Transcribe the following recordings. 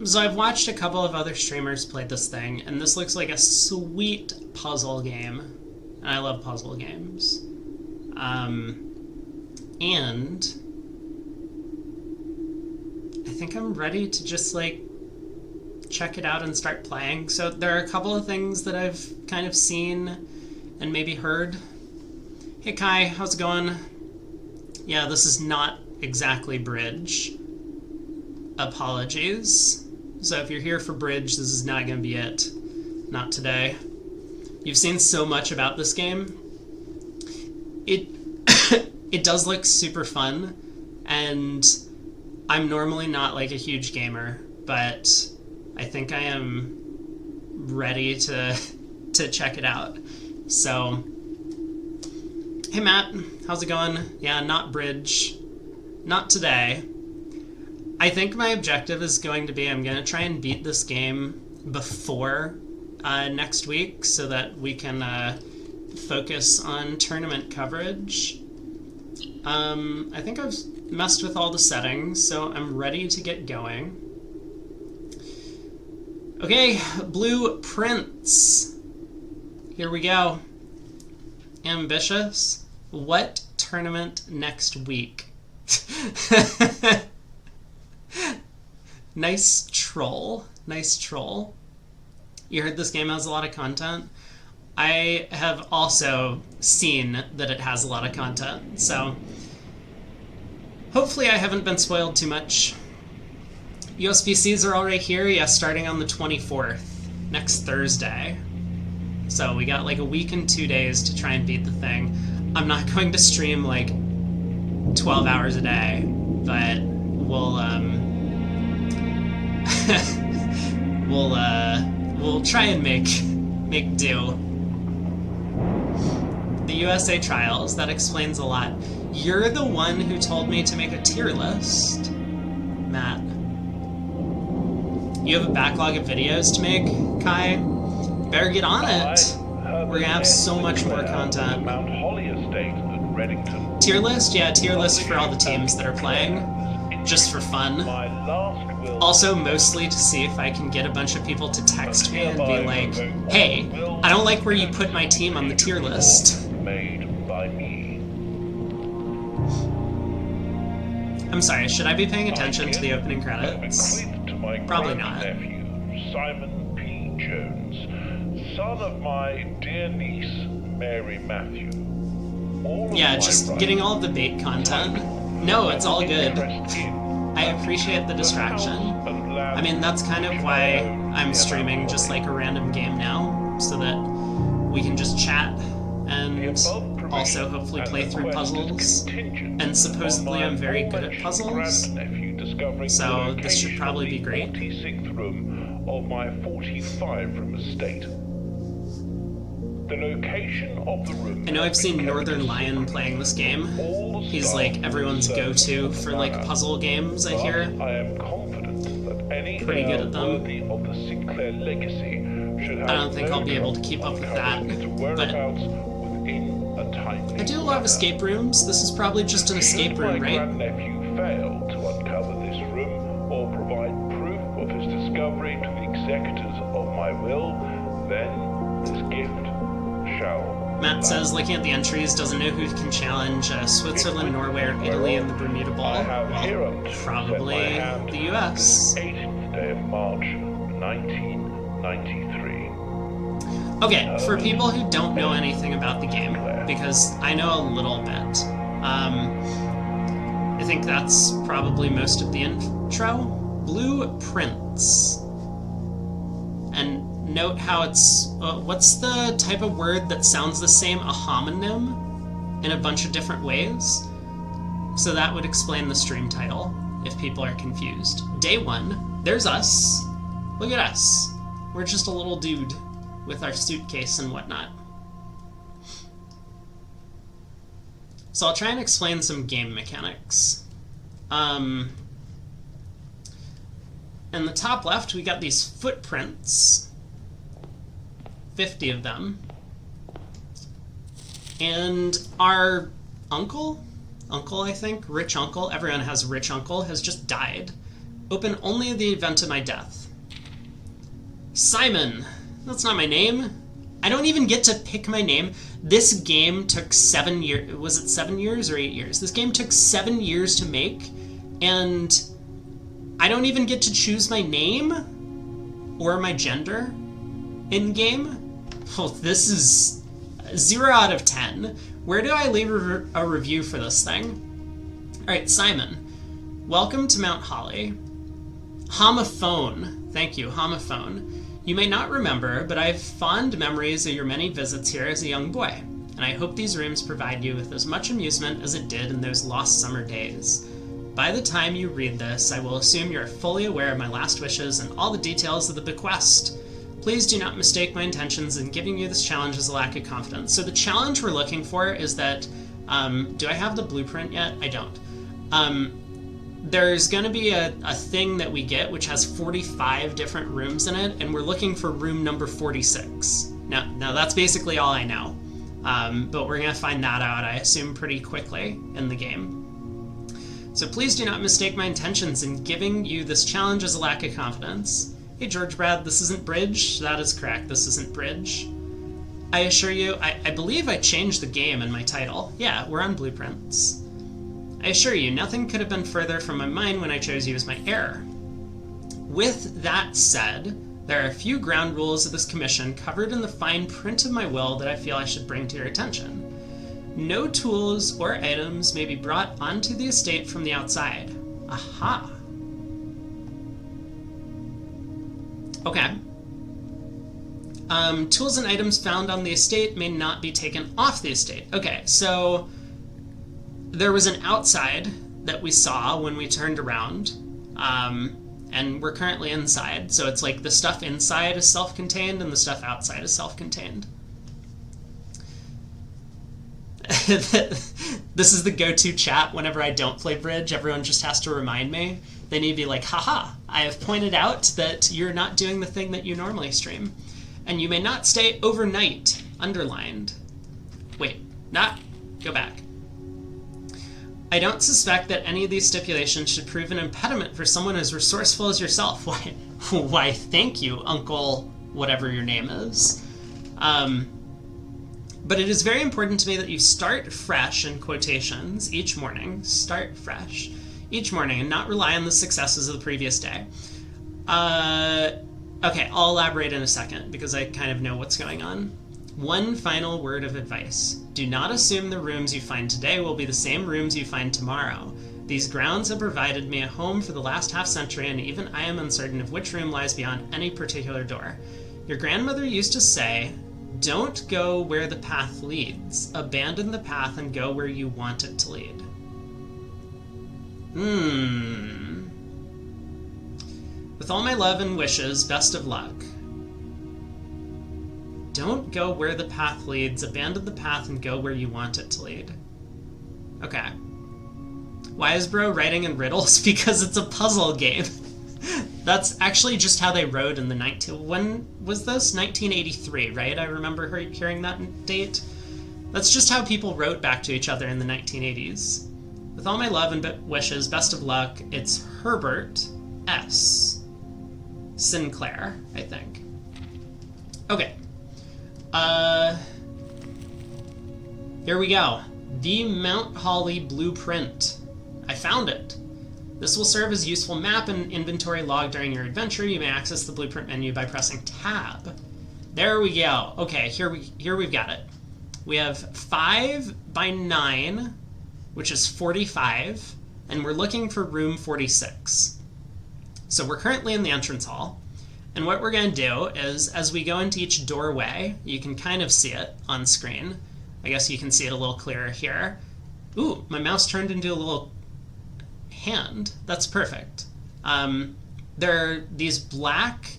So I've watched a couple of other streamers play this thing, and this looks like a sweet puzzle game. And I love puzzle games. And I think I'm ready to just, like, check it out and start playing. So there are a couple of things that I've kind of seen and maybe heard. Hey Kai, how's it going? Yeah, this is not exactly Bridge. Apologies. So if you're here for Bridge, this is not going to be it. Not today. You've seen so much about this game. It it does look super fun, and I'm normally not like a huge gamer, but I think I am ready to check it out. So, hey Matt, how's it going? Yeah, not Bridge. Not today. I think my objective is going to be I'm going to try and beat this game before next week so that we can focus on tournament coverage. I think I've messed with all the settings, so I'm ready to get going. Okay, Blueprints. Here we go. Ambitious. What tournament next week? Nice troll. Nice troll. You heard this game has a lot of content? I have also seen that it has a lot of content, so hopefully I haven't been spoiled too much. USBCs are already here, yeah, starting on the 24th, next Thursday. So we got like a week and 2 days to try and beat the thing. I'm not going to stream like 12 hours a day, but we'll we'll try and make do. The USA trials, that explains a lot. You're the one who told me to make a tier list, Matt. You have a backlog of videos to make, Kai? Better get on it. We're gonna have so much more content. Tier list? Yeah, tier list for all the teams that are playing. Just for fun. Also, mostly to see if I can get a bunch of people to text me and be like, hey, I don't like where you put my team on the tier list. I'm sorry, should I be paying attention to the opening credits? Probably not. Simon P. Jones, son of my dear niece, Mary Matthew. Yeah, just getting all of the bait content. No, it's all good. I appreciate the distraction. I mean, that's kind of why I'm streaming just like a random game now, so that we can just chat and also hopefully play through puzzles. And supposedly I'm very good at puzzles, so this should probably be great. Of my 45-room estate. The location of the room. I know I've seen Northern Lion playing this game. He's like everyone's go-to for like puzzle games, I hear. I am confident that any pretty good at them. worthy of the Sinclair legacy should have I don't think I'll be able to keep up with that, but I do a lot of escape rooms. This is probably just an escape room, right? Should my grandnephew fail to uncover this room or provide proof of his discovery to the executors of my will, then this gift shall. Matt says, looking at the entries, doesn't know who can challenge Switzerland, Norway, or Italy in the Bermuda Ball. Well, probably the US. 18th day of March, 1993. Okay, for people who don't know anything about the game, because I know a little bit, I think that's probably most of the intro. Blueprints. And note how it's... what's the type of word that sounds the same? A homonym in a bunch of different ways? So that would explain the stream title, if people are confused. Day 1. There's us. Look at us. We're just a little dude with our suitcase and whatnot. So I'll try and explain some game mechanics. In the top left, we got these footprints. 50 of them. And our uncle, I think, rich uncle, everyone has rich uncle, has just died. Open only in the event of my death. Simon. That's not my name. I don't even get to pick my name. This game took 7 years. Was it 7 years or 8 years? This game took 7 years to make, and I don't even get to choose my name or my gender in game. Well, this is 0 out of 10. Where do I leave a review for this thing? All right, Simon. Welcome to Mount Holly. Homophone. Thank you, Homophone. You may not remember, but I have fond memories of your many visits here as a young boy, and I hope these rooms provide you with as much amusement as it did in those lost summer days. By the time you read this, I will assume you are fully aware of my last wishes and all the details of the bequest. Please do not mistake my intentions in giving you this challenge as a lack of confidence. So the challenge we're looking for is that, do I have the blueprint yet? I don't. There's going to be a thing that we get which has 45 different rooms in it, and we're looking for room number 46. Now that's basically all I know, but we're going to find that out, I assume, pretty quickly in the game. So please do not mistake my intentions in giving you this challenge as a lack of confidence. Hey, George Brad, this isn't Bridge. That is correct, this isn't Bridge. I assure you, I believe I changed the game in my title. Yeah, we're on Blueprints. I assure you, nothing could have been further from my mind when I chose you as my heir. With that said, there are a few ground rules of this commission covered in the fine print of my will that I feel I should bring to your attention. No tools or items may be brought onto the estate from the outside. Aha! Okay. Tools and items found on the estate may not be taken off the estate. Okay, so there was an outside that we saw when we turned around, and we're currently inside. So it's like the stuff inside is self-contained and the stuff outside is self-contained. This is the go-to chat whenever I don't play Bridge. Everyone just has to remind me. They need to be like, haha, I have pointed out that you're not doing the thing that you normally stream. And you may not stay overnight, underlined. Wait, go back. I don't suspect that any of these stipulations should prove an impediment for someone as resourceful as yourself. Why, thank you, Uncle whatever your name is. But it is very important to me that you start fresh, in quotations, each morning. Start fresh each morning and not rely on the successes of the previous day. Okay, I'll elaborate in a second because I kind of know what's going on. One final word of advice. Do not assume the rooms you find today will be the same rooms you find tomorrow. These grounds have provided me a home for the last half-century, and even I am uncertain of which room lies beyond any particular door. Your grandmother used to say, don't go where the path leads. Abandon the path and go where you want it to lead. With all my love and wishes, best of luck. Don't go where the path leads. Abandon the path and go where you want it to lead. Okay. Why is bro writing in riddles? Because it's a puzzle game. That's actually just how they wrote in the when was this? 1983, right? I remember hearing that date. That's just how people wrote back to each other in the 1980s. With all my love and wishes, best of luck. It's Herbert S. Sinclair, I think. Okay. Here we go. The Mount Holly Blueprint. I found it. This will serve as a useful map and inventory log during your adventure. You may access the blueprint menu by pressing tab. There we go. Okay, here we've got it. We have 5 by 9, which is 45, and we're looking for room 46. So we're currently in the entrance hall, and what we're going to do is, as we go into each doorway, you can kind of see it on screen. I guess you can see it a little clearer here. Ooh, my mouse turned into a little hand. That's perfect. There are these black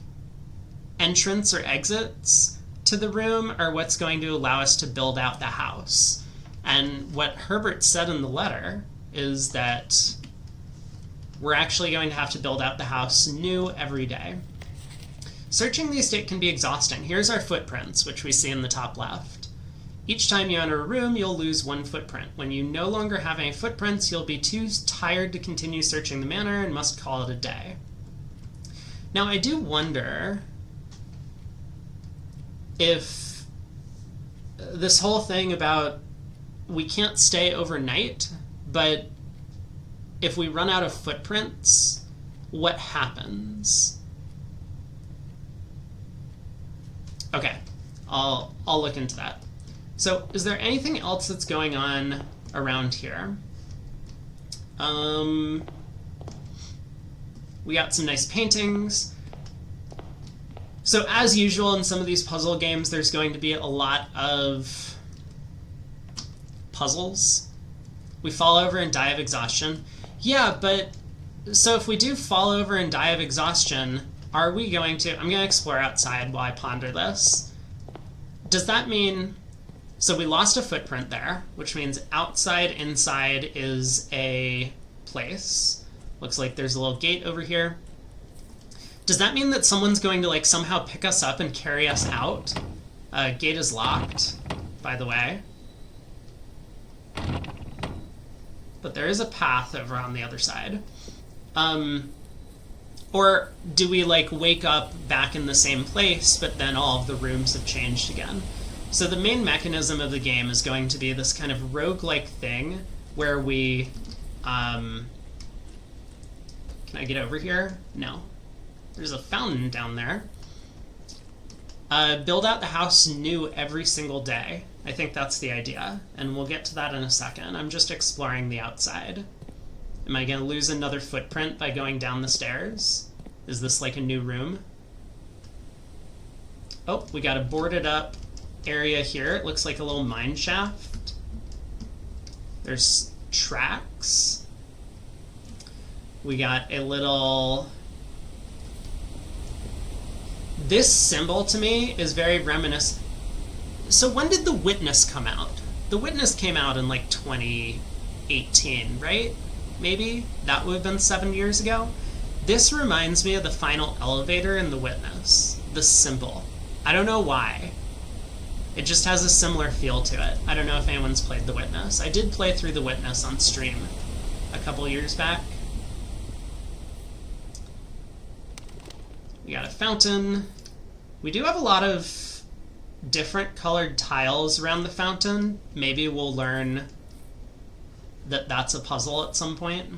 entrance or exits to the room are what's going to allow us to build out the house. And what Herbert said in the letter is that we're actually going to have to build out the house new every day. Searching the estate can be exhausting. Here's our footprints, which we see in the top left. Each time you enter a room, you'll lose 1 footprint. When you no longer have any footprints, you'll be too tired to continue searching the manor and must call it a day. Now, I do wonder if this whole thing about we can't stay overnight, but if we run out of footprints, what happens? Okay, I'll look into that. So, is there anything else that's going on around here? We got some nice paintings. So, as usual in some of these puzzle games, there's going to be a lot of puzzles. We fall over and die of exhaustion. Yeah, but so if we do fall over and die of exhaustion, are we going to... I'm going to explore outside while I ponder this. Does that mean... So we lost a footprint there, which means outside, inside is a place. Looks like there's a little gate over here. Does that mean that someone's going to like somehow pick us up and carry us out? Gate is locked, by the way. But there is a path over on the other side. Or do we like wake up back in the same place, but then all of the rooms have changed again? So the main mechanism of the game is going to be this kind of roguelike thing where we... can I get over here? No. There's a fountain down there. Build out the house new every single day. I think that's the idea, and we'll get to that in a second. I'm just exploring the outside. Am I going to lose another footprint by going down the stairs? Is this like a new room? Oh, we got a boarded up area here. It looks like a little mine shaft. There's tracks. We got a little... This symbol to me is very reminiscent. So when did The Witness come out? The Witness came out in like 2018, right? Maybe? That would have been 7 years ago. This reminds me of the final elevator in The Witness. The symbol. I don't know why. It just has a similar feel to it. I don't know if anyone's played The Witness. I did play through The Witness on stream a couple years back. We got a fountain. We do have a lot of different colored tiles around the fountain. Maybe we'll learn that that's a puzzle at some point.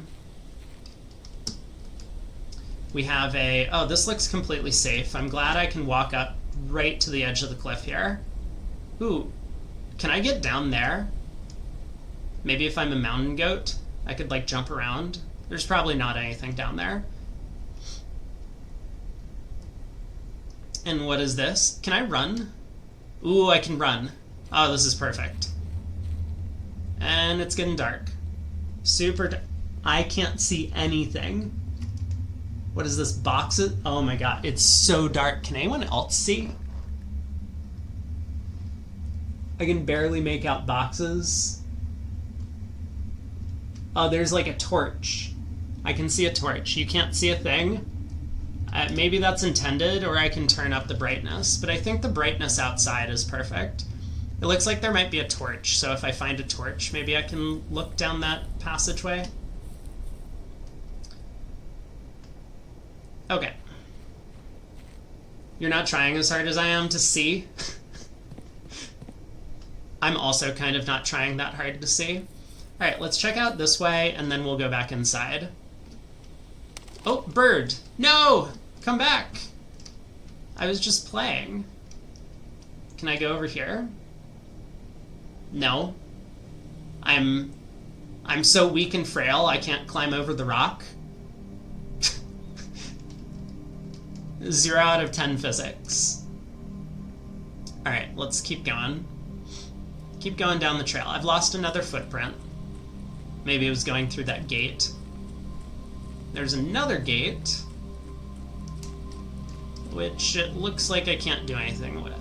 We have a... Oh, this looks completely safe. I'm glad I can walk up right to the edge of the cliff here. Ooh, can I get down there? Maybe if I'm a mountain goat, I could like jump around. There's probably not anything down there. And what is this? Can I run? Ooh, I can run. Oh, this is perfect. And it's getting dark. Super dark. I can't see anything. What is this? Boxes? Oh my god, it's so dark. Can anyone else see? I can barely make out boxes. Oh, there's like a torch. I can see a torch. You can't see a thing? Maybe that's intended, or I can turn up the brightness, but I think the brightness outside is perfect. It looks like there might be a torch, so if I find a torch, maybe I can look down that passageway. Okay. You're not trying as hard as I am to see. I'm also kind of not trying that hard to see. Alright, let's check out this way, and then we'll go back inside. Oh, bird! No! Come back! I was just playing. Can I go over here? No. I'm so weak and frail, I can't climb over the rock. 0 out of 10 physics. Alright, let's keep going. Keep going down the trail. I've lost another footprint. Maybe it was going through that gate. There's another gate, which it looks like I can't do anything with.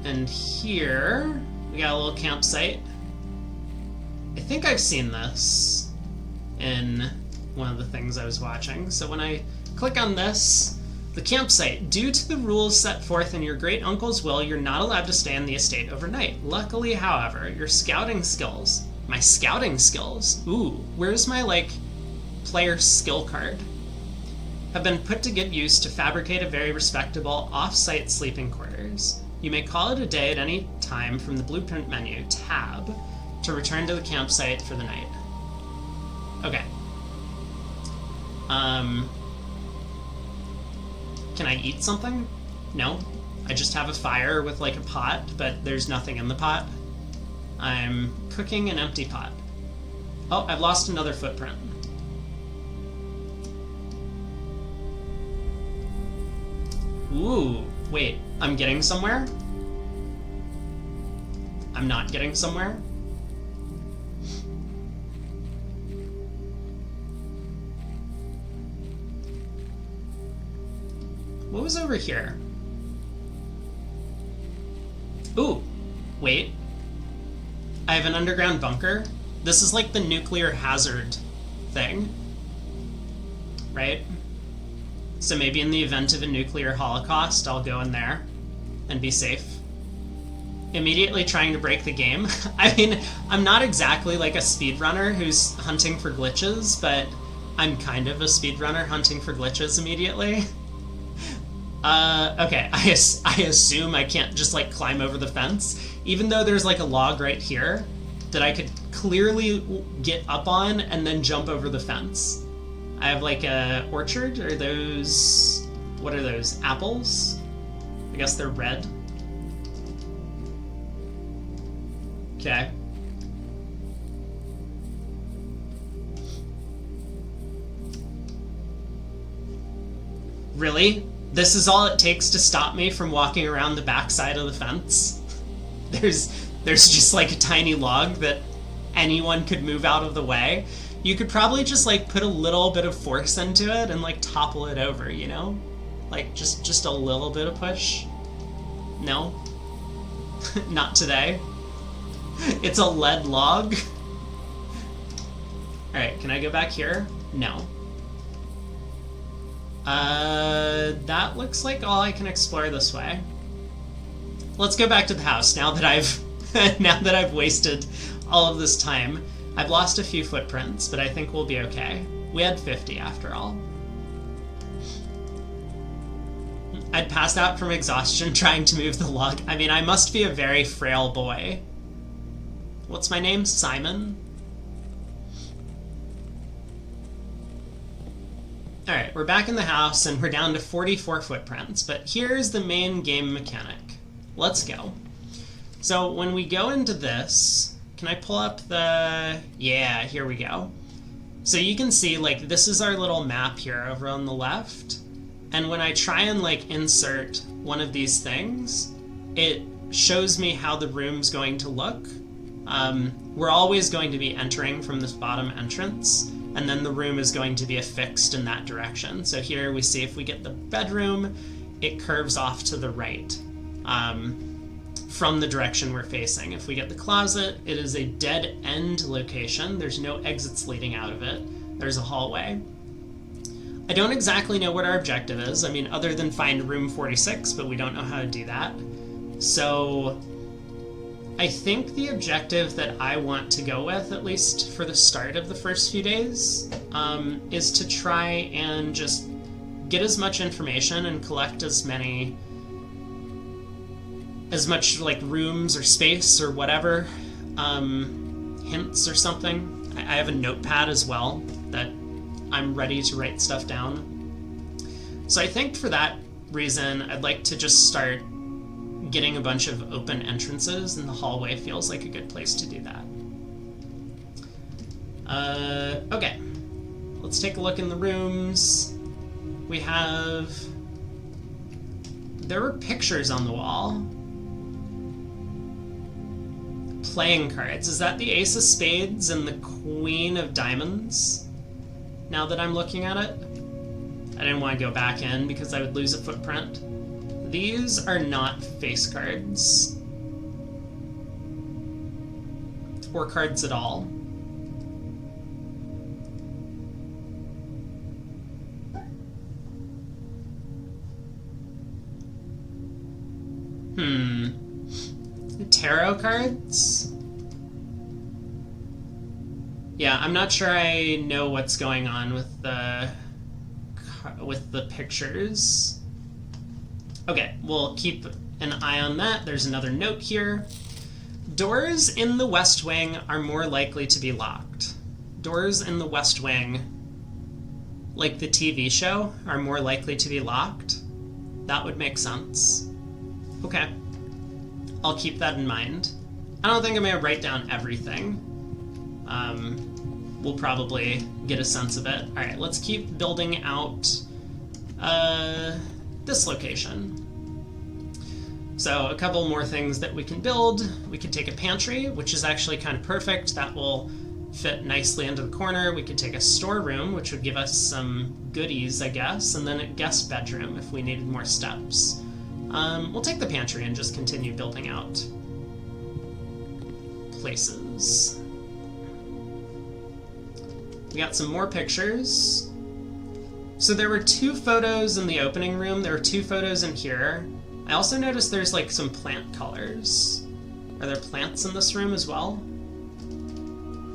And here, we got a little campsite. I think I've seen this in one of the things I was watching. So when I click on this, The campsite. Due to the rules set forth in your great uncle's will, you're not allowed to stay in the estate overnight. Luckily, however, your scouting skills. My scouting skills? Ooh, where's my, like, player skill card? Have been put to good use to fabricate a very respectable off-site sleeping quarters. You may call it a day at any time from the blueprint menu, tab, to return to the campsite for the night. Okay. Can I eat something? No. I just have a fire with like a pot, but there's nothing in the pot. I'm cooking an empty pot. Oh, I've lost another footprint. Ooh, wait, I'm getting somewhere? I'm not getting somewhere? What was over here? Ooh, wait. I have an underground bunker. This is like the nuclear hazard thing, right? So maybe in the event of a nuclear holocaust, I'll go in there and be safe. Immediately trying to break the game. I mean, I'm not exactly like a speedrunner who's hunting for glitches, but I'm kind of a speedrunner hunting for glitches immediately. Okay, I assume I can't just like climb over the fence, even though there's like a log right here that I could clearly get up on and then jump over the fence. I have like a orchard. Are those, what are those, apples? I guess they're red. Okay. Really? This is all it takes to stop me from walking around the backside of the fence? There's just like a tiny log that anyone could move out of the way. You could probably just like put a little bit of force into it and like topple it over, you know? Like just a little bit of push. No? Not today. It's a lead log. Alright, can I go back here? No. That looks like all I can explore this way. Let's go back to the house now that I've wasted all of this time. I've lost a few footprints, but I think we'll be okay. We had 50 after all. I'd passed out from exhaustion trying to move the log. I mean, I must be a very frail boy. What's my name? Simon? Alright, we're back in the house and we're down to 44 footprints, but here's the main game mechanic. Let's go. So when we go into this, can I pull up the... Yeah, here we go. So you can see, like, this is our little map here over on the left. And when I try and, like, insert one of these things, it shows me how the room's going to look. We're always going to be entering from this bottom entrance, and then the room is going to be affixed in that direction. So here we see if we get the bedroom, it curves off to the right from the direction we're facing. If we get the closet, it is a dead end location. There's no exits leading out of it. There's a hallway. I don't exactly know what our objective is. I mean, other than find room 46, but we don't know how to do that. So I think the objective that I want to go with, at least for the start of the first few days, is to try and just get as much information and collect as much like rooms or space or whatever, hints or something. I have a notepad as well that I'm ready to write stuff down. So I think for that reason, I'd like to just start getting a bunch of open entrances, and the hallway feels like a good place to do that. Okay. Let's take a look in the rooms. We have... There were pictures on the wall. Playing cards. Is that the Ace of Spades and the Queen of Diamonds? Now that I'm looking at it? I didn't want to go back in because I would lose a footprint. These are not face cards. Or cards at all. Tarot cards? Yeah, I'm not sure I know what's going on with the pictures. Okay, we'll keep an eye on that. There's another note here. Doors in the West Wing are more likely to be locked. Doors in the West Wing, like the TV show, are more likely to be locked. That would make sense. Okay. I'll keep that in mind. I don't think I'm going to write down everything. We'll probably get a sense of it. All right, let's keep building out this location. So a couple more things that we can build. We could take a pantry, which is actually kind of perfect. That will fit nicely into the corner. We could take a storeroom, which would give us some goodies, I guess, and then a guest bedroom if we needed more steps. We'll take the pantry and just continue building out places. We got some more pictures. So there were 2 photos in the opening room. There were 2 photos in here. I also noticed there's like some plant colors. Are there plants in this room as well?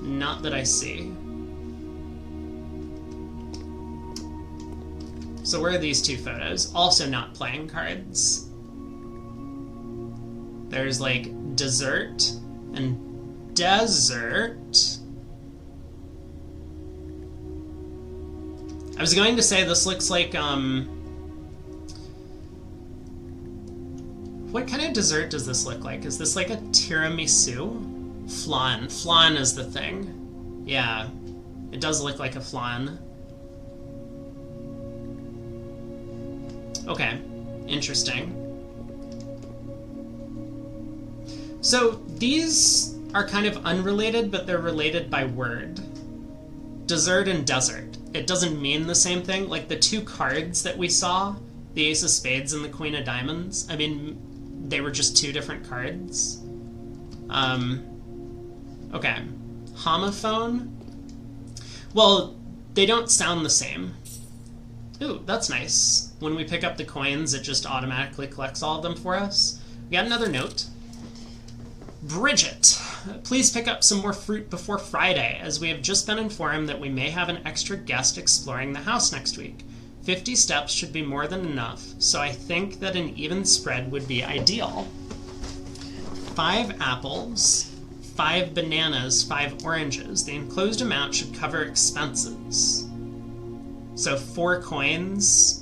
Not that I see. So where are these 2 photos? Also not playing cards. There's like dessert and desert. I was going to say this looks like, what kind of dessert does this look like? Is this like a tiramisu? Flan. Flan is the thing. Yeah, it does look like a flan. Okay, interesting. So these are kind of unrelated, but they're related by word. Dessert and desert. It doesn't mean the same thing. Like the 2 cards that we saw, the Ace of Spades and the Queen of Diamonds, I mean, they were just 2 different cards. Okay. Homophone. Well, they don't sound the same. Ooh, that's nice. When we pick up the coins, it just automatically collects all of them for us. We got another note. Bridget, please pick up some more fruit before Friday, as we have just been informed that we may have an extra guest exploring the house next week. 50 steps should be more than enough, so I think that an even spread would be ideal. 5 apples, 5 bananas, 5 oranges. The enclosed amount should cover expenses. So 4 coins.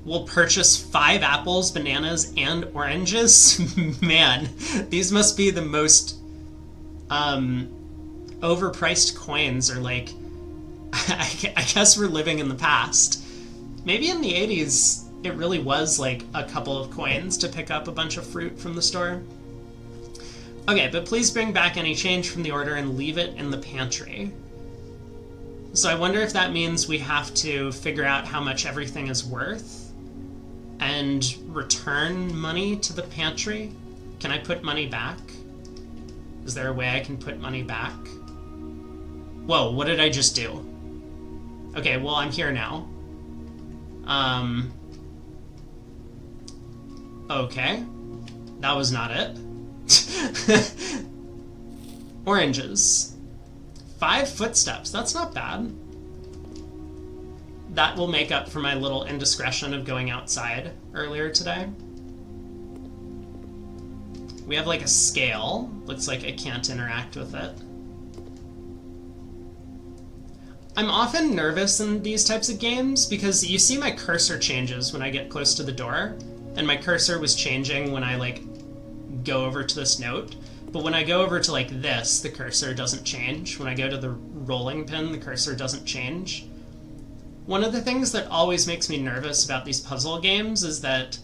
We'll purchase 5 apples, bananas, and oranges? Man, these must be the most overpriced coins, or like, I guess we're living in the past. Maybe in the 80s, it really was like a couple of coins to pick up a bunch of fruit from the store. Okay, but please bring back any change from the order and leave it in the pantry. So I wonder if that means we have to figure out how much everything is worth and return money to the pantry. Can I put money back? Is there a way I can put money back? Whoa, what did I just do? Okay, well, I'm here now. Okay. That was not it. Oranges. 5 footsteps. That's not bad. That will make up for my little indiscretion of going outside earlier today. We have like a scale. Looks like I can't interact with it. I'm often nervous in these types of games because you see my cursor changes when I get close to the door, and my cursor was changing when I like go over to this note. But when I go over to like this, the cursor doesn't change. When I go to the rolling pin, the cursor doesn't change. One of the things that always makes me nervous about these puzzle games is that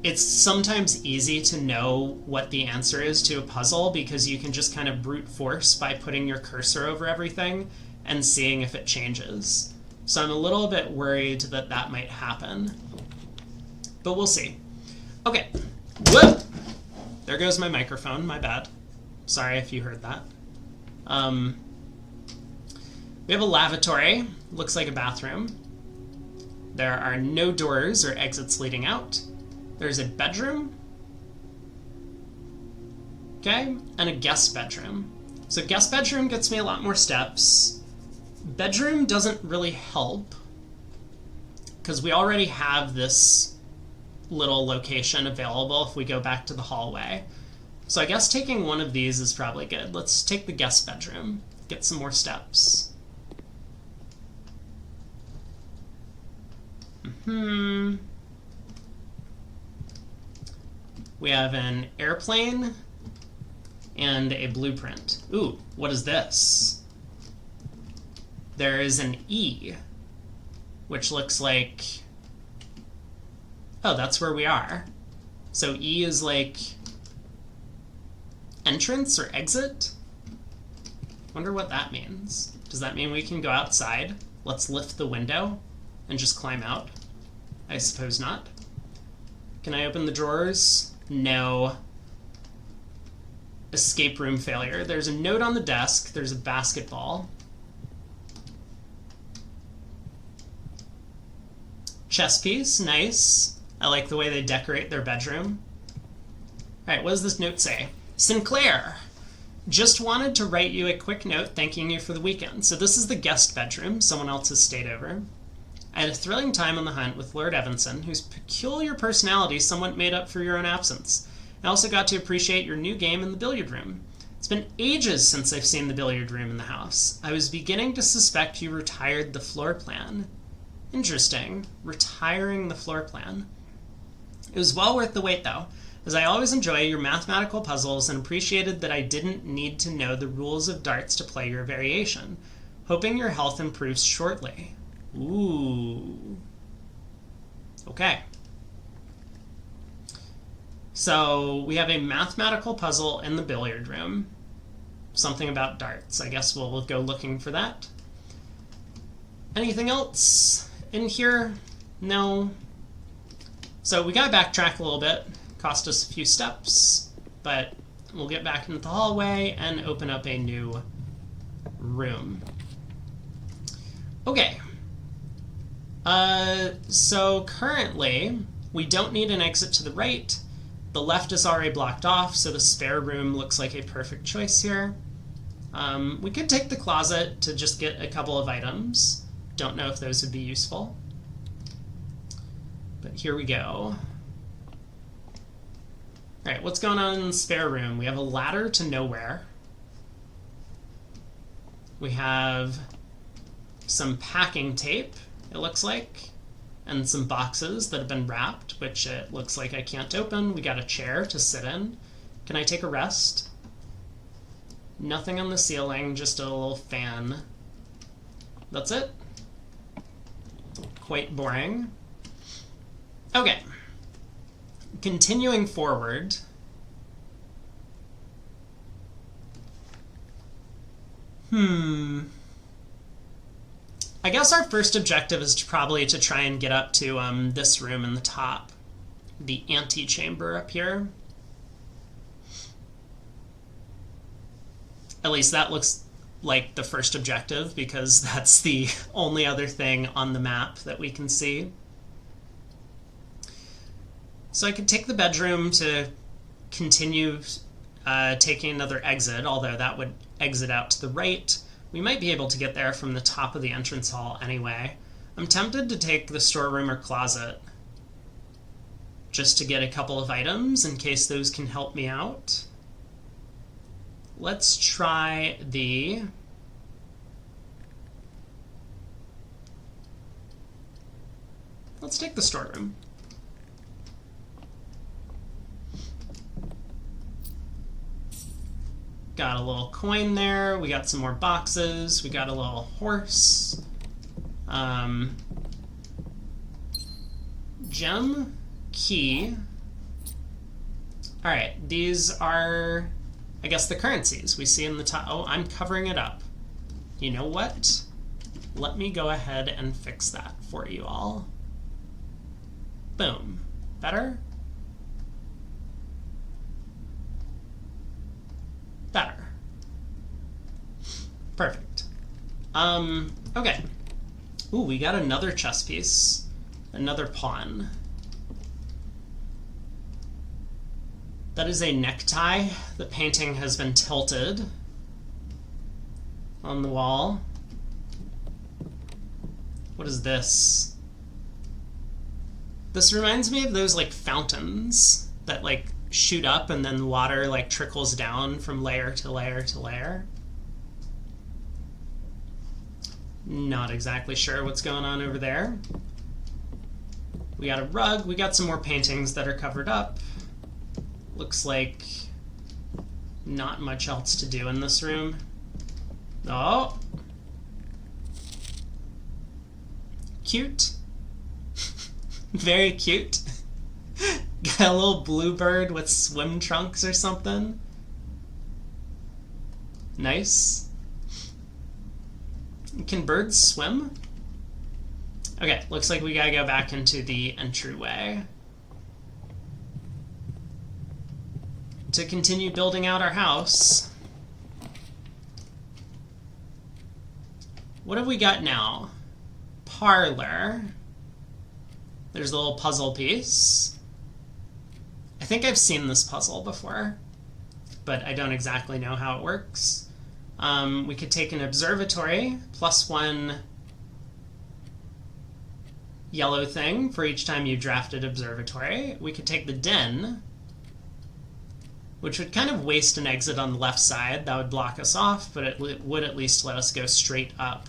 it's sometimes easy to know what the answer is to a puzzle because you can just kind of brute force by putting your cursor over everything and seeing if it changes. So I'm a little bit worried that that might happen. But we'll see. Okay. Whoop! There goes my microphone. My bad. Sorry if you heard that. We have a lavatory. Looks like a bathroom. There are no doors or exits leading out. There's a bedroom. Okay, and a guest bedroom. So guest bedroom gets me a lot more steps. Bedroom doesn't really help because we already have this little location available if we go back to the hallway. So I guess taking one of these is probably good. Let's take the guest bedroom, get some more steps. We have an airplane and a blueprint. Ooh, what is this? There is an E, which looks like... Oh, that's where we are. So E is like entrance or exit? Wonder what that means. Does that mean we can go outside? Let's lift the window and just climb out? I suppose not. Can I open the drawers? No. Escape room failure. There's a note on the desk. There's a basketball. Chess piece, nice. I like the way they decorate their bedroom. Alright, what does this note say? Sinclair, just wanted to write you a quick note thanking you for the weekend. So this is the guest bedroom. Someone else has stayed over. I had a thrilling time on the hunt with Lord Evanson, whose peculiar personality somewhat made up for your own absence. I also got to appreciate your new game in the billiard room. It's been ages since I've seen the billiard room in the house. I was beginning to suspect you retired the floor plan. Interesting. Retiring the floor plan. It was well worth the wait, though, as I always enjoy your mathematical puzzles and appreciated that I didn't need to know the rules of darts to play your variation. Hoping your health improves shortly. Ooh. Okay. So we have a mathematical puzzle in the billiard room. Something about darts. I guess we'll go looking for that. Anything else in here? No. So we gotta backtrack a little bit. Cost us a few steps, but we'll get back into the hallway and open up a new room. Okay. So currently, we don't need an exit to the right. The left is already blocked off, so the spare room looks like a perfect choice here. We could take the closet to just get a couple of items. Don't know if those would be useful. But here we go. Alright, what's going on in the spare room? We have a ladder to nowhere. We have some packing tape, it looks like, and some boxes that have been wrapped, which it looks like I can't open. We got a chair to sit in. Can I take a rest? Nothing on the ceiling, just a little fan. That's it. Quite boring. Okay. Continuing forward. I guess our first objective is probably to try and get up to this room in the top. The antechamber up here. At least that looks like the first objective, because that's the only other thing on the map that we can see. So I could take the bedroom to continue taking another exit, although that would exit out to the right. We might be able to get there from the top of the entrance hall anyway. I'm tempted to take the storeroom or closet just to get a couple of items in case those can help me out. Let's try the... Let's take the storeroom. Got a little coin there. We got some more boxes. We got a little horse. Gem. Key. Alright, these are, I guess, the currencies we see in the top. Oh, I'm covering it up. You know what? Let me go ahead and fix that for you all. Boom. Better? Better. Perfect. Okay. Ooh, we got another chess piece. Another pawn. That is a necktie. The painting has been tilted on the wall. What is this? This reminds me of those like fountains that like shoot up and then water like trickles down from layer to layer to layer. Not exactly sure what's going on over there. We got a rug. We got some more paintings that are covered up. Looks like not much else to do in this room. Oh. Cute. Very cute. Got a little bluebird with swim trunks or something. Nice. Can birds swim? Okay, looks like we gotta go back into the entryway to continue building out our house. What have we got now? Parlor. There's a little puzzle piece. I think I've seen this puzzle before, but I don't exactly know how it works. We could take an observatory, +1 yellow thing for each time you drafted observatory. We could take the den, which would kind of waste an exit on the left side. That would block us off, but it would at least let us go straight up,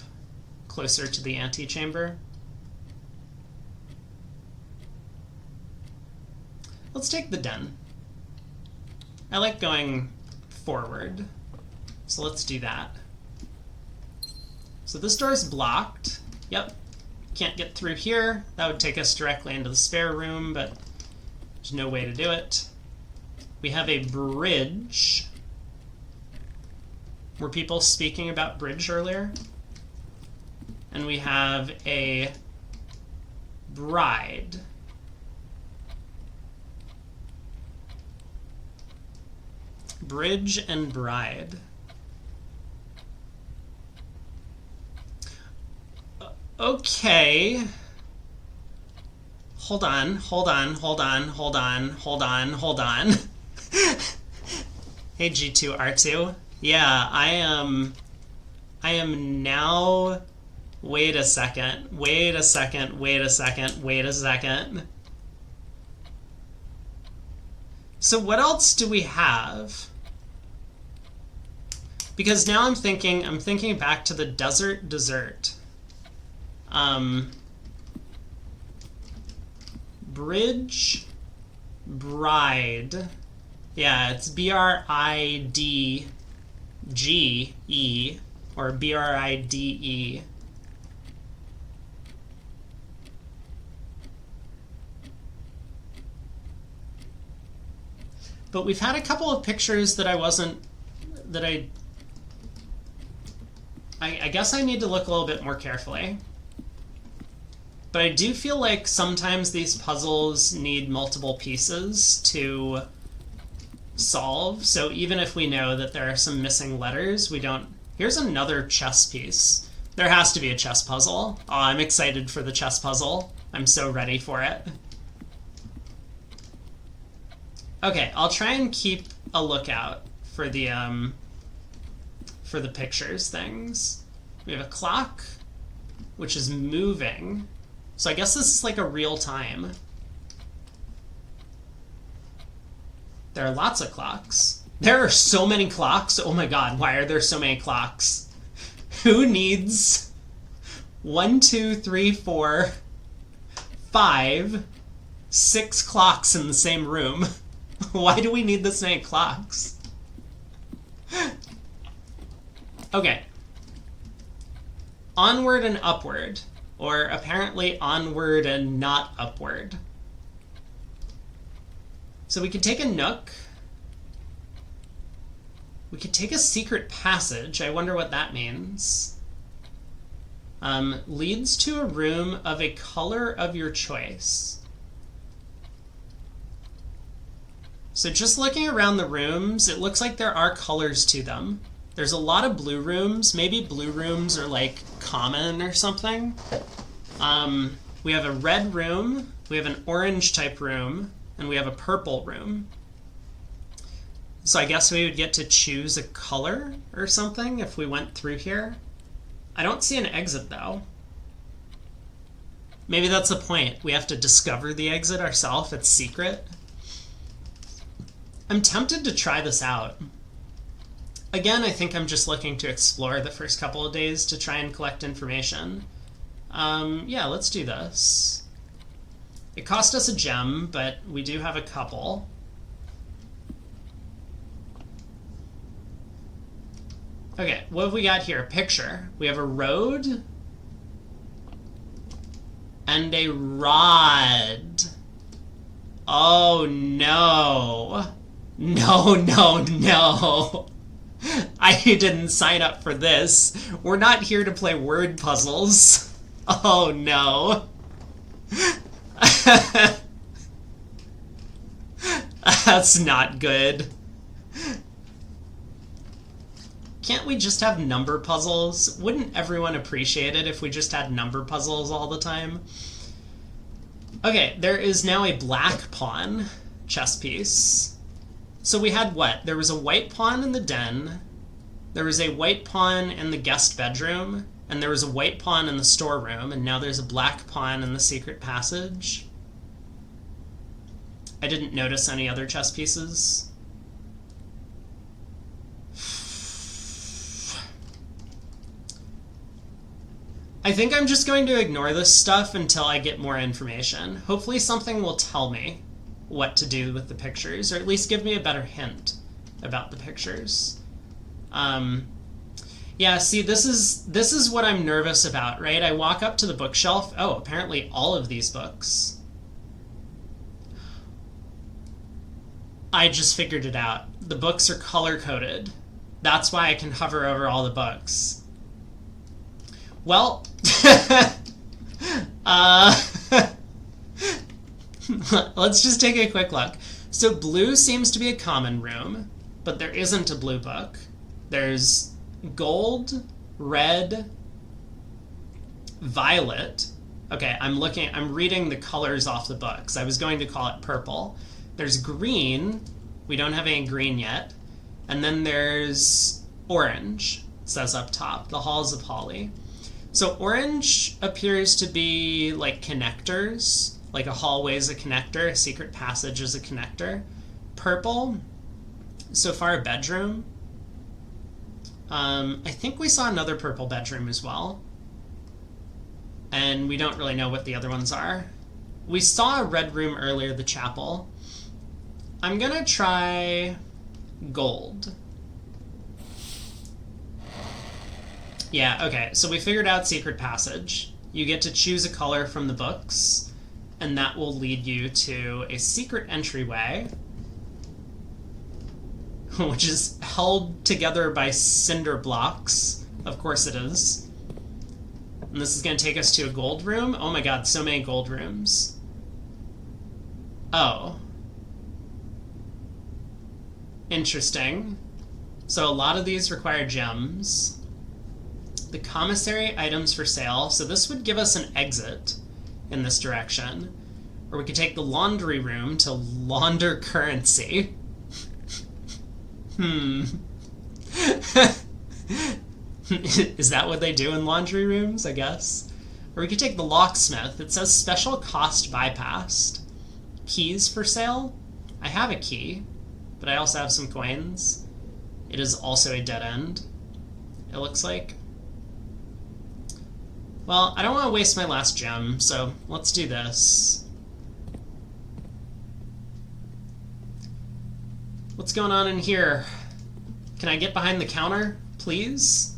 closer to the antechamber. Let's take the den. I like going forward, so let's do that. So this door is blocked. Yep, can't get through here. That would take us directly into the spare room, but there's no way to do it. We have a bridge. Were people speaking about bridge earlier? And we have a bride. Bridge and bride. Okay. Hold on. Hey G2R2. Yeah, I am now. Wait a second. So what else do we have? Because now I'm thinking back to the dessert. Bridge, bride. Yeah, it's BRIDGE or BRIDE. But we've had a couple of pictures that I guess I need to look a little bit more carefully. But I do feel like sometimes these puzzles need multiple pieces to solve. So even if we know that there are some missing letters, we don't... Here's another chess piece. There has to be a chess puzzle. Oh, I'm excited for the chess puzzle. I'm so ready for it. Okay, I'll try and keep a lookout for the pictures things. We have a clock, which is moving. So I guess this is like a real time. There are lots of clocks. There are so many clocks. Oh my god, why are there so many clocks? Who needs 1, 2, 3, 4, 5, 6 clocks in the same room? Why do we need this many clocks? Okay. Onward and upward. Or apparently onward and not upward. So we could take a nook. We could take a secret passage. I wonder what that means. Leads to a room of a color of your choice. So just looking around the rooms, it looks like there are colors to them. There's a lot of blue rooms. Maybe blue rooms are like common or something. We have a red room, we have an orange type room, and we have a purple room. So I guess we would get to choose a color or something if we went through here. I don't see an exit though. Maybe that's the point. We have to discover the exit ourselves. It's secret. I'm tempted to try this out. Again, I think I'm just looking to explore the first couple of days to try and collect information. Yeah, let's do this. It cost us a gem, but we do have a couple. Okay, what have we got here? Picture. We have a road and a rod. Oh no. No, no, no. I didn't sign up for this. We're not here to play word puzzles. Oh no. That's not good. Can't we just have number puzzles? Wouldn't everyone appreciate it if we just had number puzzles all the time? Okay, there is now a black pawn chess piece. So we had what? There was a white pawn in the den, there was a white pawn in the guest bedroom, and there was a white pawn in the storeroom, and now there's a black pawn in the secret passage. I didn't notice any other chess pieces. I think I'm just going to ignore this stuff until I get more information. Hopefully something will tell me what to do with the pictures, or at least give me a better hint about the pictures. Yeah, see, this is what I'm nervous about, right? I walk up to the bookshelf. Oh, apparently all of these books. I just figured it out. The books are color-coded. That's why I can hover over all the books. Well, let's just take a quick look. So blue seems to be a common room, but there isn't a blue book. There's gold, red, violet. Okay, I'm reading the colors off the books. I was going to call it purple. There's green. We don't have any green yet. And then there's orange, it says up top, the Halls of Holly. So orange appears to be like connectors, like a hallway is a connector, a secret passage is a connector. Purple, so far a bedroom. I think we saw another purple bedroom as well. And we don't really know what the other ones are. We saw a red room earlier, the chapel. I'm gonna try gold. Yeah, okay, so we figured out secret passage. You get to choose a color from the books, and that will lead you to a secret entryway, which is held together by cinder blocks. Of course it is. And this is going to take us to a gold room. Oh my god, so many gold rooms. Oh. Interesting. So a lot of these require gems. The commissary items for sale. So this would give us an exit in this direction. Or we could take the laundry room to launder currency. Is that what they do in laundry rooms, I guess? Or we could take the locksmith. It says special cost bypassed. Keys for sale? I have a key, but I also have some coins. It is also a dead end, it looks like. Well, I don't want to waste my last gem, so let's do this. What's going on in here? Can I get behind the counter, please?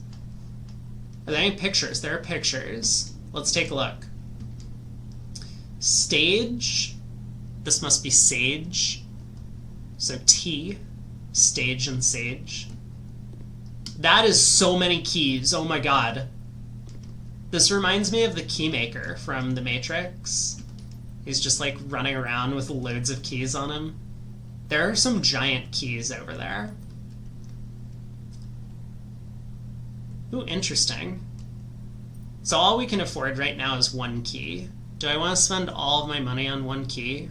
Are there any pictures? There are pictures. Let's take a look. Stage. This must be sage. So T. Stage and sage. That is so many keys. Oh my god. This reminds me of the Keymaker from The Matrix. He's just like running around with loads of keys on him. There are some giant keys over there. Ooh, interesting. So all we can afford right now is one key. Do I want to spend all of my money on one key?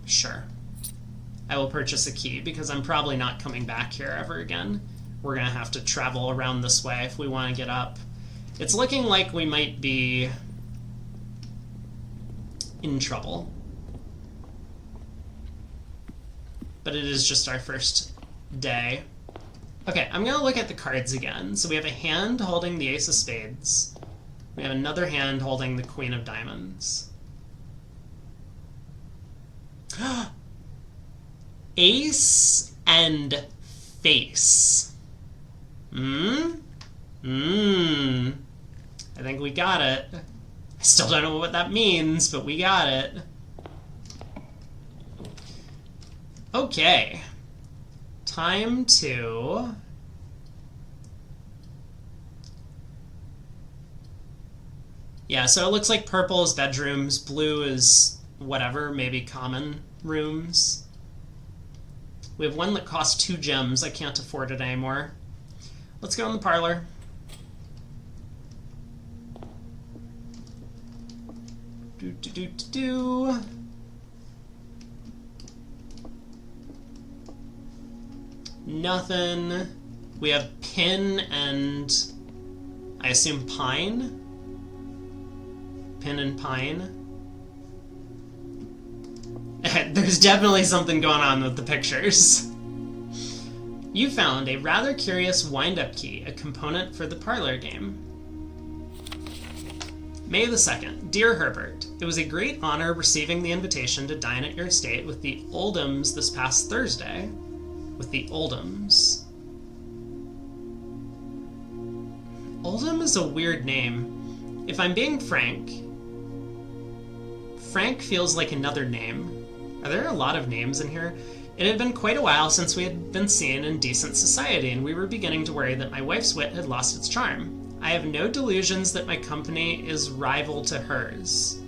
Sure. I will purchase a key because I'm probably not coming back here ever again. We're gonna have to travel around this way if we want to get up. It's looking like we might be in trouble. But it is just our first day. Okay, I'm gonna look at the cards again. So we have a hand holding the Ace of Spades. We have another hand holding the Queen of Diamonds. Ace and face. I think we got it. I still don't know what that means, but we got it. Okay. Time to... Yeah, so it looks like purple is bedrooms, blue is whatever, maybe common rooms. We have one that costs 2 gems. I can't afford it anymore. Let's go in the parlor. Nothing. We have pin and I assume pine. Pin and pine. There's definitely something going on with the pictures. You found a rather curious wind-up key, a component for the parlor game. May the 2nd. Dear Herbert, it was a great honor receiving the invitation to dine at your estate with the Oldhams this past Thursday. With the Oldhams. Oldham is a weird name. If I'm being frank, Frank feels like another name. Are there a lot of names in here? It had been quite a while since we had been seen in decent society, and we were beginning to worry that my wife's wit had lost its charm. I have no delusions that my company is rival to hers.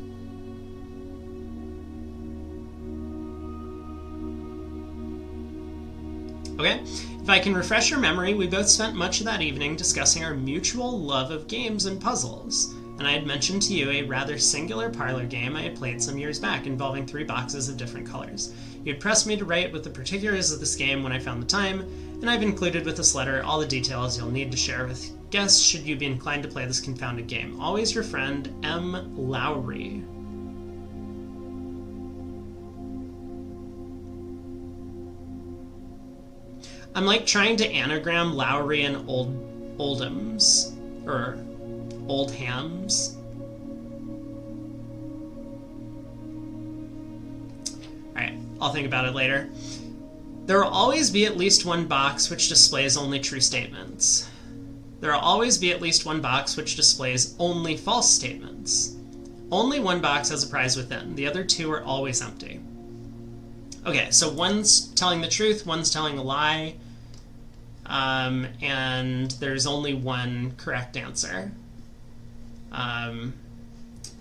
Okay, if I can refresh your memory, we both spent much of that evening discussing our mutual love of games and puzzles. And I had mentioned to you a rather singular parlor game I had played some years back involving 3 boxes of different colors. You had pressed me to write with the particulars of this game when I found the time, and I've included with this letter all the details you'll need to share with guests should you be inclined to play this confounded game. Always your friend, M. Lowry. I'm like trying to anagram Lowry and Oldhams, or Oldhams. Alright, I'll think about it later. There will always be at least one box which displays only true statements. There will always be at least one box which displays only false statements. Only one box has a prize within. The other 2 are always empty. Okay, so one's telling the truth, one's telling a lie, and there's only one correct answer.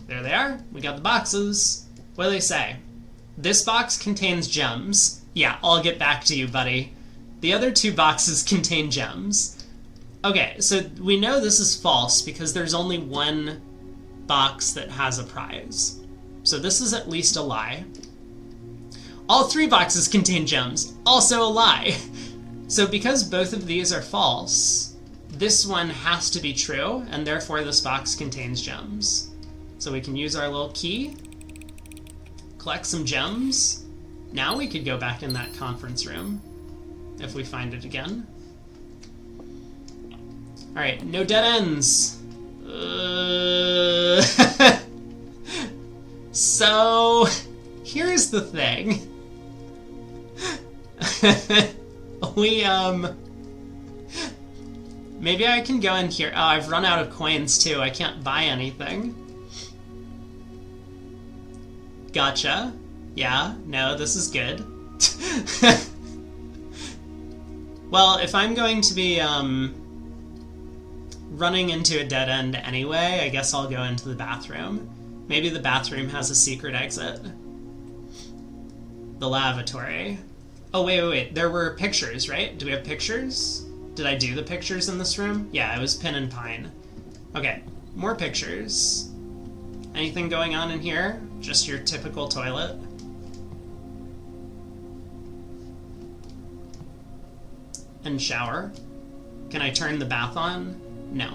There they are. We got the boxes. What do they say? This box contains gems. Yeah, I'll get back to you, buddy. The other 2 boxes contain gems. Okay, so we know this is false because there's only one box that has a prize. So this is at least a lie. All 3 boxes contain gems. Also a lie. So because both of these are false, this one has to be true, and therefore this box contains gems. So we can use our little key, collect some gems. Now we could go back in that conference room, if we find it again. Alright, no dead ends. So, here's the thing. Maybe I can go in here. Oh, I've run out of coins too. I can't buy anything. Gotcha. Yeah, no, this is good. Well, if I'm going to be, running into a dead end anyway, I guess I'll go into the bathroom. Maybe the bathroom has a secret exit. The lavatory. Oh, wait. There were pictures, right? Do we have pictures? Did I do the pictures in this room? Yeah, it was Pin and Pine. Okay, more pictures. Anything going on in here? Just your typical toilet. And shower. Can I turn the bath on? No.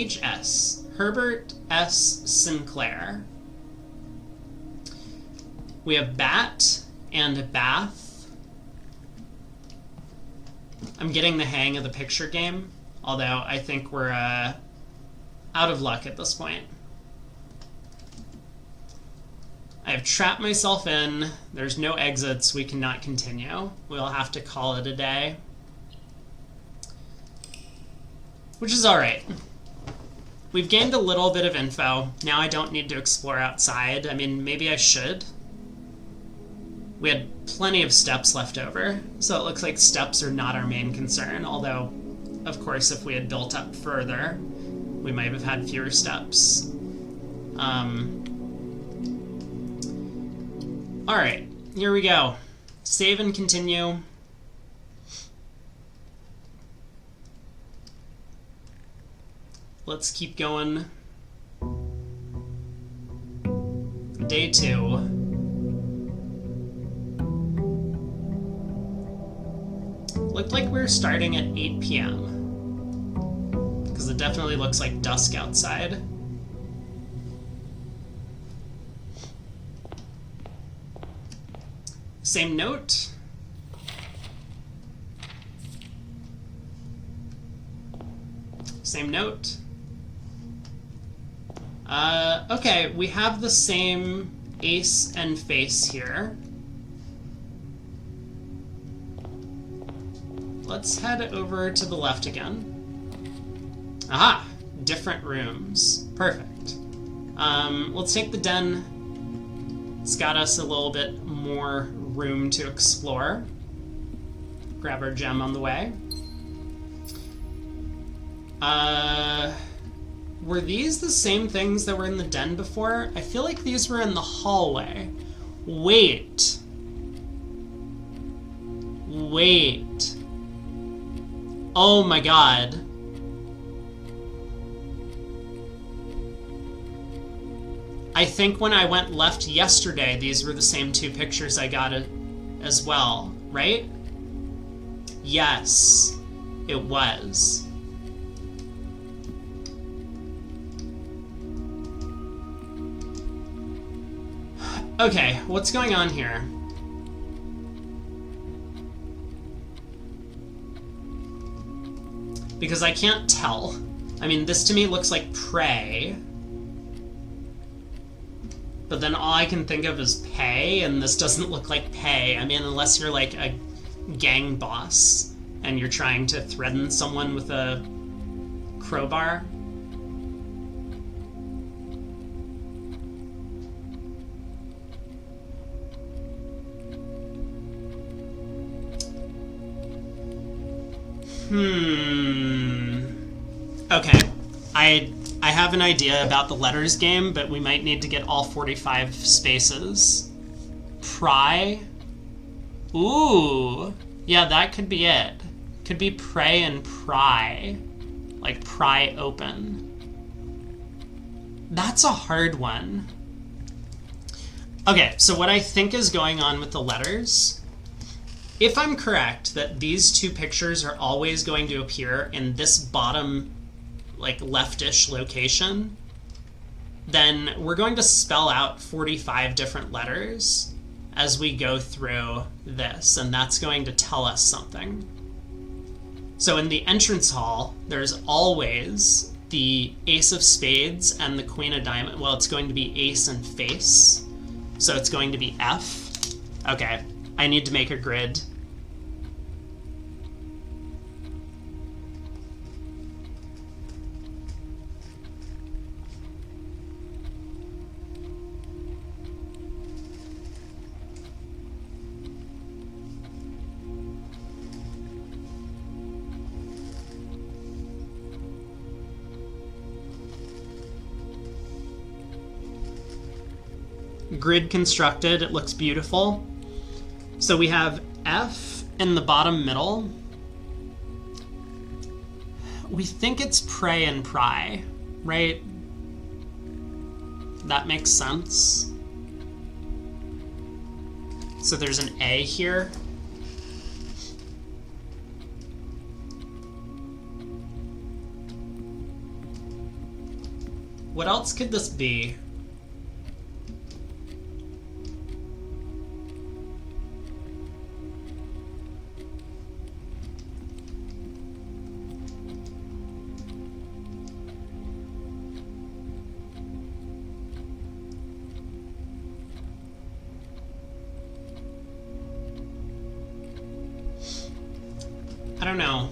HS. Herbert S. Sinclair. We have bat and bath. I'm getting the hang of the picture game, although I think we're out of luck at this point. I have trapped myself in. There's no exits. We cannot continue. We'll have to call it a day. Which is alright. We've gained a little bit of info. Now I don't need to explore outside. I mean, maybe I should. We had plenty of steps left over, so it looks like steps are not our main concern, although, of course, if we had built up further, we might have had fewer steps. Alright, here we go. Save and continue. Let's keep going. Day 2. Looked like we were starting at 8 p.m. because it definitely looks like dusk outside. Same note. Same note. Okay, we have the same ace and face here. Let's head over to the left again. Aha! Different rooms. Perfect. Let's take the den. It's got us a little bit more room to explore. Grab our gem on the way. Were these the same things that were in the den before? I feel like these were in the hallway. Wait. Wait. Oh my god. I think when I went left yesterday, these were the same two pictures I got as well, right? Yes, it was. Okay, what's going on here? Because I can't tell. I mean, this to me looks like prey. But then all I can think of is pay, and this doesn't look like pay. I mean, unless you're like a gang boss and you're trying to threaten someone with a crowbar. Okay, I have an idea about the letters game, but we might need to get all 45 spaces. Pry? Ooh, yeah, that could be it. Could be pray and pry. Like pry open. That's a hard one. Okay, so what I think is going on with the letters, if I'm correct that these two pictures are always going to appear in this bottom, like, leftish location, then we're going to spell out 45 different letters as we go through this, and that's going to tell us something. So in the entrance hall, there's always the ace of spades and the queen of diamonds. Well, it's going to be ace and face, so it's going to be F. Okay, I need to make a grid. Grid constructed, it looks beautiful. So we have F in the bottom middle, we think it's pray and pry, right? That makes sense. So there's an A here. What else could this be? I don't know.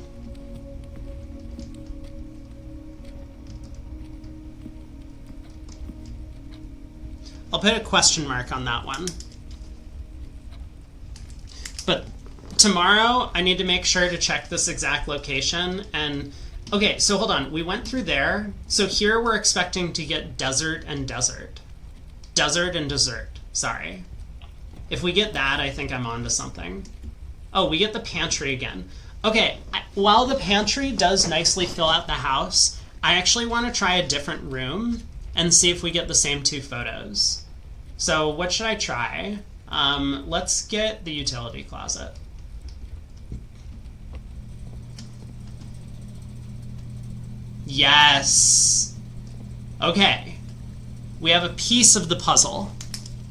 I'll put a question mark on that one. But tomorrow, I need to make sure to check this exact location. And okay, so hold on. We went through there. So here we're expecting to get desert and desert. Desert and dessert. Sorry. If we get that, I think I'm onto something. Oh, we get the pantry again. Okay, while the pantry does nicely fill out the house, I actually want to try a different room and see if we get the same two photos. So what should I try? Let's get the utility closet. Yes. Okay. We have a piece of the puzzle.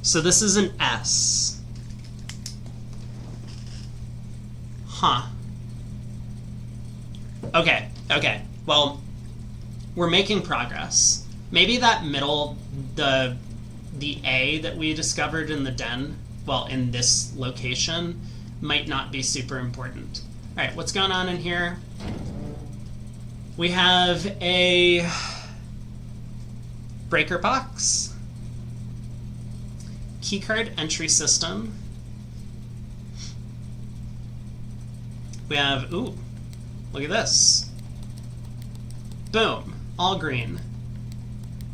So this is an S. Huh. Okay, okay. Well, we're making progress. Maybe that middle, the A that we discovered in the den, well, in this location, might not be super important. All right, what's going on in here? We have a breaker box, keycard entry system. We have, ooh, look at this. Boom, all green.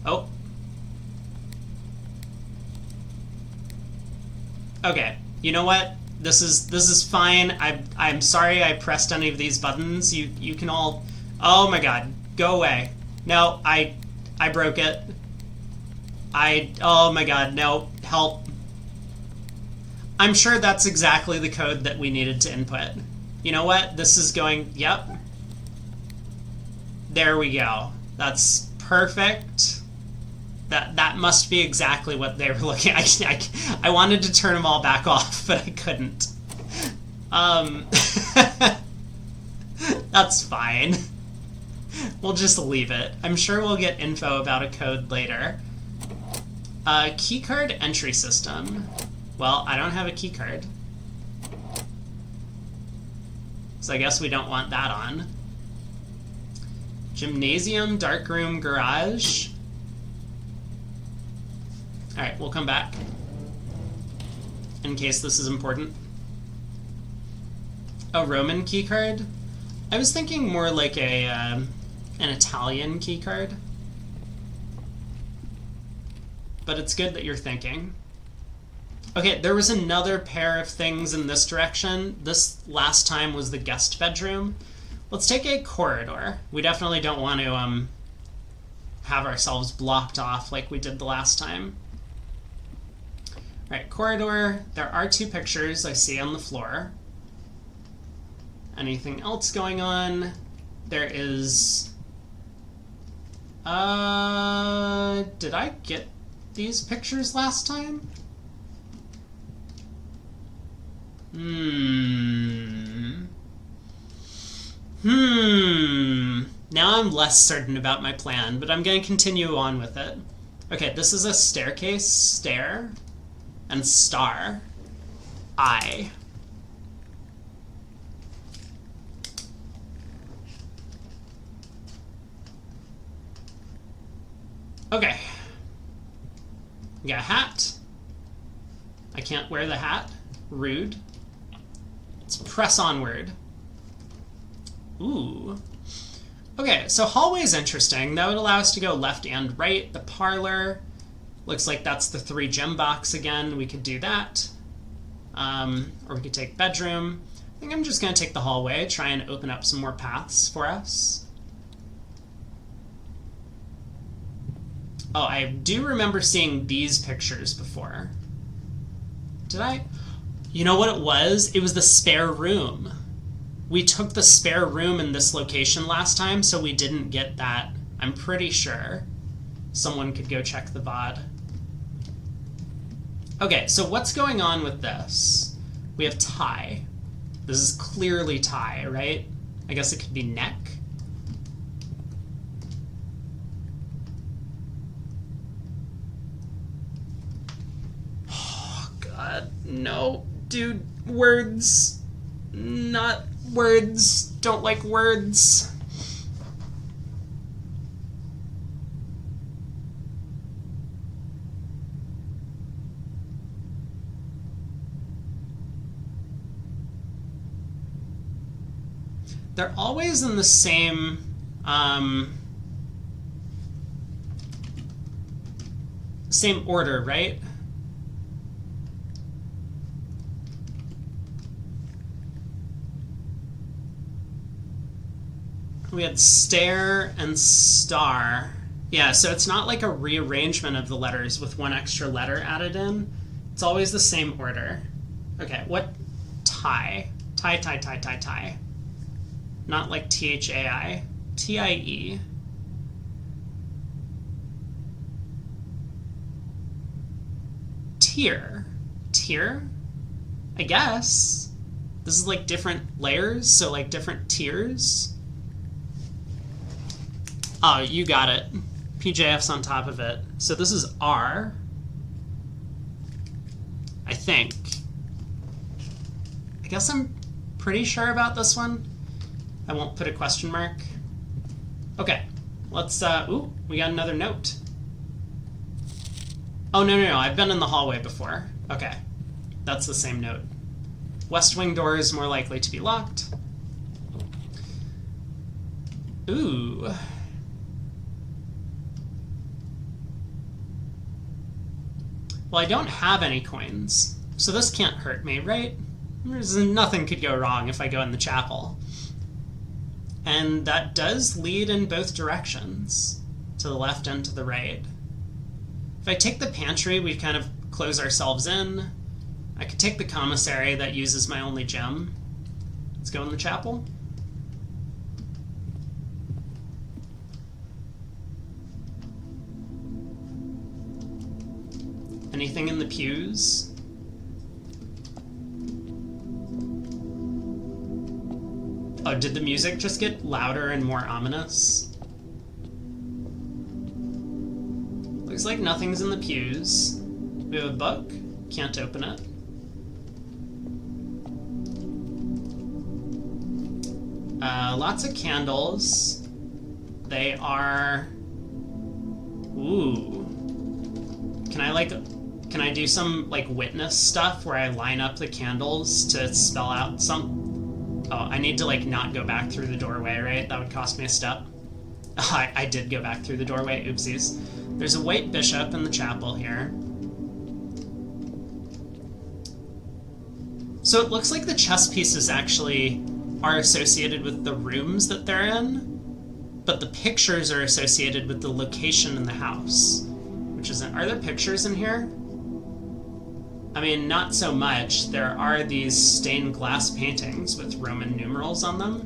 Oh. Okay, you know what? This is fine. I'm sorry I pressed any of these buttons. You can all, oh my god, go away. No, I broke it. Oh my god, no, help. I'm sure that's exactly the code that we needed to input. You know what? This is going, yep. There we go. That's perfect. That must be exactly what they were looking at. I wanted to turn them all back off, but I couldn't. That's fine. We'll just leave it. I'm sure we'll get info about a code later. Keycard entry system. Well, I don't have a keycard. So I guess we don't want that on. Gymnasium, darkroom, garage. Alright, we'll come back in case this is important. A Roman keycard? I was thinking more like an Italian keycard. But it's good that you're thinking. Okay, there was another pair of things in this direction. This last time was the guest bedroom. Let's take a corridor. We definitely don't want to have ourselves blocked off like we did the last time. All right, corridor. There are two pictures I see on the floor. Anything else going on? There is... did I get these pictures last time? Now I'm less certain about my plan, but I'm going to continue on with it. Okay, this is a staircase, stair, and star. I. Okay. We got a hat. I can't wear the hat. Rude. Let's press onward. Ooh. Okay, so hallway's interesting. That would allow us to go left and right. The parlor. Looks like that's the 3 gem box again. We could do that. Or we could take bedroom. I think I'm just going to take the hallway, try and open up some more paths for us. Oh, I do remember seeing these pictures before. Did I? You know what it was? It was the spare room. We took the spare room in this location last time, so we didn't get that. I'm pretty sure. Someone could go check the VOD. Okay, so what's going on with this? We have tie. This is clearly tie, right? I guess it could be neck. Oh, God. No. Dude, words. Not words. Don't like words. They're always in the same same order, right? We had stare and star. Yeah, so it's not like a rearrangement of the letters with one extra letter added in. It's always the same order. Okay, what? Tie. Tie, tie, tie, tie, tie. Not like T-H-A-I. T-I-E. Tier. Tier? I guess. This is like different layers, so like different tiers. Oh, you got it. PJF's on top of it. So this is R. I think. I guess I'm pretty sure about this one. I won't put a question mark. Okay, let's, ooh, we got another note. Oh, no, I've been in the hallway before. Okay, that's the same note. West wing door is more likely to be locked. Ooh. Well, I don't have any coins, so this can't hurt me, right? Nothing could go wrong if I go in the chapel. And that does lead in both directions, to the left and to the right. If I take the pantry, we kind of close ourselves in. I could take the commissary that uses my only gem. Let's go in the chapel. Anything in the pews? Oh, did the music just get louder and more ominous? Looks like nothing's in the pews. We have a book. Can't open it. Lots of candles. They are... Ooh. Can I do some, like, witness stuff where I line up the candles to spell out some... Oh, I need to, like, not go back through the doorway, right? That would cost me a step. I did go back through the doorway. Oopsies. There's a white bishop in the chapel here. So it looks like the chess pieces actually are associated with the rooms that they're in, but the pictures are associated with the location in the house, which isn't... Are there pictures in here? I mean, not so much. There are these stained glass paintings with Roman numerals on them.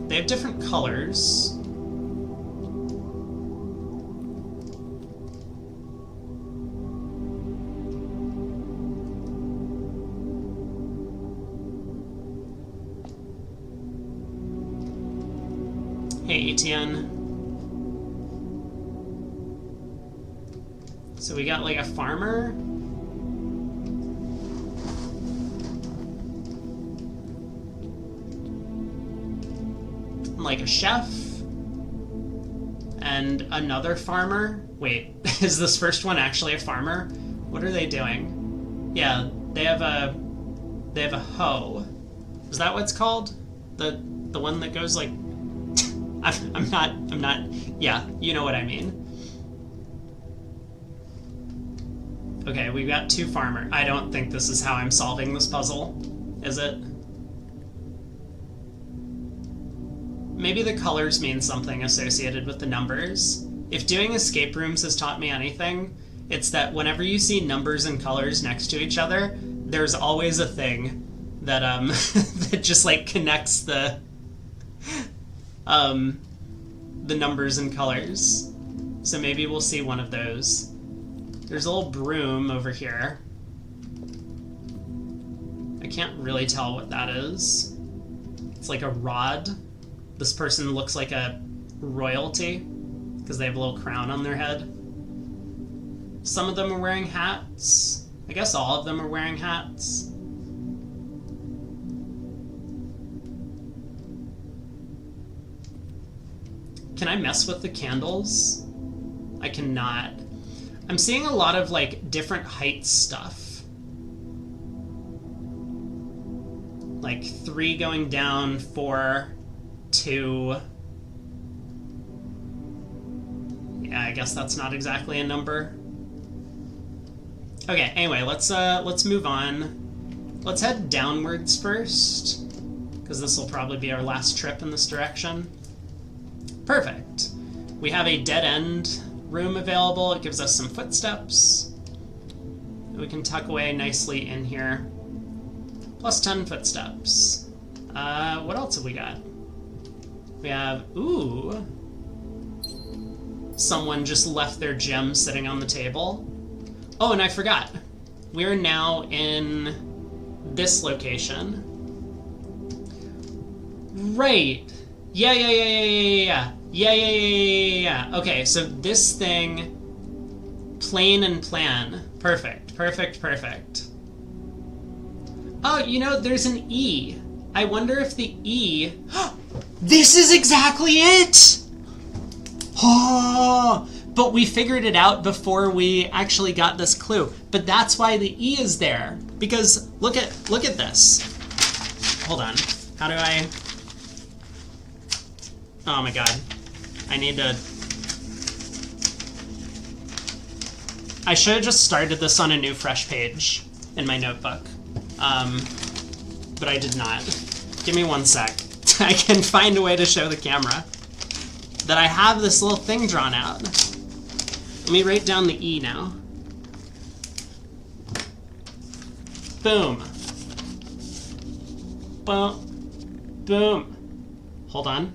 They have different colors. Hey, Etienne. So we got like a farmer. Like a chef. And another farmer. Wait, is this first one actually a farmer? What are they doing? Yeah, they have a hoe. Is that what it's called? The one that goes like... I'm not... Yeah, you know what I mean. Okay, we've got 2 farmer. I don't think this is how I'm solving this puzzle, is it? Maybe the colors mean something associated with the numbers. If doing escape rooms has taught me anything, it's that whenever you see numbers and colors next to each other, there's always a thing that that just like connects the numbers and colors. So maybe we'll see one of those. There's a little broom over here. I can't really tell what that is. It's like a rod. This person looks like a royalty because they have a little crown on their head. Some of them are wearing hats. I guess all of them are wearing hats. Can I mess with the candles? I cannot. I'm seeing a lot of like different height stuff. Like 3 going down, 4, 2. Yeah, I guess that's not exactly a number. Okay, anyway, let's move on. Let's head downwards first, because this will probably be our last trip in this direction. Perfect. We have a dead end room available. It gives us some footsteps. We can tuck away nicely in here. Plus 10 footsteps. What else have we got? We have, ooh. Someone just left their gem sitting on the table. Oh, and I forgot. We're now in this location. Right. Yeah. Okay, so this thing, plane and plan. Perfect. Oh, you know, there's an E. I wonder if the E... This is exactly it! Oh, but we figured it out before we actually got this clue. But that's why the E is there. Because look at this. Hold on. How do I... Oh my god. I need to... I should have just started this on a new fresh page in my notebook. But I did not. Give me 1 sec. I can find a way to show the camera that I have this little thing drawn out. Let me write down the E now. Boom. Boom. Hold on.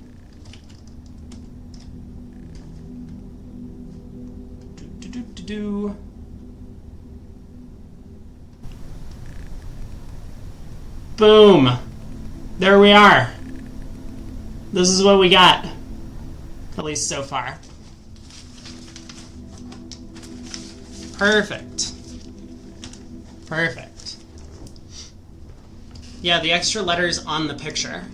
Boom. There we are. This is what we got. At least so far. Perfect. Yeah, the extra letters on the picture.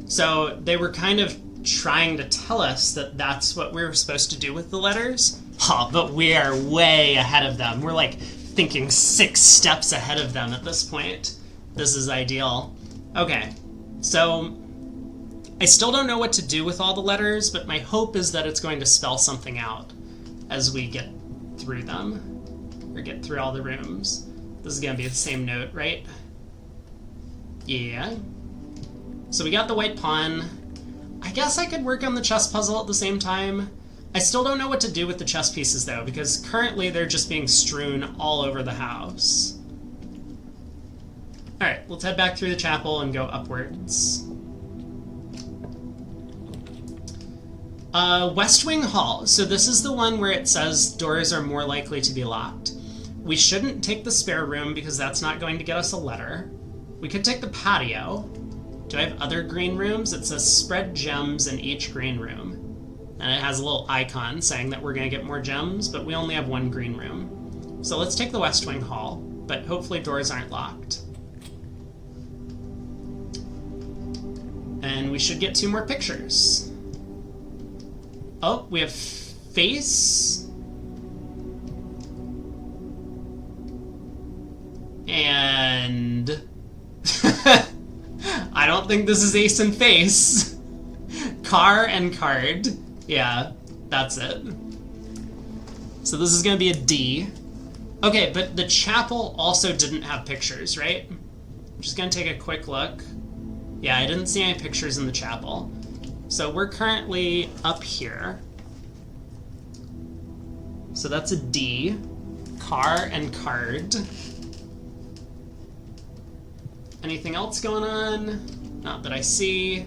So they were kind of trying to tell us that that's what we were supposed to do with the letters. But we are way ahead of them. We're like thinking 6 steps ahead of them at this point. This is ideal. Okay, so I still don't know what to do with all the letters, but my hope is that it's going to spell something out as we get through them, or get through all the rooms. This is going to be the same note, right? Yeah. So we got the white pawn. I guess I could work on the chess puzzle at the same time. I still don't know what to do with the chess pieces, though, because currently they're just being strewn all over the house. Alright, let's head back through the chapel and go upwards. West Wing Hall. So this is the one where it says doors are more likely to be locked. We shouldn't take the spare room because that's not going to get us a letter. We could take the patio. Do I have other green rooms? It says spread gems in each green room. And it has a little icon saying that we're going to get more gems, but we only have 1 green room. So let's take the West Wing Hall, but hopefully doors aren't locked. And we should get 2 more pictures. Oh, we have face. And... I don't think this is ace and face. Car and card. Yeah, that's it. So this is gonna be a D. Okay, but the chapel also didn't have pictures, right? I'm just gonna take a quick look. Yeah, I didn't see any pictures in the chapel. So we're currently up here. So that's a D. Car and card. Anything else going on? Not that I see.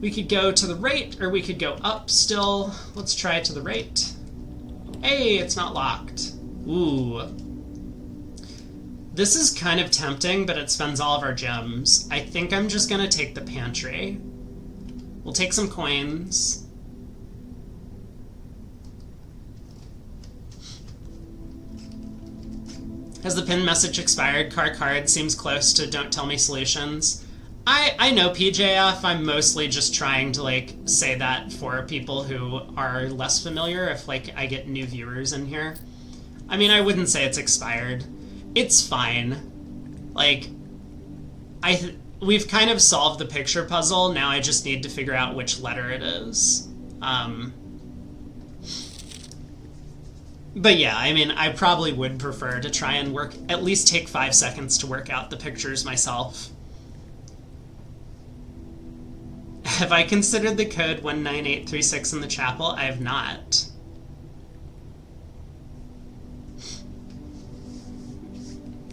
We could go to the right, or we could go up still. Let's try to the right. Hey, it's not locked. Ooh. This is kind of tempting, but it spends all of our gems. I think I'm just gonna take the pantry. We'll take some coins. Has the pin message expired? Car card seems close to don't tell me solutions. I know PJF, I'm mostly just trying to like say that for people who are less familiar if like I get new viewers in here. I mean, I wouldn't say it's expired. It's fine. Like, we've kind of solved the picture puzzle, now I just need to figure out which letter it is. But yeah, I mean, I probably would prefer to try and at least take 5 seconds to work out the pictures myself. Have I considered the code 19836 in the chapel? I have not.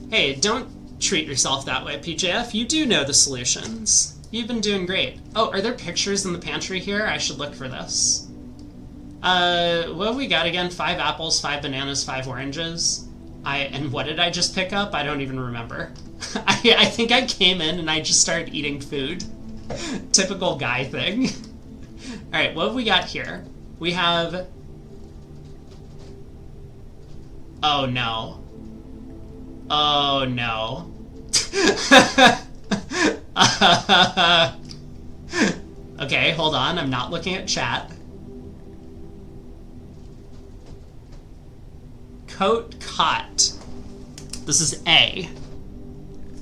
Hey, don't treat yourself that way, PJF. You do know the solutions. You've been doing great. Oh, are there pictures in the pantry here? I should look for this. What have we got again? 5 apples, 5 bananas, 5 oranges. And what did I just pick up? I don't even remember. I think I came in and I just started eating food. Typical guy thing. Alright, what have we got here? We have... Oh no. Oh no. Okay, hold on, I'm not looking at chat. Coat cot. This is A.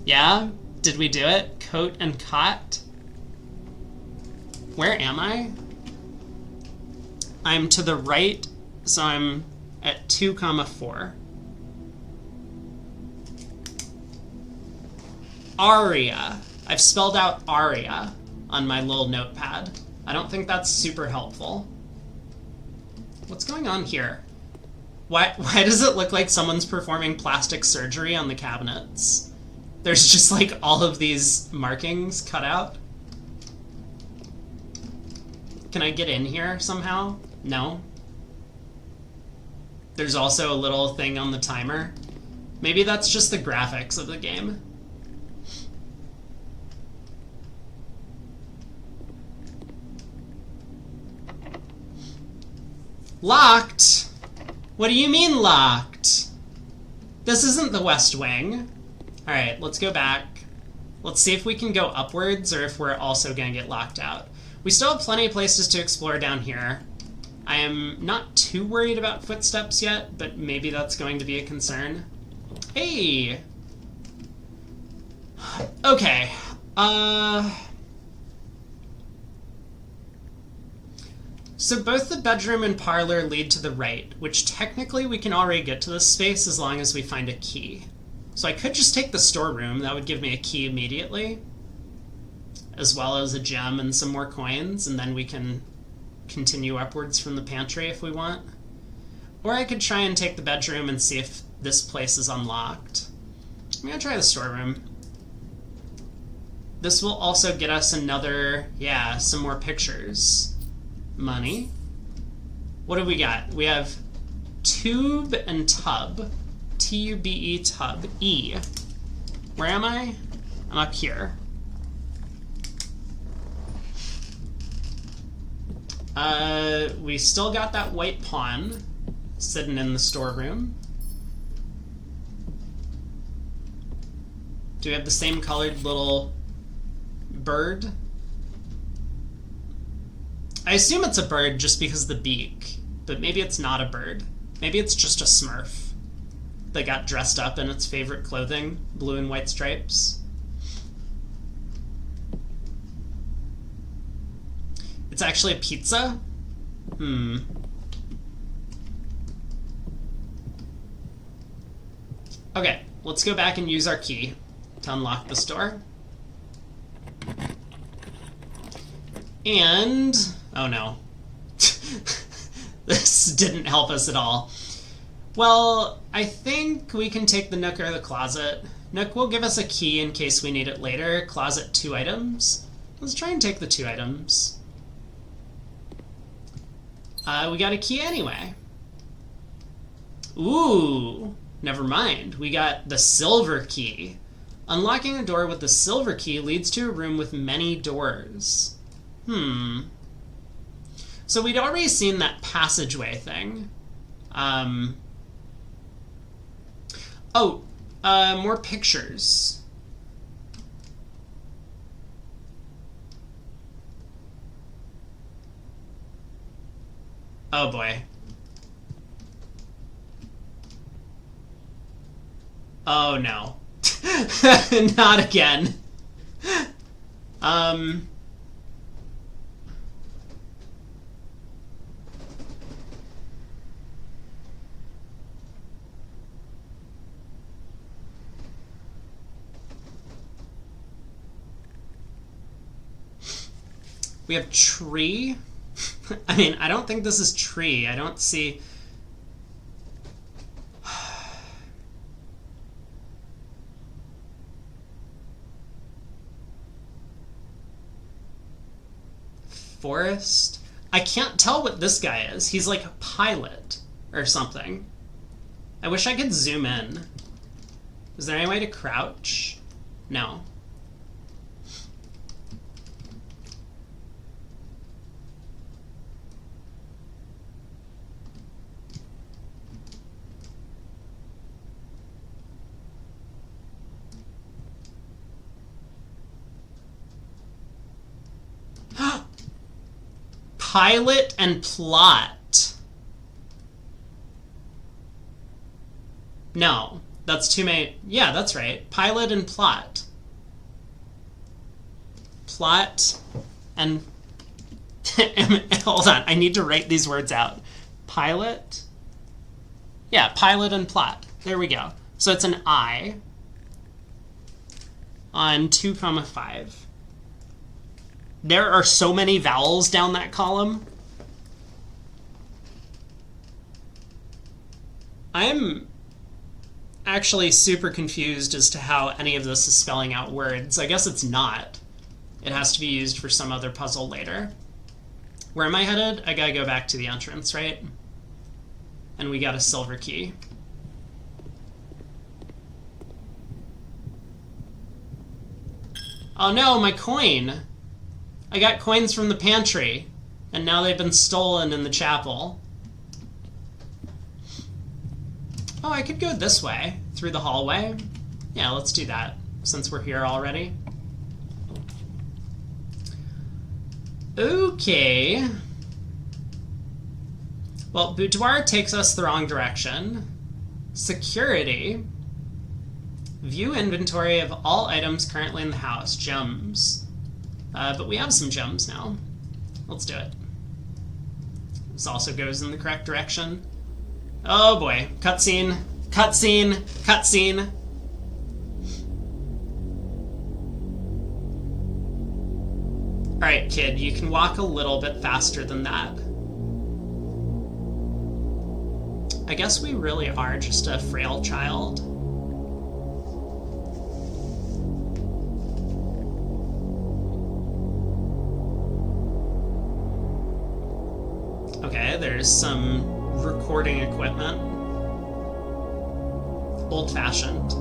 Yeah? Did we do it? Coat and cot? Where am I? I'm to the right, so I'm at 2,4. Aria. I've spelled out aria on my little notepad. I don't think that's super helpful. What's going on here? Why does it look like someone's performing plastic surgery on the cabinets? There's just like all of these markings cut out. Can I get in here somehow? No. There's also a little thing on the timer. Maybe that's just the graphics of the game. Locked? What do you mean locked? This isn't the West Wing. Alright, let's go back. Let's see if we can go upwards or if we're also gonna get locked out. We still have plenty of places to explore down here. I am not too worried about footsteps yet, but maybe that's going to be a concern. Hey! Okay. So both the bedroom and parlor lead to the right, which technically we can already get to this space as long as we find a key. So I could just take the storeroom, that would give me a key immediately, as well as a gem and some more coins, and then we can continue upwards from the pantry if we want. Or I could try and take the bedroom and see if this place is unlocked. I'm gonna try the storeroom. This will also get us another, yeah, some more pictures. Money. What do we got? We have tube and tub. T-U-B-E, tub. E. Where am I? I'm up here. We still got that white pawn sitting in the storeroom. Do we have the same colored little bird? I assume it's a bird just because of the beak, but maybe it's not a bird. Maybe it's just a Smurf that got dressed up in its favorite clothing, blue and white stripes. It's actually a pizza? Okay, let's go back and use our key to unlock this door. And... oh no. This didn't help us at all. Well, I think we can take the Nook or the closet. Nook will give us a key in case we need it later. Closet, 2 items. Let's try and take the 2 items. We got a key anyway. Ooh, never mind. We got the silver key. Unlocking a door with the silver key leads to a room with many doors. So we'd already seen that passageway thing. More pictures. Oh boy. Oh no. Not again. We have tree. I mean, I don't think this is tree. I don't see... Forest? I can't tell what this guy is. He's like a pilot or something. I wish I could zoom in. Is there any way to crouch? No. Pilot and plot. No, that's too many. Yeah, that's right. Pilot and plot. Plot and... Hold on, I need to write these words out. Pilot. Yeah, pilot and plot. There we go. So it's an I on 2,5. There are so many vowels down that column. I'm actually super confused as to how any of this is spelling out words. I guess it's not. It has to be used for some other puzzle later. Where am I headed? I gotta go back to the entrance, right? And we got a silver key. Oh no, my coin! I got coins from the pantry, and now they've been stolen in the chapel. Oh, I could go this way, through the hallway. Yeah, let's do that, since we're here already. Okay. Well, boudoir takes us the wrong direction. Security. View inventory of all items currently in the house. Gems. But we have some gems now. Let's do it. This also goes in the correct direction. Oh boy. Cutscene. Cutscene. Cutscene. Alright, kid. You can walk a little bit faster than that. I guess we really are just a frail child. Okay, there's some recording equipment. Old-fashioned.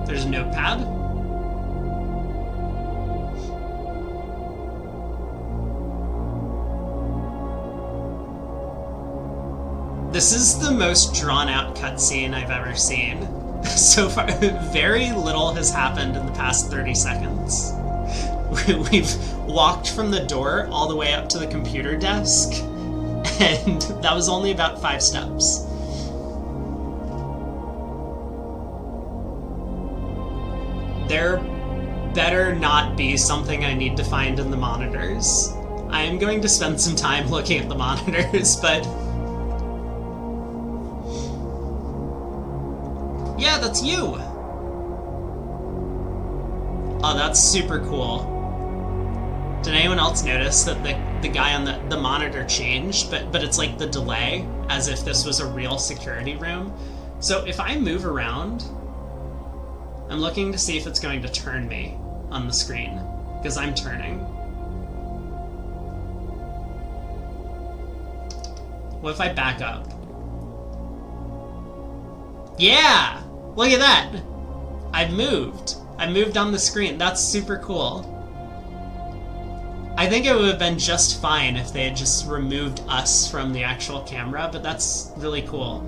There's a notepad. This is the most drawn-out cutscene I've ever seen. So far, very little has happened in the past 30 seconds. We've walked from the door all the way up to the computer desk, and that was only about 5 steps. They're better not be something I need to find in the monitors. I am going to spend some time looking at the monitors, but... Yeah, that's you! Oh, that's super cool. Did anyone else notice that the guy on the monitor changed, but it's like the delay, as if this was a real security room? So if I move around, I'm looking to see if it's going to turn me on the screen, because I'm turning. What if I back up? Yeah! Look at that! I've moved. I moved on the screen. That's super cool. I think it would have been just fine if they had just removed us from the actual camera, but that's really cool.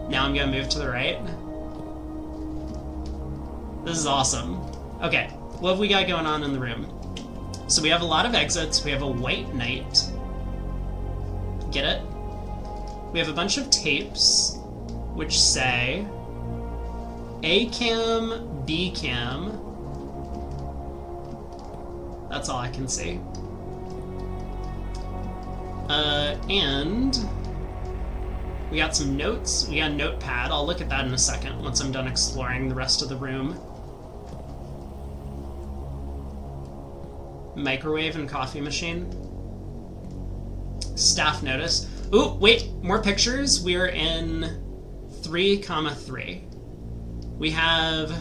Now I'm gonna move to the right. This is awesome. Okay, what have we got going on in the room? So we have a lot of exits. We have a white knight. Get it? We have a bunch of tapes which say A cam, B cam. That's all I can see. And we got some notes. We got a notepad. I'll look at that in a second once I'm done exploring the rest of the room. Microwave and coffee machine. Staff notice. Ooh, wait, more pictures. We're in 3,3. We have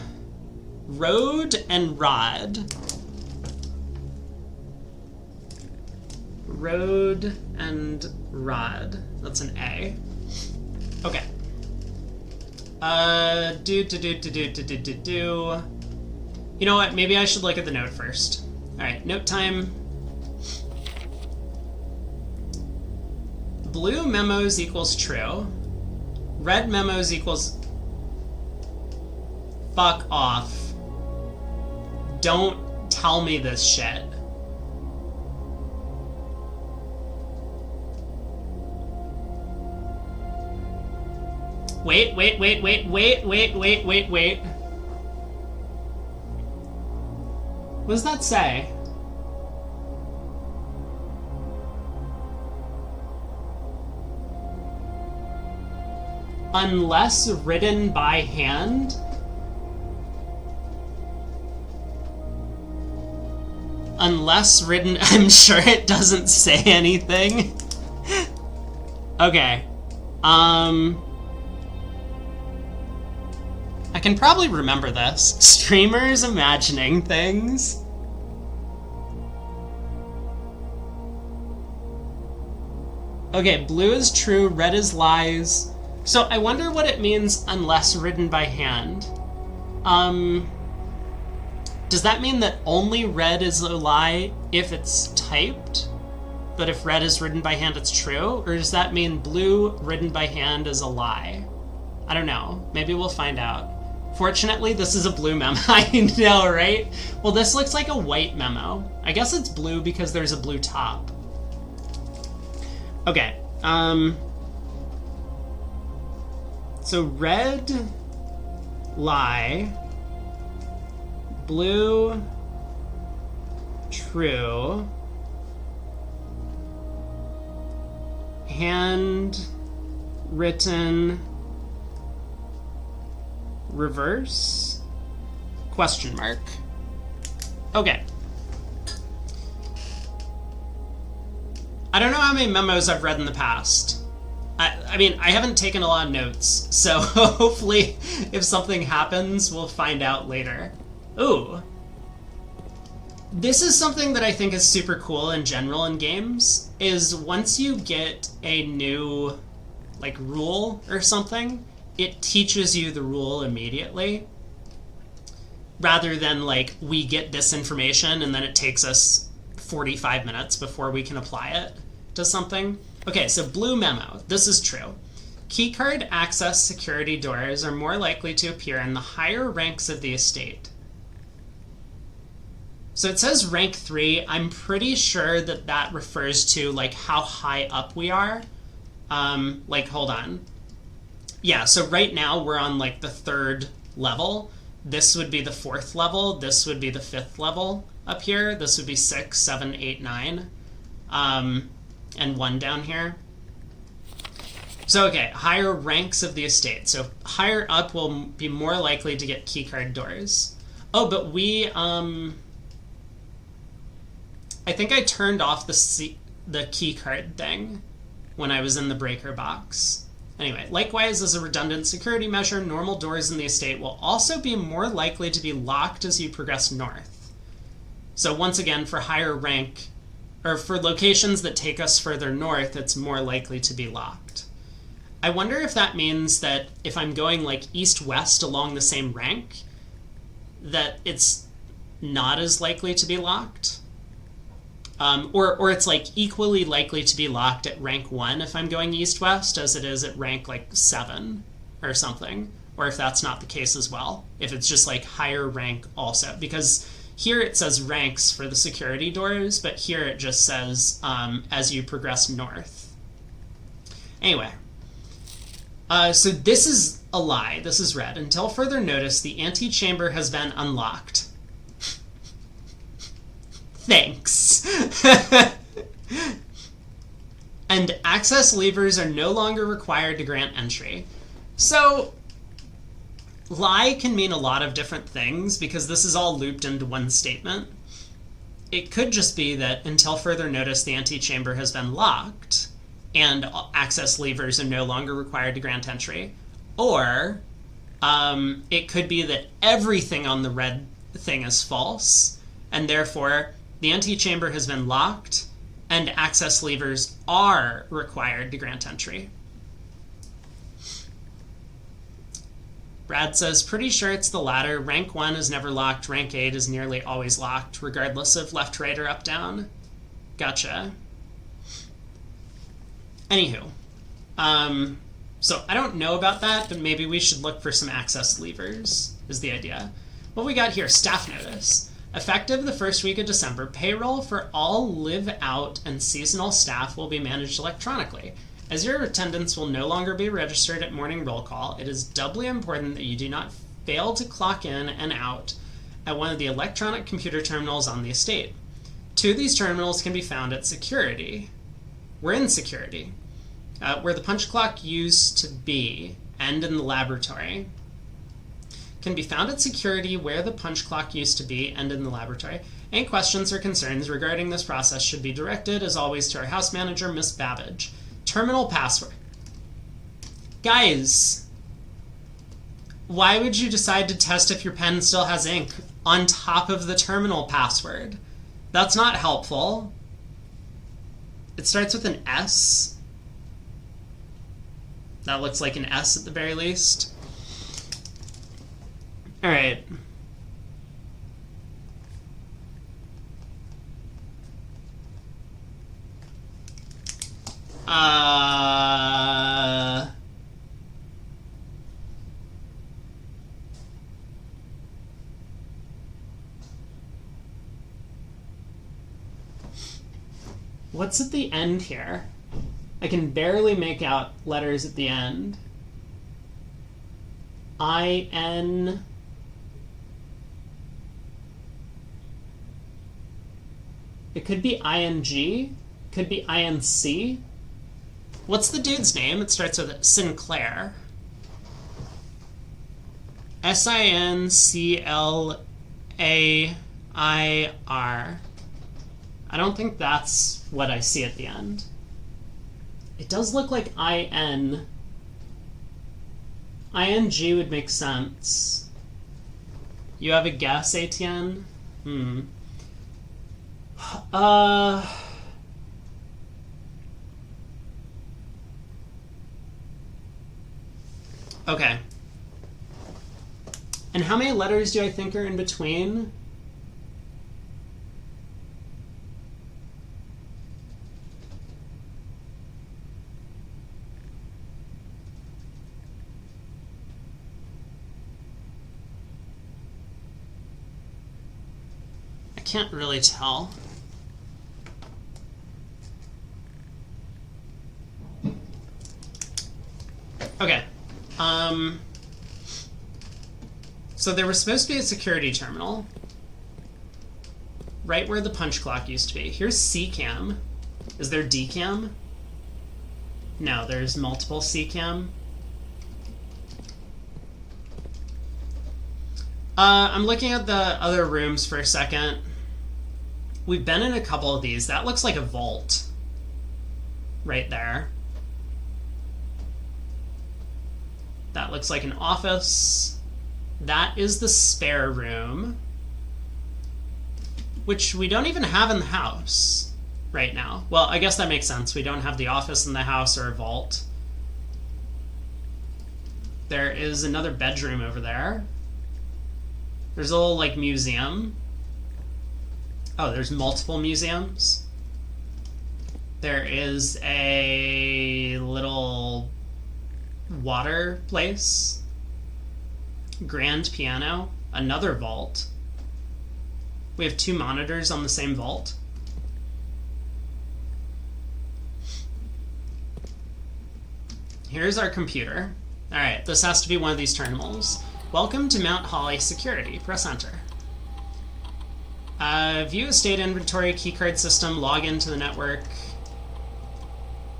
Road and Rod. Road and Rod. That's an A. Okay. You know what? Maybe I should look at the note first. Alright, note time. Blue memos equals true. Red memos equals... Fuck off. Don't tell me this shit. Wait. What does that say? Unless written by hand? Unless written... I'm sure it doesn't say anything. Okay. I can probably remember this. Streamers imagining things. Okay, blue is true, red is lies. So I wonder what it means unless written by hand. Does that mean that only red is a lie if it's typed? But if red is written by hand, it's true? Or does that mean blue written by hand is a lie? I don't know. Maybe we'll find out. Fortunately, this is a blue memo. I know, right? Well, this looks like a white memo. I guess it's blue because there's a blue top. Okay. So red, lie. Blue, true. Handwritten, reverse? Question mark. Okay. I don't know how many memos I've read in the past. I mean, I haven't taken a lot of notes, so hopefully if something happens, we'll find out later. Ooh. This is something that I think is super cool in general in games, is once you get a new, like, rule or something, it teaches you the rule immediately, rather than, like, we get this information and then it takes us 45 minutes before we can apply it to something. Okay, so blue memo. This is true. Keycard access security doors are more likely to appear in the higher ranks of the estate. So it says rank 3. I'm pretty sure that that refers to, like, how high up we are. Like, hold on. Yeah, so right now we're on, like, the 3rd level. this would be the 4th level, this would be the 5th level up here, this would be 6, 7, 8, 9, and 1 down here. So, okay, higher ranks of the estate. So higher up will be more likely to get keycard doors. Oh, but we, I think I turned off the keycard thing when I was in the breaker box. Anyway, likewise, as a redundant security measure, normal doors in the estate will also be more likely to be locked as you progress north. So once again, for higher rank, or for locations that take us further north, it's more likely to be locked. I wonder if that means that if I'm going like east-west along the same rank, that it's not as likely to be locked. Or it's like equally likely to be locked at rank 1 if I'm going east-west as it is at rank like 7 or something. Or if that's not the case as well. If it's just like higher rank also. Because here it says ranks for the security doors, but here it just says as you progress north. Anyway. So this is a lie. This is red. Until further notice, the antechamber has been unlocked. Thanks. And access levers are no longer required to grant entry. So, lie can mean a lot of different things because this is all looped into one statement. It could just be that until further notice, the antechamber has been locked and access levers are no longer required to grant entry. Or it could be that everything on the red thing is false, and therefore the antechamber has been locked and access levers are required to grant entry. Brad says, pretty sure it's the latter. Rank 1 is never locked. Rank 8 is nearly always locked, regardless of left, right, or up, down. Gotcha. Anywho, so I don't know about that, but maybe we should look for some access levers, is the idea. What we got here, staff notice. Effective the first week of December, payroll for all live-out and seasonal staff will be managed electronically. As your attendance will no longer be registered at morning roll call, it is doubly important that you do not fail to clock in and out at one of the electronic computer terminals on the estate. 2 of these terminals can be found at security. We're in security. Where the punch clock used to be, and in the laboratory. Can be found at security where the punch clock used to be, and in the laboratory. Any questions or concerns regarding this process should be directed, as always, to our house manager, Miss Babbage. Terminal password. Guys, why would you decide to test if your pen still has ink on top of the terminal password? That's not helpful. It starts with an S. That looks like an S at the very least. All right. What's at the end here? I can barely make out letters at the end. I-N... It could be I-N-G. Could be I-N-C. What's the dude's name? It starts with Sinclair. S-I-N-C-L-A-I-R. I don't think that's what I see at the end. It does look like I-N. I-N-G would make sense. You have a guess, Etienne? Okay. And how many letters do I think are in between? I can't really tell. Okay. So there was supposed to be a security terminal right where the punch clock used to be. Here's C-cam. Is there D-cam? No, there's multiple C-cam. I'm looking at the other rooms for a second. We've been in a couple of these. That looks like a vault right there. That looks like an office. That is the spare room, which we don't even have in the house right now. Well, I guess that makes sense. We don't have the office in the house or a vault. There is another bedroom over there. There's a little, like, museum. Oh, there's multiple museums. There is a little water place. Grand piano. Another vault. We have 2 monitors on the same vault. Here's our computer. Alright, this has to be one of these terminals. Welcome to Mount Holly Security. Press enter. View estate inventory, keycard system, log into the network.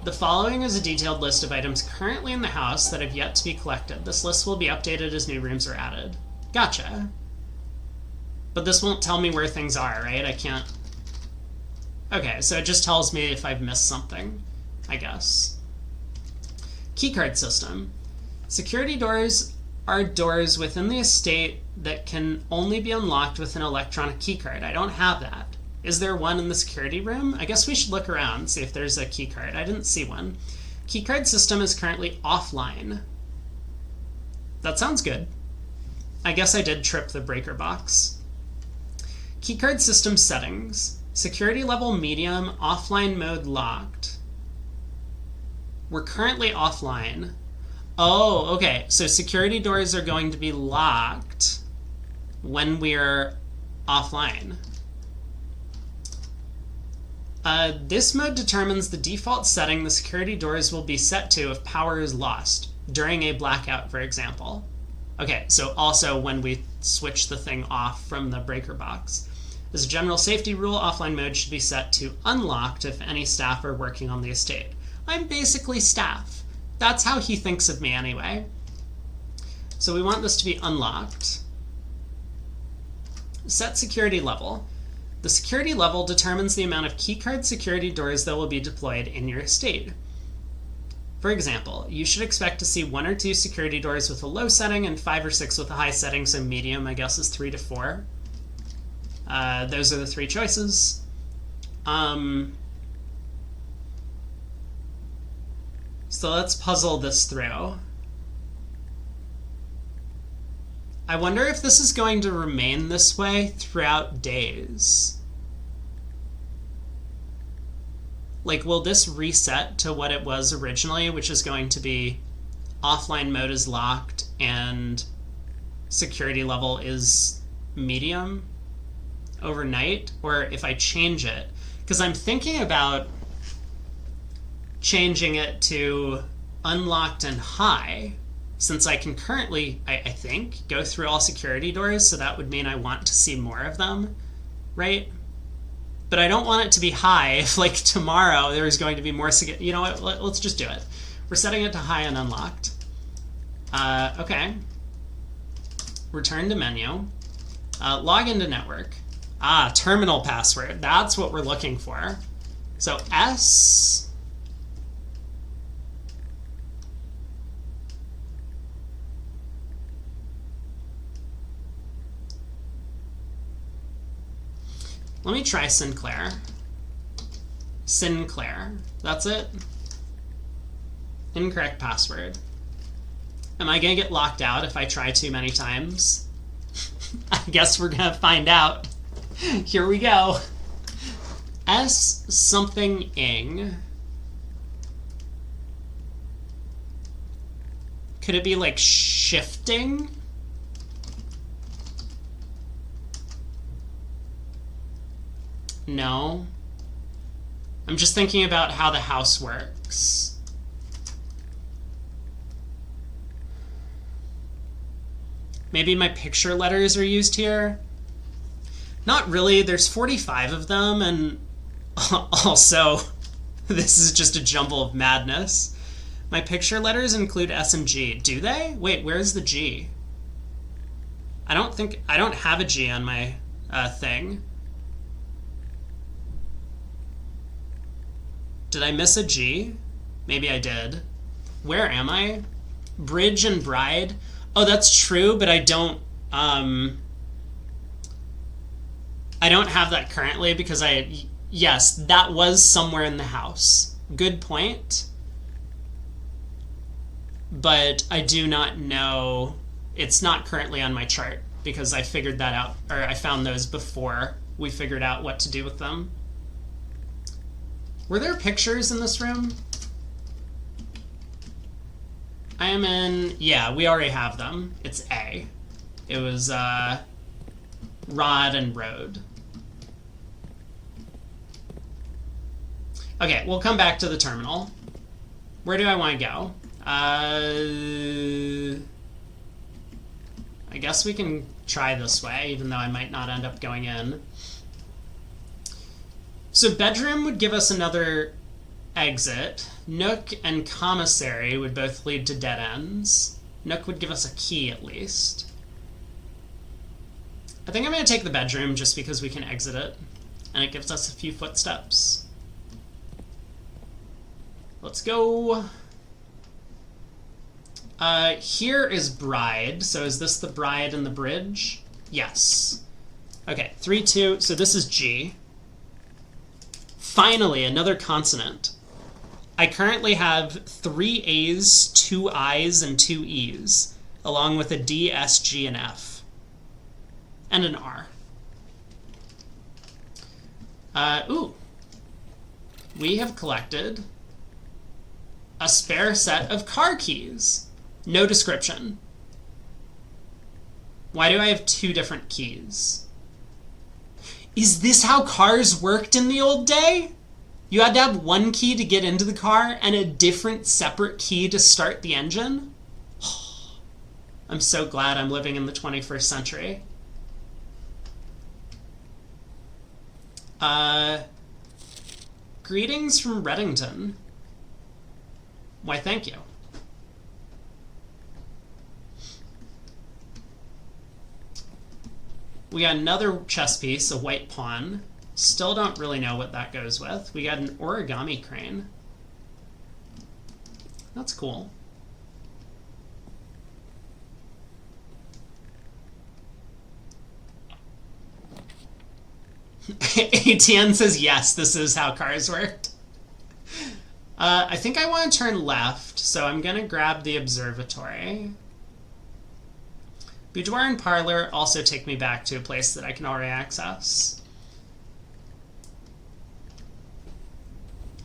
The following is a detailed list of items currently in the house that have yet to be collected. This list will be updated as new rooms are added. Gotcha. But this won't tell me where things are, right? I can't... Okay, so it just tells me if I've missed something, I guess. Keycard system. Security doors are doors within the estate that can only be unlocked with an electronic keycard. I don't have that. Is there one in the security room? I guess we should look around, see if there's a keycard. I didn't see one. Keycard system is currently offline. That sounds good. I guess I did trip the breaker box. Keycard system settings. Security level medium, offline mode locked. We're currently offline. Oh, okay. So security doors are going to be locked when we're offline. This mode determines the default setting the security doors will be set to if power is lost during a blackout, for example. Okay, so also when we switch the thing off from the breaker box. As a general safety rule, offline mode should be set to unlocked if any staff are working on the estate. I'm basically staff. That's how he thinks of me anyway. So we want this to be unlocked. Set security level. The security level determines the amount of keycard security doors that will be deployed in your estate. For example, you should expect to see 1 or 2 security doors with a low setting and 5 or 6 with a high setting, so medium, I guess, is 3 to 4. Those are the 3 choices. So let's puzzle this through. I wonder if this is going to remain this way throughout days. Like, will this reset to what it was originally, which is going to be offline mode is locked and security level is medium overnight? Or if I change it, because I'm thinking about changing it to unlocked and high, since I can currently, I think, go through all security doors, so that would mean I want to see more of them, right? But I don't want it to be high if, like, tomorrow there's going to be more security. You know what? Let's just do it. We're setting it to high and unlocked. Okay. Return to menu. Log into network. Terminal password. That's what we're looking for. So S... Let me try Sinclair. Sinclair. That's it? Incorrect password. Am I going to get locked out if I try too many times? I guess we're going to find out. Here we go. S something ing. Could it be like shifting? No. I'm just thinking about how the house works. Maybe my picture letters are used here. Not really. There's 45 of them, and also, this is just a jumble of madness. My picture letters include S and G. Do they? Wait, where's the G? I don't have a G on my thing. Did I miss a G? Maybe I did. Where am I? Bridge and bride. Oh, that's true, but I don't have that currently because yes, that was somewhere in the house. Good point. But I do not know. It's not currently on my chart because I figured that out, or I found those before we figured out what to do with them. Were there pictures in this room? I am in... Yeah, we already have them. It's A. It was Rod and Road. Okay, we'll come back to the terminal. Where do I want to go? I guess we can try this way, even though I might not end up going in. So bedroom would give us another exit. Nook and commissary would both lead to dead ends. Nook would give us a key, at least. I think I'm going to take the bedroom just because we can exit it, and it gives us a few footsteps. Let's go. Here is bride. So is this the bride and the bridge? Yes. Okay, 3, 2. So this is G. Finally, another consonant. I currently have 3 A's, 2 I's, and 2 E's, along with a D, S, G, and F. And an R. Ooh. We have collected a spare set of car keys. No description. Why do I have 2 different keys? Is this how cars worked in the old day? You had to have 1 key to get into the car and a different separate key to start the engine? I'm so glad I'm living in the 21st century. Greetings from Reddington. Why, thank you. We got another chess piece, a white pawn. Still don't really know what that goes with. We got an origami crane. That's cool. ATN says, yes, this is how cars worked. I think I want to turn left, so I'm going to grab the observatory. Boudoir and parlor also take me back to a place that I can already access.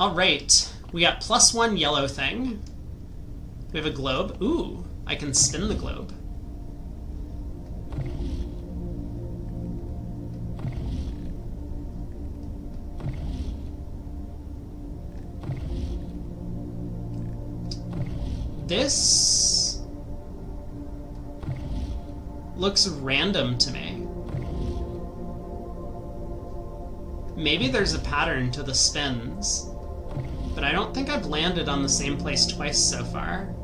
All right, we got +1 yellow thing. We have a globe. Ooh, I can spin the globe. This looks random to me. Maybe there's a pattern to the spins, but I don't think I've landed on the same place twice so far.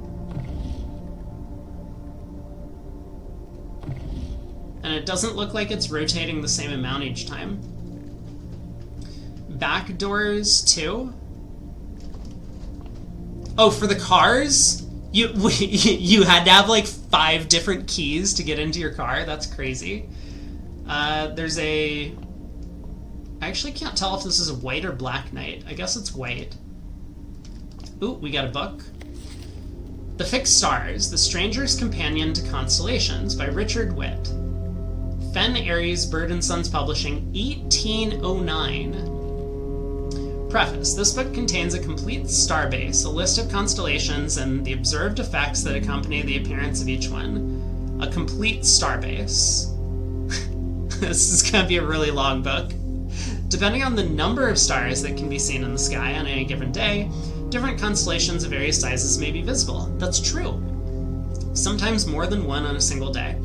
And it doesn't look like it's rotating the same amount each time. Back doors too? Oh, for the cars? You had to have like 5 different keys to get into your car? That's crazy. There's a... I actually can't tell if this is a white or black knight. I guess it's white. Ooh, we got a book. The Fixed Stars, The Stranger's Companion to Constellations by Richard Witt. Fenn Aries, Bird & Sons Publishing, 1809. Preface. This book contains a complete starbase, a list of constellations, and the observed effects that accompany the appearance of each one. A complete starbase. This is going to be a really long book. Depending on the number of stars that can be seen in the sky on any given day, different constellations of various sizes may be visible. That's true. Sometimes more than one on a single day.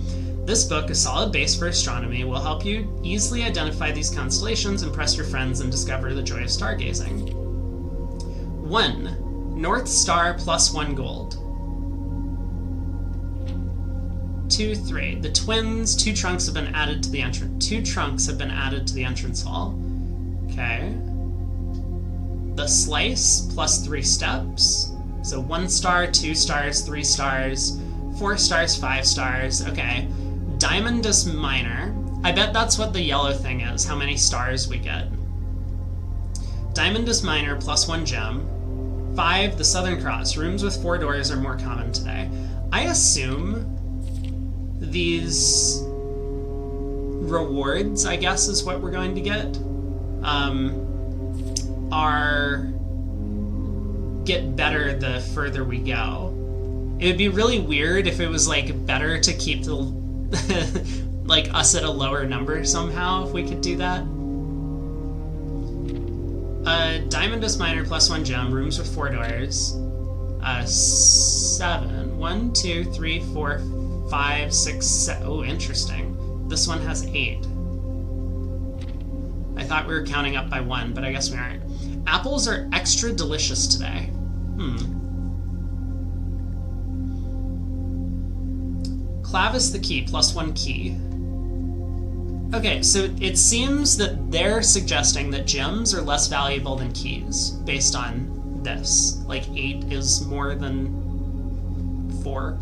This book, a solid base for astronomy, will help you easily identify these constellations, impress your friends, and discover the joy of stargazing. 1. North Star plus 1 gold. 2, 3. The twins, 2 trunks have been added to the entrance. 2 trunks have been added to the entrance hall. Okay. The slice plus 3 steps. So 1 star, 2 stars, 3 stars, 4 stars, 5 stars. Okay. Diamondus Minor. I bet that's what the yellow thing is, how many stars we get. Diamondus Minor plus 1 gem. 5. The Southern Cross. Rooms with 4 doors are more common today. I assume these rewards, I guess is what we're going to get, get better the further we go. It would be really weird if it was like better to keep the like us at a lower number somehow, if we could do that. Diamondus Minor plus 1 gem, rooms with 4 doors. 7. 1, 2, 3, 4, 5, 6, 7. Oh, interesting. This one has 8. I thought we were counting up by 1, but I guess we aren't. Apples are extra delicious today. Clavis the key, plus 1 key. Okay, so it seems that they're suggesting that gems are less valuable than keys, based on this. Like, 8 is more than 4.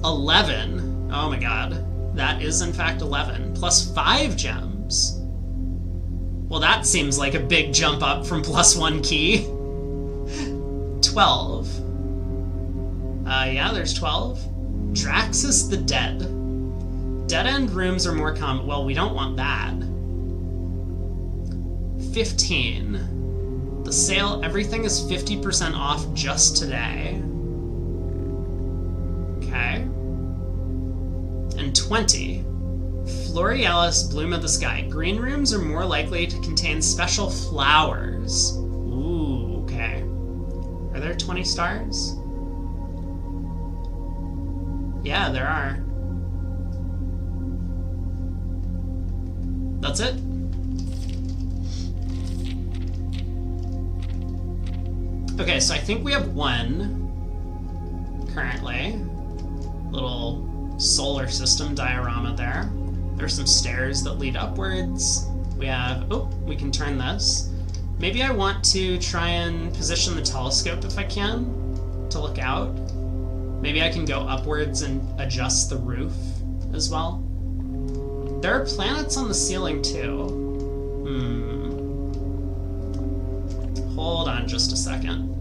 11. Oh my god. That is in fact 11. Plus 5 gems. Well, that seems like a big jump up from plus 1 key. 12. Yeah, there's 12. Draxus the Dead. Dead-end rooms are more common. Well, we don't want that. 15. The sale, everything is 50% off just today. Okay. And 20. Florealis, Bloom of the Sky. Green rooms are more likely to contain special flowers. Ooh, okay. Are there 20 stars? Yeah, there are. That's it? Okay, so I think we have 1 currently. Little solar system diorama there. There's some stairs that lead upwards. We have, oh, we can turn this. Maybe I want to try and position the telescope if I can to look out. Maybe I can go upwards and adjust the roof as well. There are planets on the ceiling too. Hold on just a second.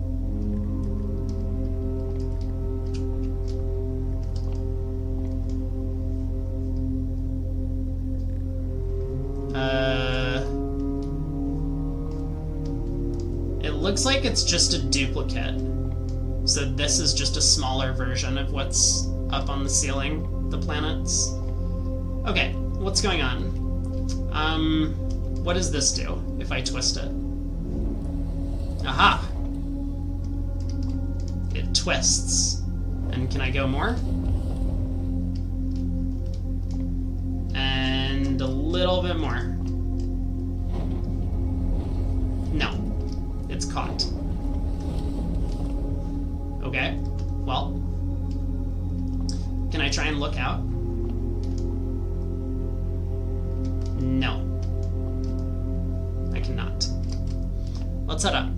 It looks like it's just a duplicate. So this is just a smaller version of what's up on the ceiling, the planets. Okay, what's going on? What does this do if I twist it? Aha! It twists. And can I go more? And a little bit more. No. It's caught. Okay, well. Can I try and look out? No. I cannot. Let's head up.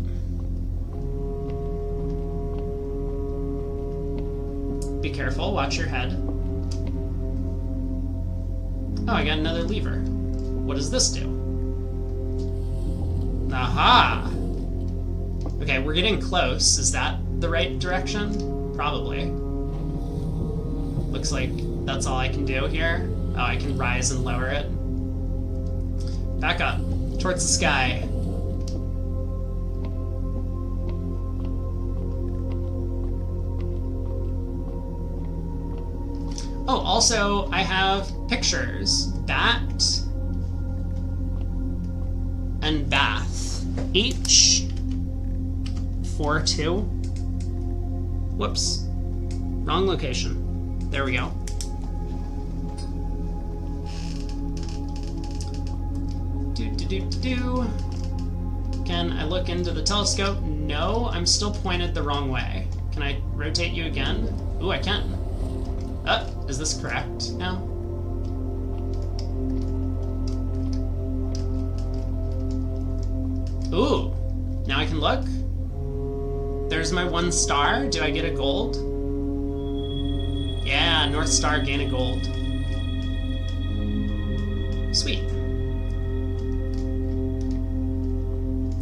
Be careful, watch your head. Oh, I got another lever. What does this do? Aha! Okay, we're getting close. Is that the right direction? Probably. Looks like that's all I can do here. Oh, I can rise and lower it. Back up, towards the sky. Oh, also, I have pictures. Bat and Bath. H42. Whoops. Wrong location. There we go. Do. Can I look into the telescope? No, I'm still pointed the wrong way. Can I rotate you again? Ooh, I can. Is this correct now? Ooh, now I can look. There's my 1 star. Do I get a gold? Yeah, North Star, gain a gold. Sweet.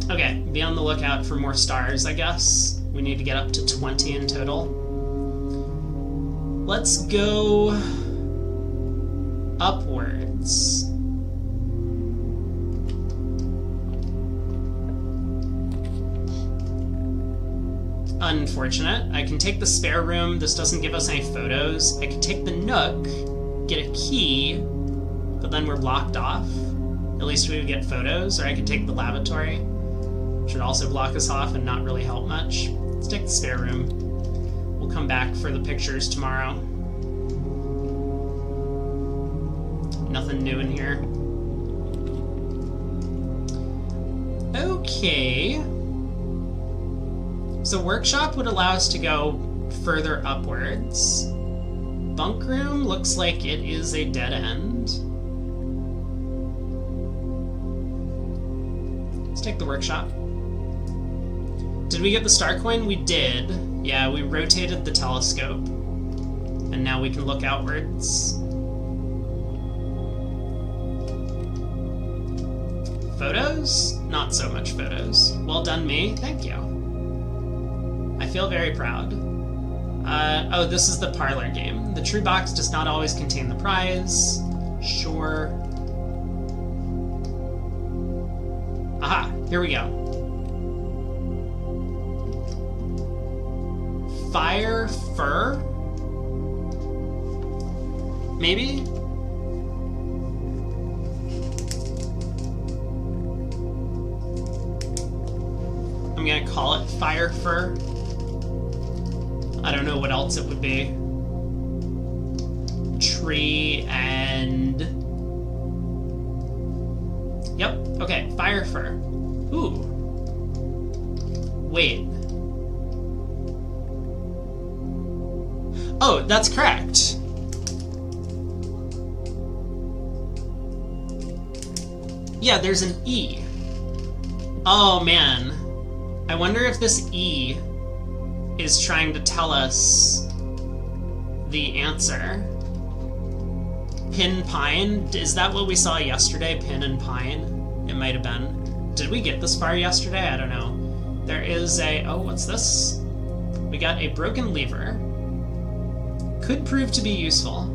Okay, be on the lookout for more stars, I guess. We need to get up to 20 in total. Let's go upwards. Unfortunate. I can take the spare room. This doesn't give us any photos. I could take the Nook, get a key, but then we're blocked off. At least we would get photos. Or I could take the lavatory. Should also block us off and not really help much. Let's take the spare room. We'll come back for the pictures tomorrow. Nothing new in here. Okay. So workshop would allow us to go further upwards. Bunk room looks like it is a dead end. Let's take the workshop. Did we get the star coin? We did. Yeah, we rotated the telescope. And now we can look outwards. Photos? Not so much photos. Well done, me. Thank you. I feel very proud. Oh, this is the parlor game. The true box does not always contain the prize. Sure. Aha, here we go. Fire fur? Maybe? I'm gonna call it fire fur. I don't know what else it would be. Tree and... Yep, okay, fire fur. Ooh. Wait. Oh, that's correct. Yeah, there's an E. Oh, man. I wonder if this E is trying to tell us the answer. Pin Pine? Is that what we saw yesterday? Pin and Pine? It might have been. Did we get this far yesterday? I don't know. There is a... Oh, what's this? We got a broken lever. Could prove to be useful.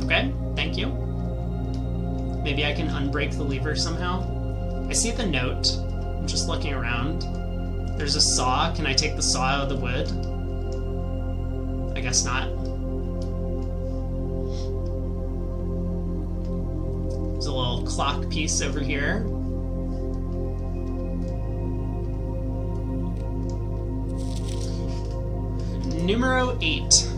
Okay, thank you. Maybe I can unbreak the lever somehow. I see the note. I'm just looking around. There's a saw. Can I take the saw out of the wood? I guess not. There's a little clock piece over here. Numero 8.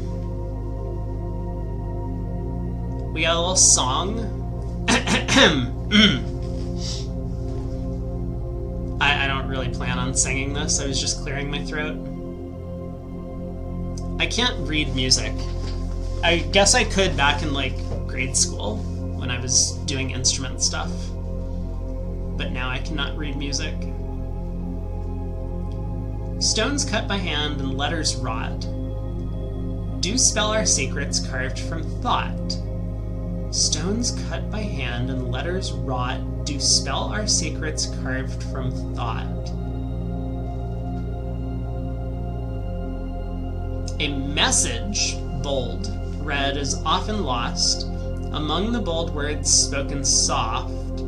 We got a little song. I don't really plan on singing this. I was just clearing my throat. I can't read music. I guess I could back in, like, grade school when I was doing instrument stuff. But now I cannot read music. Stones cut by hand and letters wrought do spell our secrets carved from thought. Stones cut by hand and letters wrought do spell our secrets carved from thought. A message, bold, read is often lost. Among the bold words spoken soft,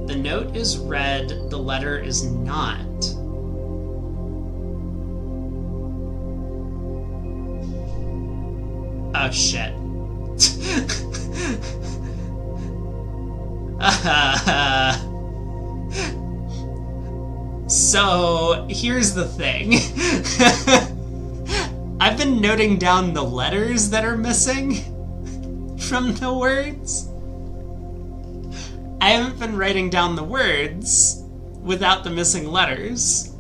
the note is read, the letter is not. Oh shit. So, here's the thing. I've been noting down the letters that are missing from the words. I haven't been writing down the words without the missing letters.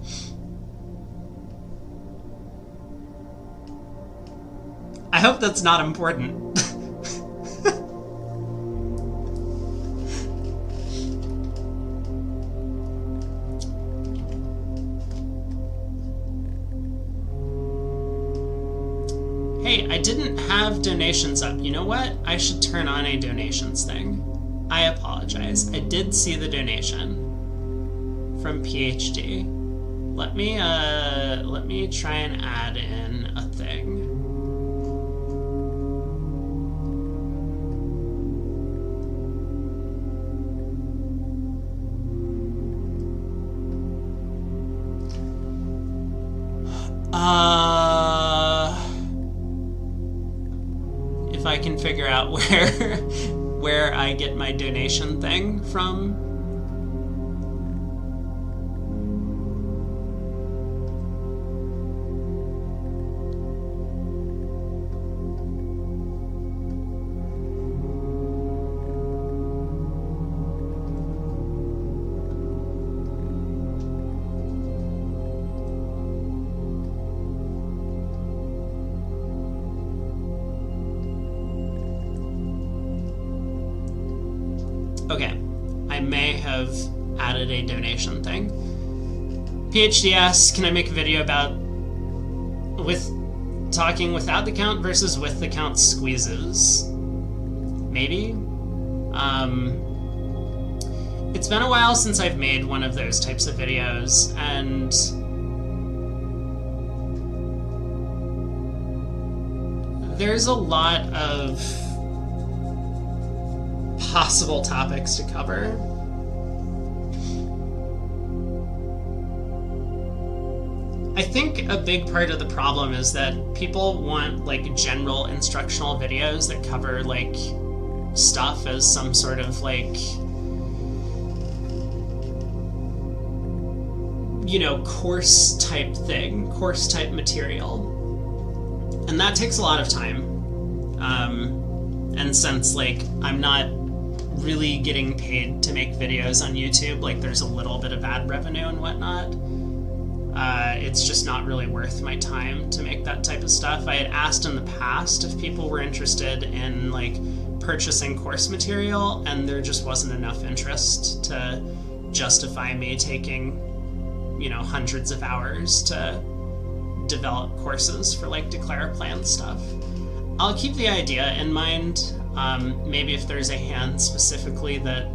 I hope that's not important. Hey, I didn't have donations up. You know what? I should turn on a donations thing. I apologize. I did see the donation from PhD. Let me try and add in a thing. If I can figure out where I get my donation thing from. Okay, I may have added a donation thing. PhD asks, can I make a video about talking without the count versus with the count squeezes? Maybe? It's been a while since I've made one of those types of videos, and there's a lot of possible topics to cover. I think a big part of the problem is that people want like general instructional videos that cover like stuff as some sort of like, you know, course type thing, course type material. And that takes a lot of time. And since like I'm not really getting paid to make videos on YouTube, like there's a little bit of ad revenue and whatnot, it's just not really worth my time to make that type of stuff. I had asked in the past if people were interested in like purchasing course material, and there just wasn't enough interest to justify me taking, you know, hundreds of hours to develop courses for like Declare a Plan stuff. I'll keep the idea in mind. Maybe if there's a hand specifically that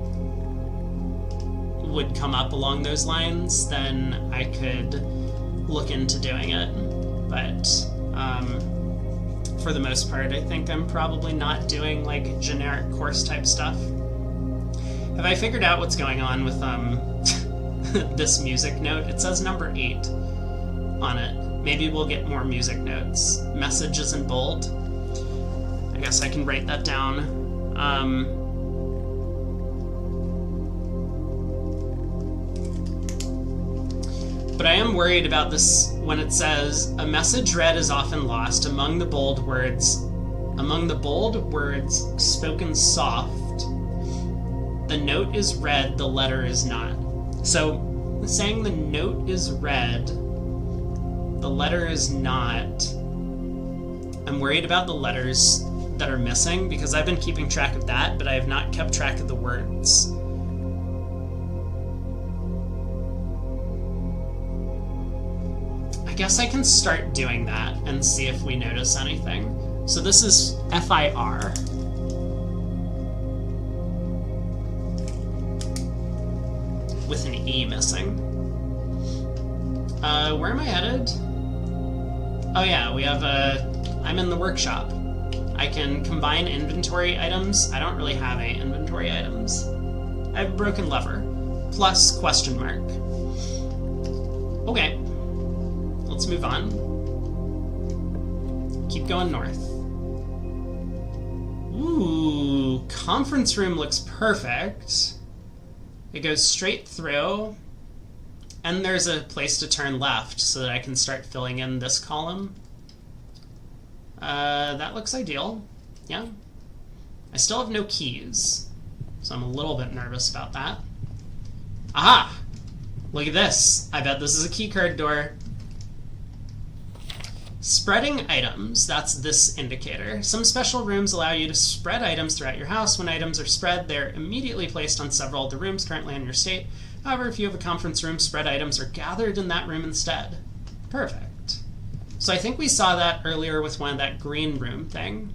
would come up along those lines, then I could look into doing it. But for the most part, I think I'm probably not doing like generic course type stuff. Have I figured out what's going on with this music note? It says number 8 on it. Maybe we'll get more music notes. Message is in bold. I guess I can write that down. But I am worried about this when it says, a message read is often lost among the bold words spoken soft. The note is read, the letter is not. So saying the note is read, the letter is not. I'm worried about the letters that are missing because I've been keeping track of that, but I have not kept track of the words. I guess I can start doing that and see if we notice anything. So this is FIR. With an E missing. Where am I headed? Oh yeah, we have I'm in the workshop. I can combine inventory items. I don't really have any inventory items. I have broken lever. Plus question mark. Okay. Let's move on. Keep going north. Ooh, conference room looks perfect. It goes straight through. And there's a place to turn left so that I can start filling in this column. That looks ideal. Yeah. I still have no keys, so I'm a little bit nervous about that. Aha! Look at this. I bet this is a keycard door. Spreading items. That's this indicator. Some special rooms allow you to spread items throughout your house. When items are spread, they're immediately placed on several of the rooms currently on your estate. However, if you have a conference room, spread items are gathered in that room instead. Perfect. So I think we saw that earlier with one of that green room thing.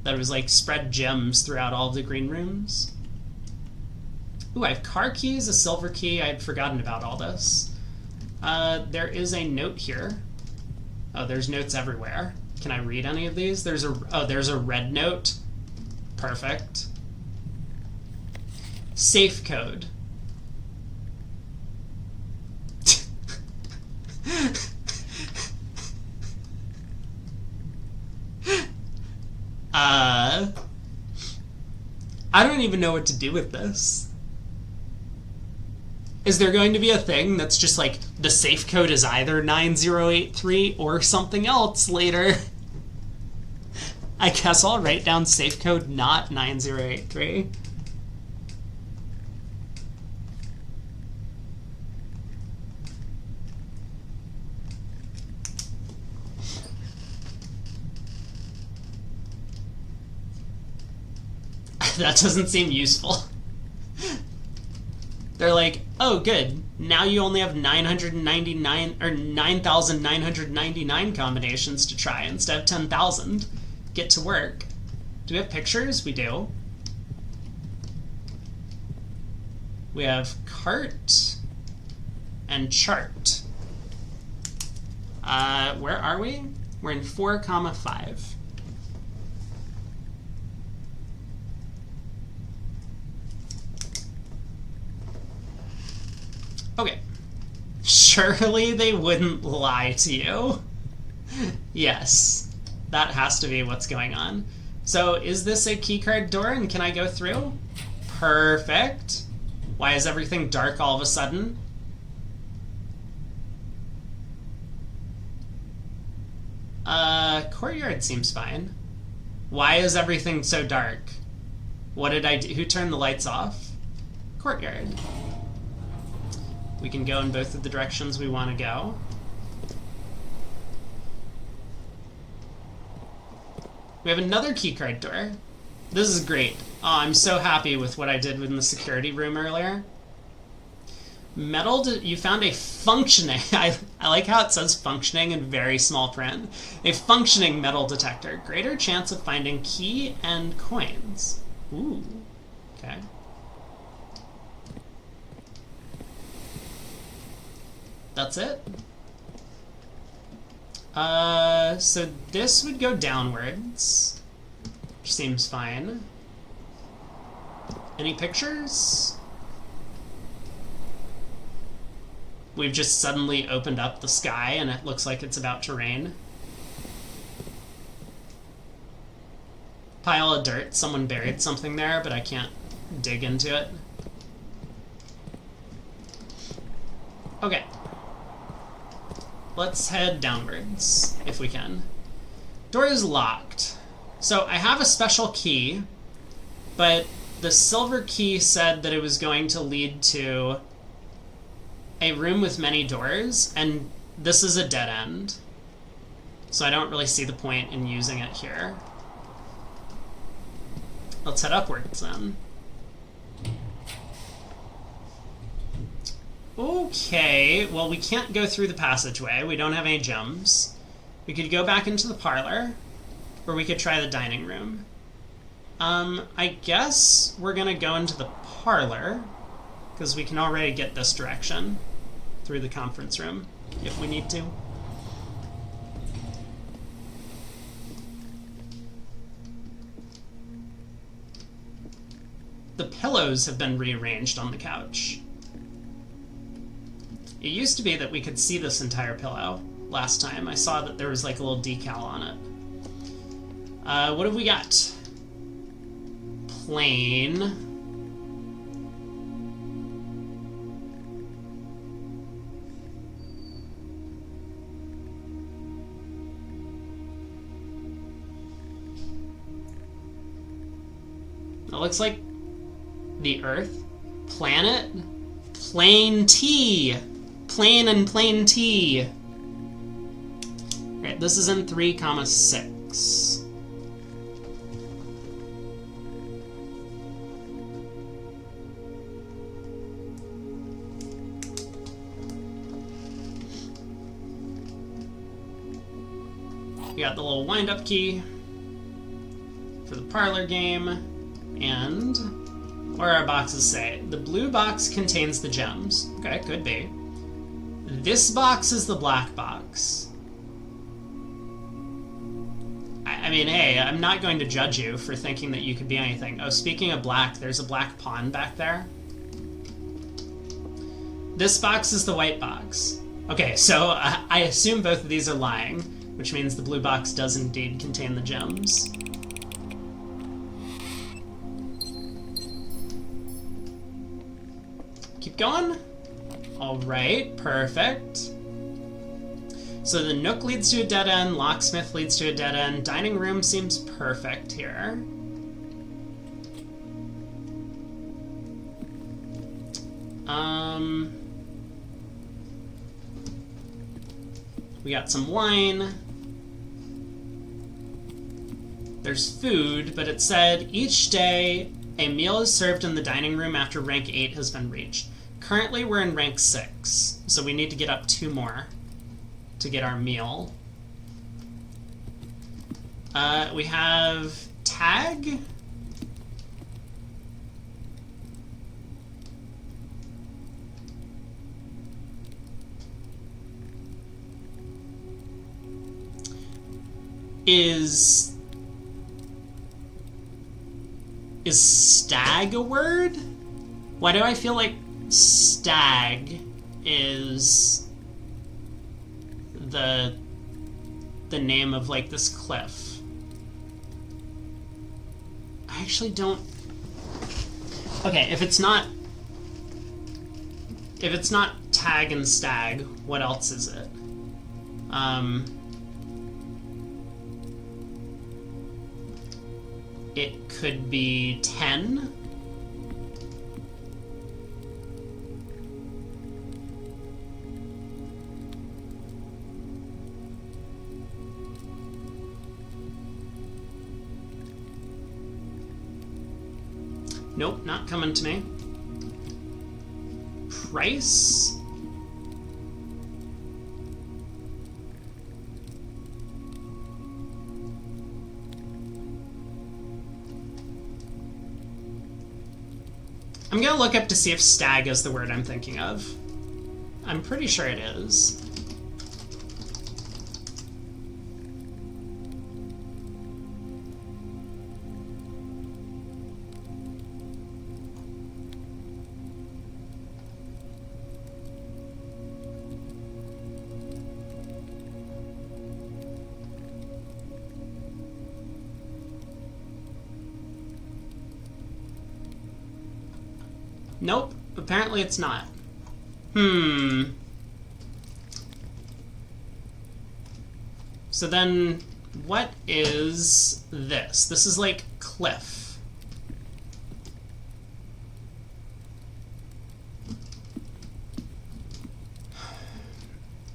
That was like spread gems throughout all the green rooms. Ooh, I have car keys, a silver key. I had forgotten about all this. There is a note here. Oh, there's notes everywhere. Can I read any of these? There's a red note. Perfect. Safe code. I don't even know what to do with this. Is there going to be a thing that's just like, the safe code is either 9083 or something else later? I guess I'll write down safe code not 9083. That doesn't seem useful. They're like, oh, good. Now you only have 999 or 9,999 combinations to try instead of 10,000. Get to work. Do we have pictures? We do. We have cart and chart. Where are we? We're in 4,5. Okay. Surely they wouldn't lie to you. Yes. That has to be what's going on. So is this a keycard door and can I go through? Perfect. Why is everything dark all of a sudden? Courtyard seems fine. Why is everything so dark? What did I do? Who turned the lights off? Courtyard. We can go in both of the directions we want to go. We have another keycard door. This is great. Oh, I'm so happy with what I did in the security room earlier. You found a functioning, I like how it says functioning in very small print. A functioning metal detector. Greater chance of finding key and coins. Ooh, okay. That's it? So this would go downwards, which seems fine. Any pictures? We've just suddenly opened up the sky and it looks like it's about to rain. Pile of dirt. Someone buried something there, but I can't dig into it. Okay. Let's head downwards, if we can. Door is locked. So I have a special key, but the silver key said that it was going to lead to a room with many doors, and this is a dead end. So I don't really see the point in using it here. Let's head upwards then. Okay, well, we can't go through the passageway. We don't have any gems. We could go back into the parlor, or we could try the dining room. I guess we're gonna go into the parlor, because we can already get this direction through the conference room, if we need to. The pillows have been rearranged on the couch. It used to be that we could see this entire pillow last time. I saw that there was like a little decal on it. What have we got? Plain. It looks like the Earth. Planet? Plain T. Plain and plain T. Right, this is in 3,6. We got the little wind-up key for the parlor game, and what do our boxes say? The blue box contains the gems. Okay, could be. This box is the black box. I mean, hey, I'm not going to judge you for thinking that you could be anything. Oh, speaking of black, there's a black pawn back there. This box is the white box. Okay, so I assume both of these are lying, which means the blue box does indeed contain the gems. Keep going. All right, perfect. So the Nook leads to a dead end, Locksmith leads to a dead end, Dining Room seems perfect here. We got some wine. There's food, but it said each day a meal is served in the dining room after rank 8 has been reached. Currently we're in rank 6, so we need to get up 2 more to get our meal. We have tag. Is stag a word? Why do I feel like stag is the name of like this cliff? I actually don't. Okay, if it's not tag and stag, what else is it? It could be 10. Nope, not coming to me. Price? I'm gonna look up to see if stag is the word I'm thinking of. I'm pretty sure it is. Nope, apparently it's not. So then, what is this? This is like cliff.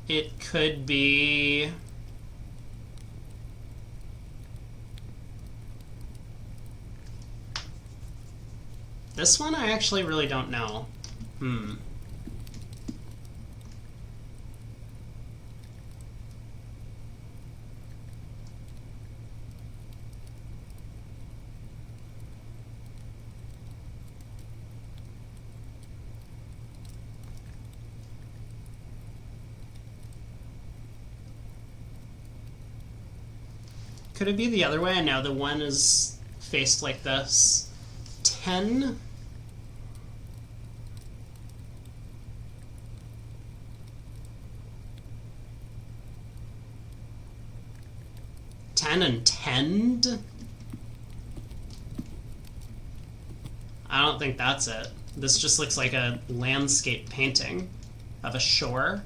It could be... This one I actually really don't know. Could it be the other way? No, the one is faced like this. 10? And tend? I don't think that's it. This just looks like a landscape painting of a shore.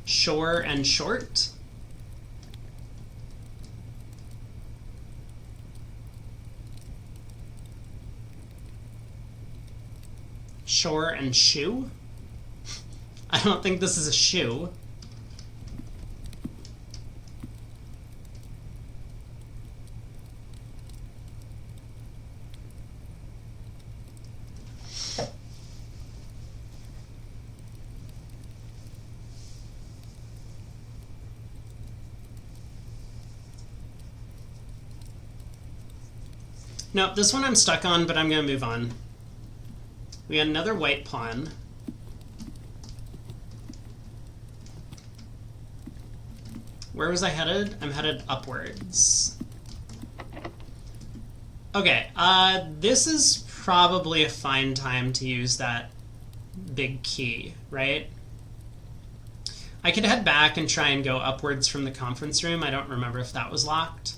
Shore and short? Shore and shoe? I don't think this is a shoe. Nope, this one I'm stuck on, but I'm going to move on. We got another white pawn. Where was I headed? I'm headed upwards. Okay, this is probably a fine time to use that big key, right? I could head back and try and go upwards from the conference room. I don't remember if that was locked.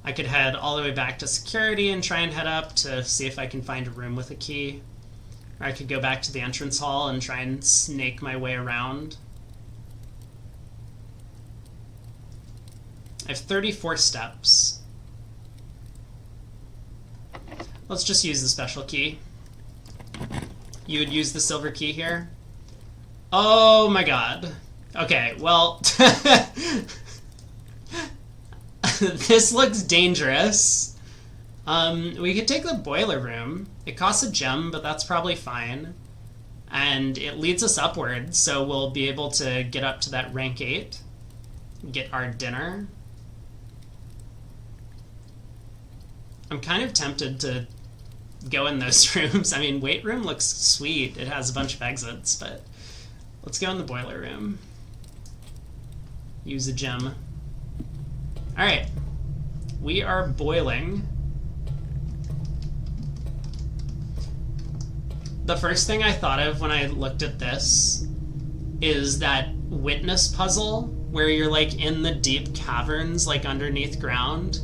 I could head all the way back to security and try and head up to see if I can find a room with a key. Or I could go back to the entrance hall and try and snake my way around. I have 34 steps. Let's just use the special key. You would use the silver key here? Oh my god. Okay, well... This looks dangerous. We could take the boiler room. It costs a gem, but that's probably fine. And it leads us upwards, so we'll be able to get up to that rank 8. Get our dinner. I'm kind of tempted to go in those rooms. I mean, weight room looks sweet. It has a bunch of exits, but let's go in the boiler room. Use a gem. Alright. We are boiling. The first thing I thought of when I looked at this is that witness puzzle where you're like in the deep caverns, like underneath ground,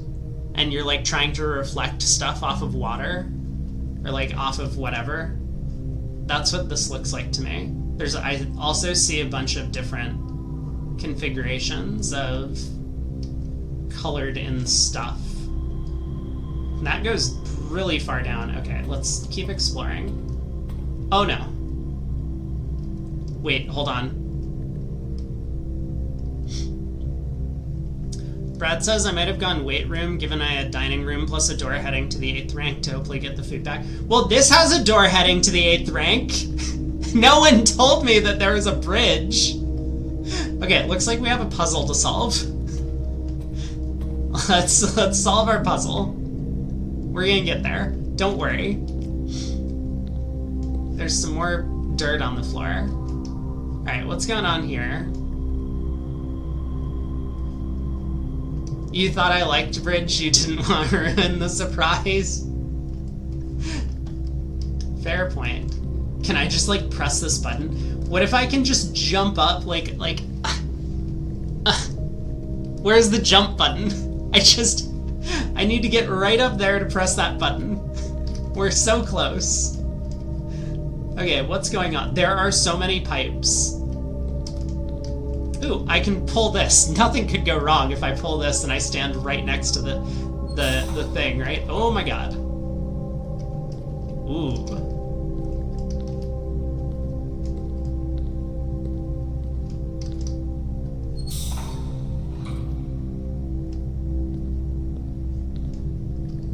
and you're like trying to reflect stuff off of water or like off of whatever. That's what this looks like to me. I also see a bunch of different configurations of colored in stuff. That goes really far down. Okay, let's keep exploring. Oh no. Wait, hold on. Brad says I might have gone weight room given I had dining room plus a door heading to the 8th rank to hopefully get the food back. Well, this has a door heading to the 8th rank. No one told me that there was a bridge. Okay, it looks like we have a puzzle to solve. Let's solve our puzzle. We're gonna get there. Don't worry. There's some more dirt on the floor. Alright, what's going on here? You thought I liked bridge, you didn't want to ruin the surprise? Fair point. Can I just, like, press this button? What if I can just jump up, where's the jump button? I need to get right up there to press that button. We're so close. Okay, what's going on? There are so many pipes. Ooh, I can pull this. Nothing could go wrong if I pull this and I stand right next to the thing, right? Oh my god. Ooh.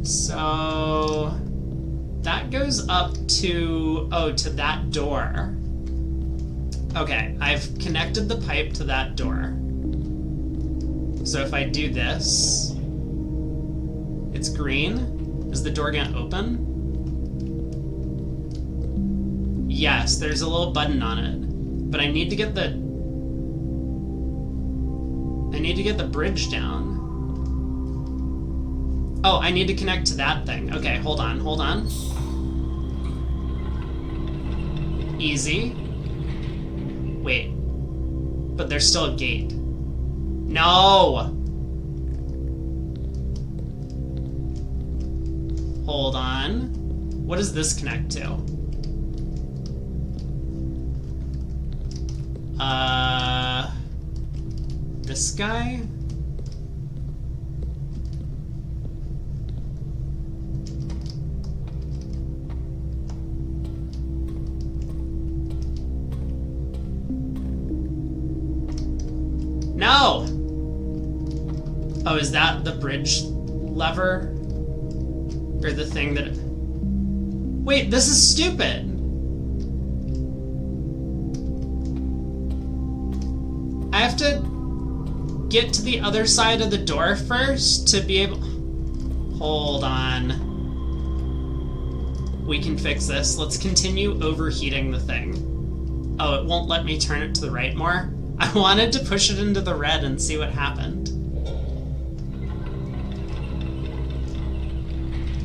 So that goes up to, to that door. Okay, I've connected the pipe to that door. So if I do this, it's green. Is the door gonna open? Yes, there's a little button on it. But I need to get the bridge down. Oh, I need to connect to that thing. Okay, hold on. Easy. Wait. But there's still a gate. No! Hold on. What does this connect to? This guy? No! Oh, is that the bridge lever? Or the thing that... Wait, this is stupid! I have to get to the other side of the door first to be able... Hold on. We can fix this. Let's continue overheating the thing. Oh, it won't let me turn it to the right more? I wanted to push it into the red and see what happened.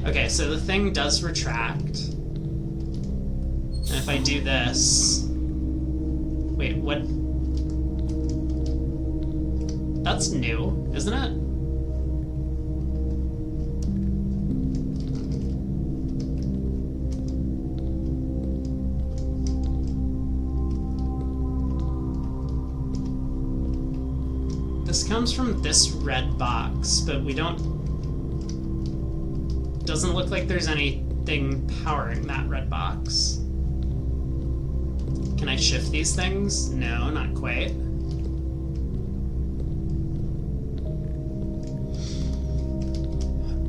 Okay, so the thing does retract. And if I do this... Wait, what? That's new, isn't it? This comes from this red box, but we don't... Doesn't look like there's anything powering that red box. Can I shift these things? No, not quite.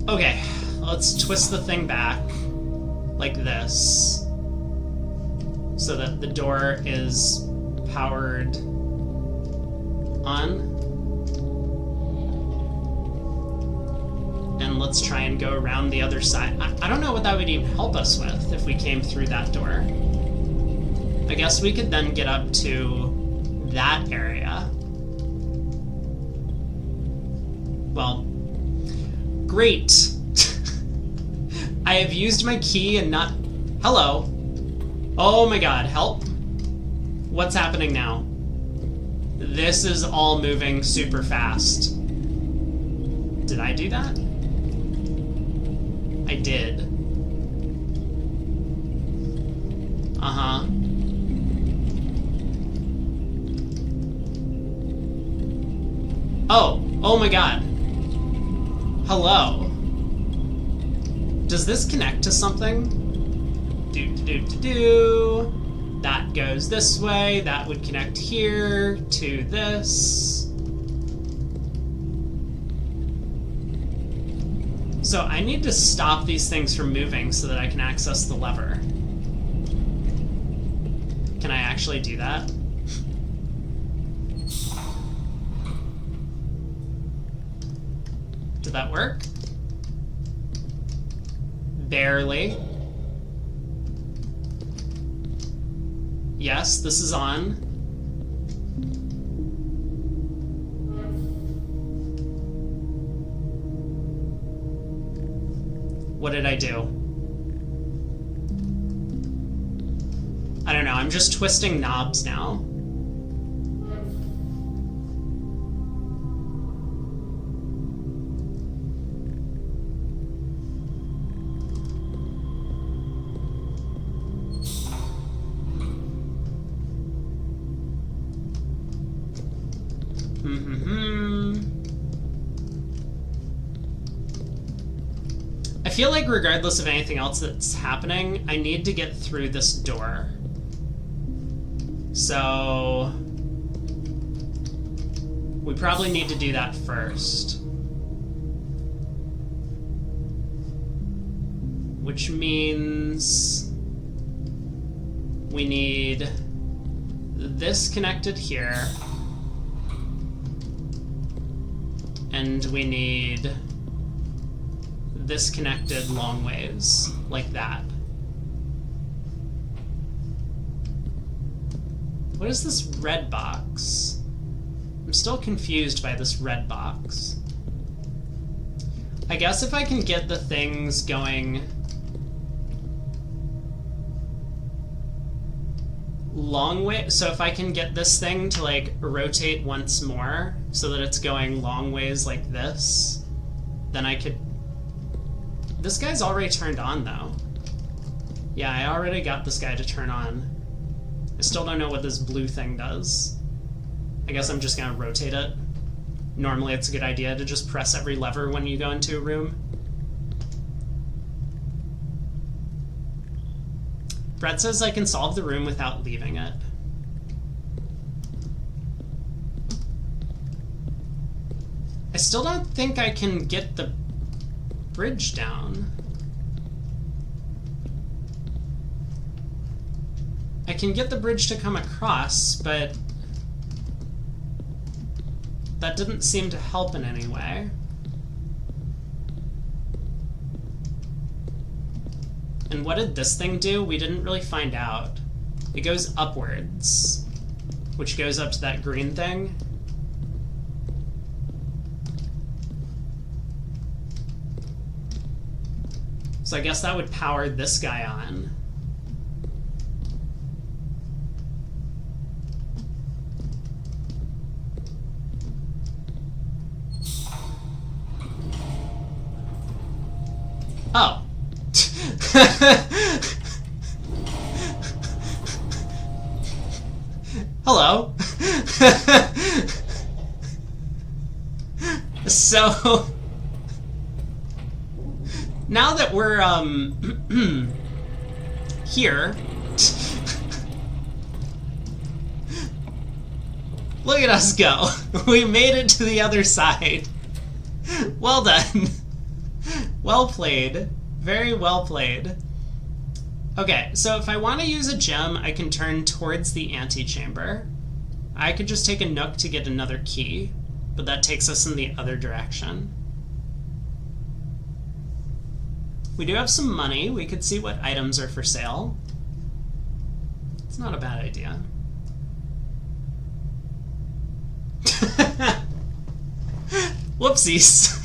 Okay, let's twist the thing back like this so that the door is powered on. And let's try and go around the other side. I don't know what that would even help us with if we came through that door. I guess we could then get up to that area. Well, great. I have used my key and not... Hello. Oh my god, help. What's happening now? This is all moving super fast. Did I do that? I did. Uh-huh. Oh my god. Hello. Does this connect to something? Do. That goes this way. That would connect here to this. So I need to stop these things from moving so that I can access the lever. Can I actually do that? Did that work? Barely. Yes, this is on. What did I do? I don't know, I'm just twisting knobs now. I feel like regardless of anything else that's happening, I need to get through this door. So... we probably need to do that first. Which means... we need this connected here. And we need this connected long ways, like that. What is this red box? I'm still confused by this red box. I guess if I can get the things going long way, so if I can get this thing to like rotate once more so that it's going long ways like this, then I could... This guy's already turned on though. Yeah, I already got this guy to turn on. I still don't know what this blue thing does. I guess I'm just gonna rotate it. Normally it's a good idea to just press every lever when you go into a room. Brett says I can solve the room without leaving it. I still don't think I can get the bridge down. I can get the bridge to come across, but that didn't seem to help in any way. And what did this thing do? We didn't really find out. It goes upwards, which goes up to that green thing. So I guess that would power this guy on. Oh. Hello. So now that we're here, look at us go. We made it to the other side. Well done. Well played. Very well played. Okay, so if I want to use a gem, I can turn towards the antechamber. I could just take a nook to get another key, but that takes us in the other direction. We do have some money. We could see what items are for sale. It's not a bad idea. Whoopsies.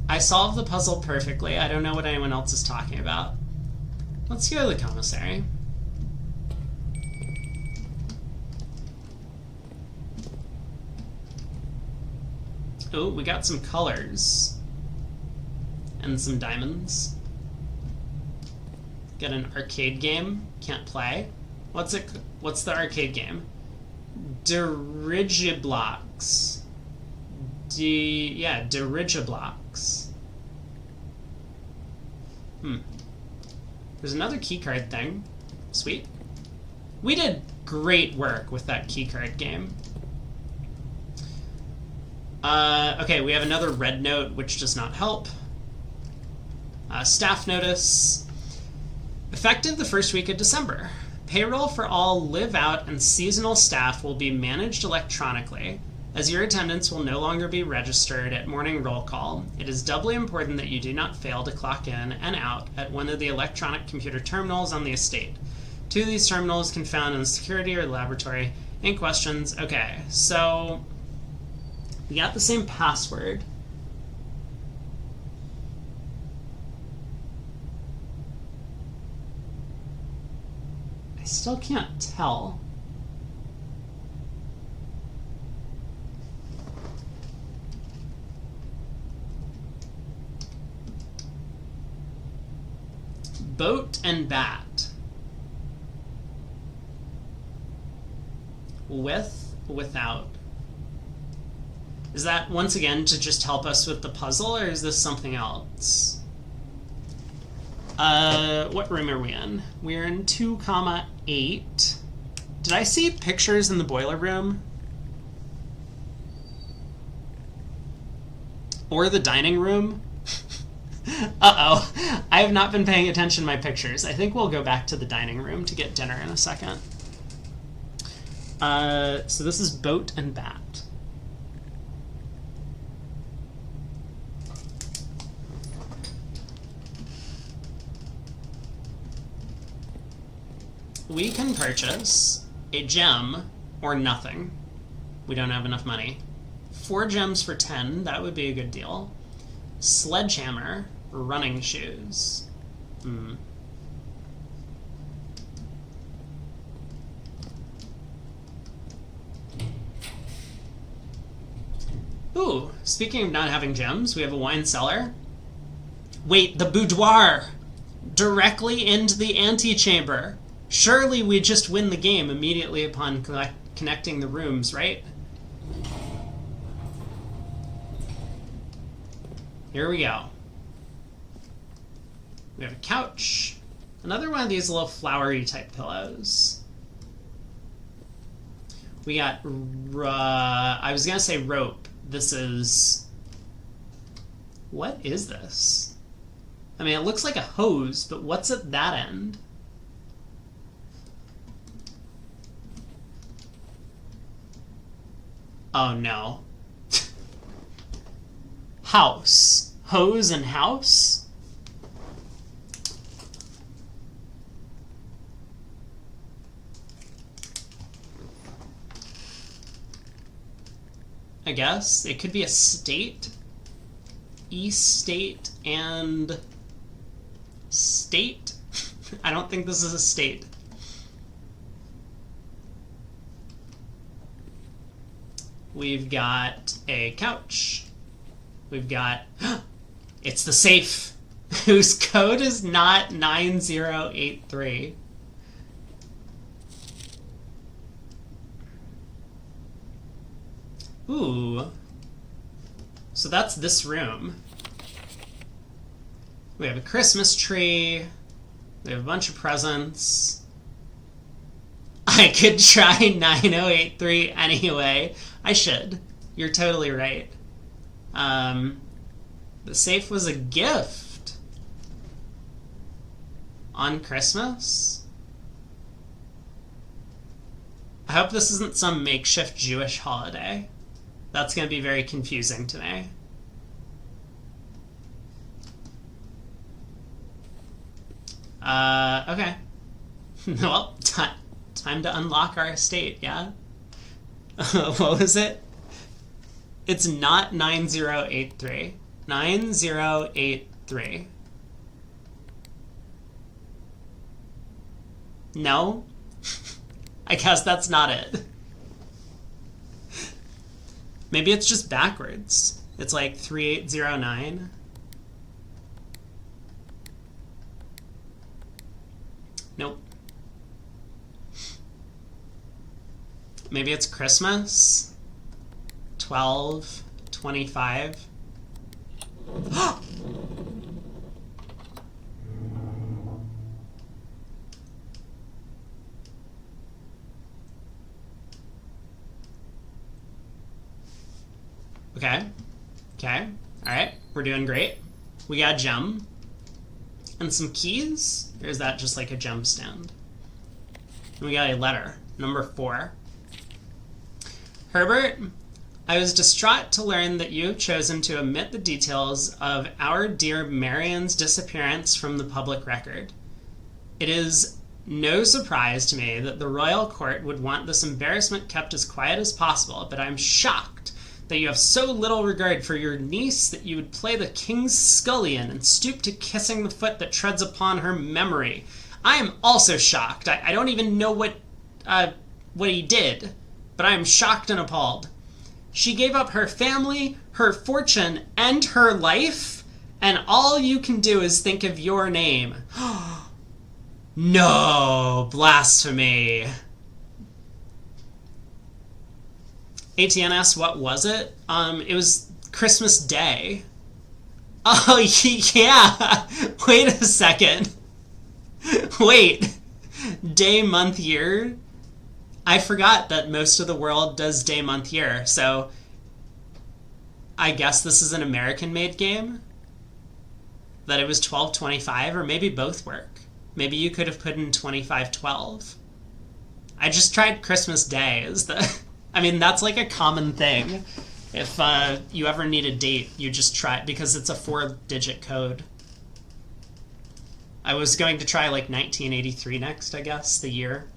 I solved the puzzle perfectly. I don't know what anyone else is talking about. Let's go to the commissary. Oh, we got some colors. And some diamonds. Got an arcade game. Can't play. What's the arcade game? Dirigiblocks. Dirigiblocks. There's another keycard thing. Sweet. We did great work with that keycard game. Okay, we have another red note, which does not help. Staff notice. Effective the first week of December. Payroll for all live-out and seasonal staff will be managed electronically, as your attendance will no longer be registered at morning roll call. It is doubly important that you do not fail to clock in and out at one of the electronic computer terminals on the estate. Two of these terminals can be found in the security or laboratory. Any questions? Okay, so we got the same password. I still can't tell. Boat and bat. With, without. Is that once again to just help us with the puzzle, or is this something else? What room are we in? We're in 2,8. Did I see pictures in the boiler room? Or the dining room? Uh-oh. I have not been paying attention to my pictures. I think we'll go back to the dining room to get dinner in a second. So this is boat and bat. We can purchase a gem or nothing. We don't have enough money. 4 gems for 10, that would be a good deal. Sledgehammer, running shoes. Ooh, speaking of not having gems, we have a wine cellar. Wait, the boudoir! Directly into the antechamber. Surely we just win the game immediately upon connecting the rooms, right? Here we go. We have a couch. Another one of these little flowery type pillows. We got, I was gonna say rope. This is, what is this? I mean, it looks like a hose, but what's at that end? Oh no. House. Hose and house? I guess. It could be a state. Estate and state? I don't think this is a state. We've got a couch. We've got... It's the safe, whose code is not 9083. Ooh. So that's this room. We have a Christmas tree. We have a bunch of presents. I could try 9083 anyway. I should. You're totally right. The safe was a gift. On Christmas? I hope this isn't some makeshift Jewish holiday. That's going to be very confusing to me. Okay. Well, time to unlock our estate, yeah? What was it? It's not 9083. 9083. No? I guess that's not it. Maybe it's just backwards. It's like 3809. Nope. Maybe it's Christmas. 1225. Okay. Okay. Alright. We're doing great. We got a gem. And some keys? Or is that just like a gem stand? And we got a letter. Number 4. Herbert, I was distraught to learn that you have chosen to omit the details of our dear Marian's disappearance from the public record. It is no surprise to me that the royal court would want this embarrassment kept as quiet as possible, but I'm shocked that you have so little regard for your niece that you would play the king's scullion and stoop to kissing the foot that treads upon her memory. I am also shocked. I don't even know what he did, but I am shocked and appalled. She gave up her family, her fortune, and her life, and all you can do is think of your name. No, blasphemy. ATNS, what was it? It was Christmas Day. Oh, yeah. Wait a second. Wait. Day, month, year? I forgot that most of the world does day, month, year, so I guess this is an American-made game? That it was 1225, or maybe both work. Maybe you could have put in 2512. I just tried Christmas Day as the... I mean, that's like a common thing. If you ever need a date, you just try it, because it's a 4-digit code. I was going to try like 1983 next, I guess, the year.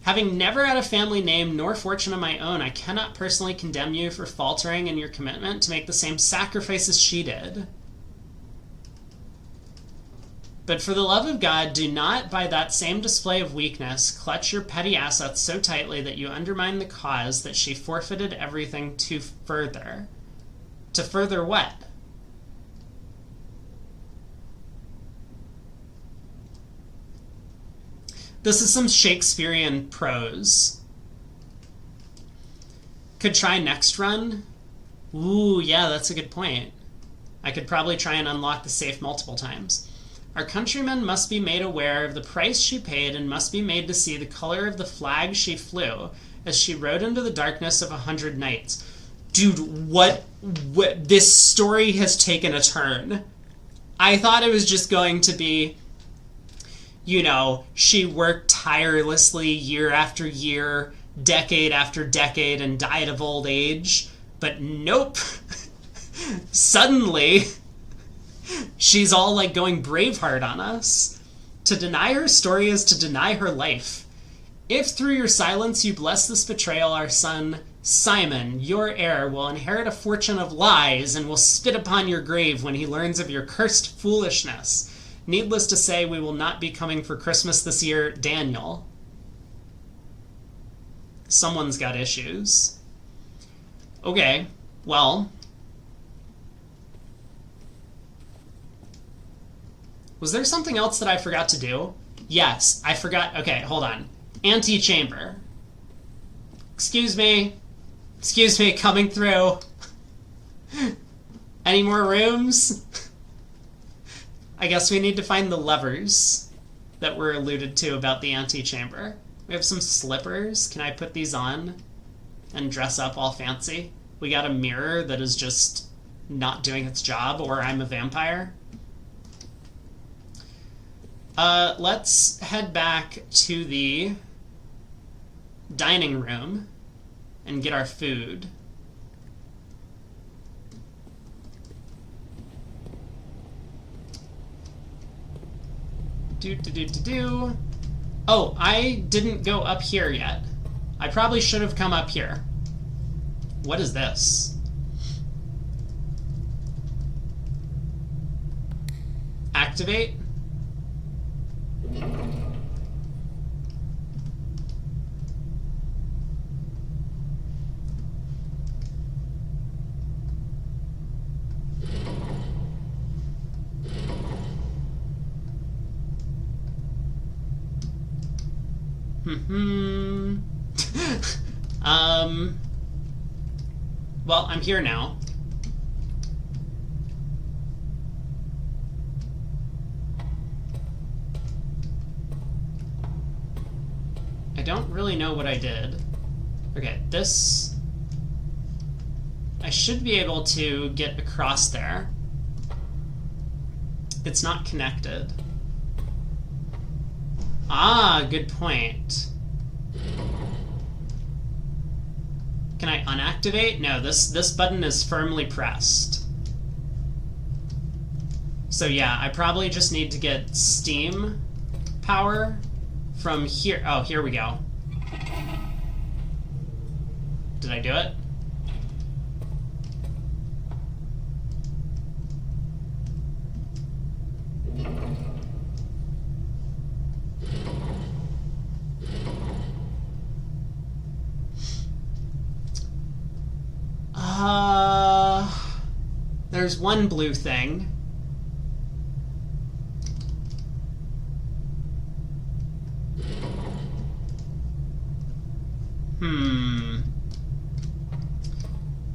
Having never had a family name nor fortune of my own, I cannot personally condemn you for faltering in your commitment to make the same sacrifices she did. But for the love of God, do not, by that same display of weakness, clutch your petty assets so tightly that you undermine the cause that she forfeited everything to further. To further what? This is some Shakespearean prose. Could try next run. Ooh, yeah, that's a good point. I could probably try and unlock the safe multiple times. Our countrymen must be made aware of the price she paid and must be made to see the color of the flag she flew as she rode into the darkness of 100 nights. Dude, what this story has taken a turn. I thought it was just going to be, you know, she worked tirelessly year after year, decade after decade, and died of old age. But nope. Suddenly, she's all like going Braveheart on us. To deny her story is to deny her life. If through your silence you bless this betrayal, our son, Simon, your heir, will inherit a fortune of lies and will spit upon your grave when he learns of your cursed foolishness. Needless to say, we will not be coming for Christmas this year, Daniel. Someone's got issues. Okay, well. Was there something else that I forgot to do? Yes, I forgot. Okay, hold on. Antechamber. Excuse me, coming through. Any more rooms? I guess we need to find the levers that were alluded to about the antechamber. We have some slippers. Can I put these on and dress up all fancy? We got a mirror that is just not doing its job, or I'm a vampire. Let's head back to the dining room and get our food. Oh, I didn't go up here yet. I probably should have come up here. What is this? Activate? Well, I'm here now. I don't really know what I did. Okay, this... I should be able to get across there. It's not connected. Ah, good point. Can I unactivate? No, this button is firmly pressed. So yeah, I probably just need to get Steam power from here. Oh, here we go. Did I do it? There's one blue thing.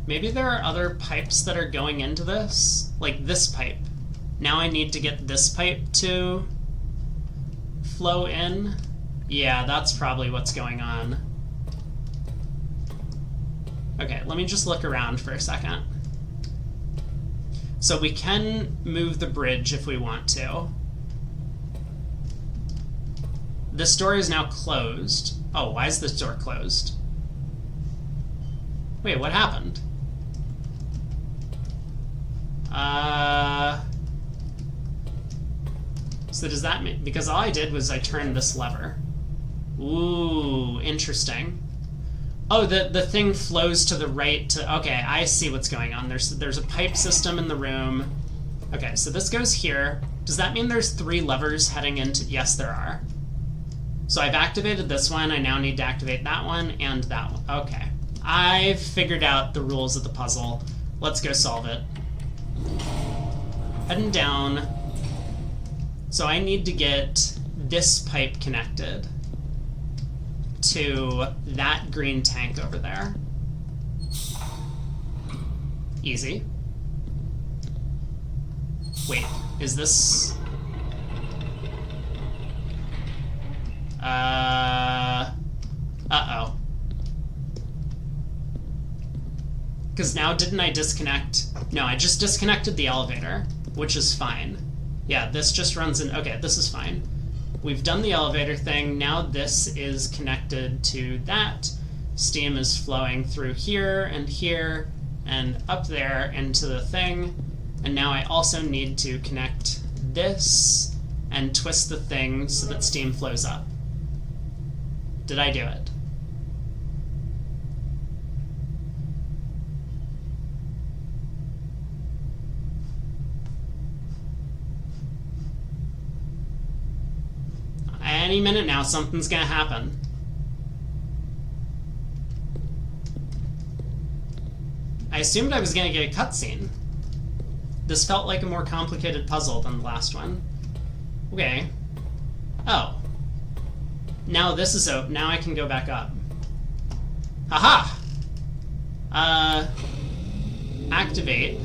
Maybe there are other pipes that are going into this? Like this pipe. Now I need to get this pipe to flow in. Yeah, that's probably what's going on. Okay, let me just look around for a second. So we can move the bridge if we want to. This door is now closed. Oh, why is this door closed? Wait, what happened? So does that mean... Because all I did was I turned this lever. Ooh, interesting. Oh, the thing flows to the right to... Okay, I see what's going on. There's a pipe system in the room. Okay, so this goes here. Does that mean there's 3 levers heading into... Yes, there are. So I've activated this one. I now need to activate that one and that one. Okay. I've figured out the rules of the puzzle. Let's go solve it. Heading down. So I need to get this pipe connected to that green tank over there. Easy. Wait, is this... Uh-oh. Because now didn't I disconnect? No, I just disconnected the elevator, which is fine. Yeah, this just runs in. Okay, this is fine. We've done the elevator thing. Now this is connected to that. Steam is flowing through here and up there into the thing. And now I also need to connect this and twist the thing so that steam flows up. Did I do it? Any minute now, something's gonna happen. I assumed I was gonna get a cutscene. This felt like a more complicated puzzle than the last one. Okay. Oh. Now this is open. Now I can go back up. Haha! Activate.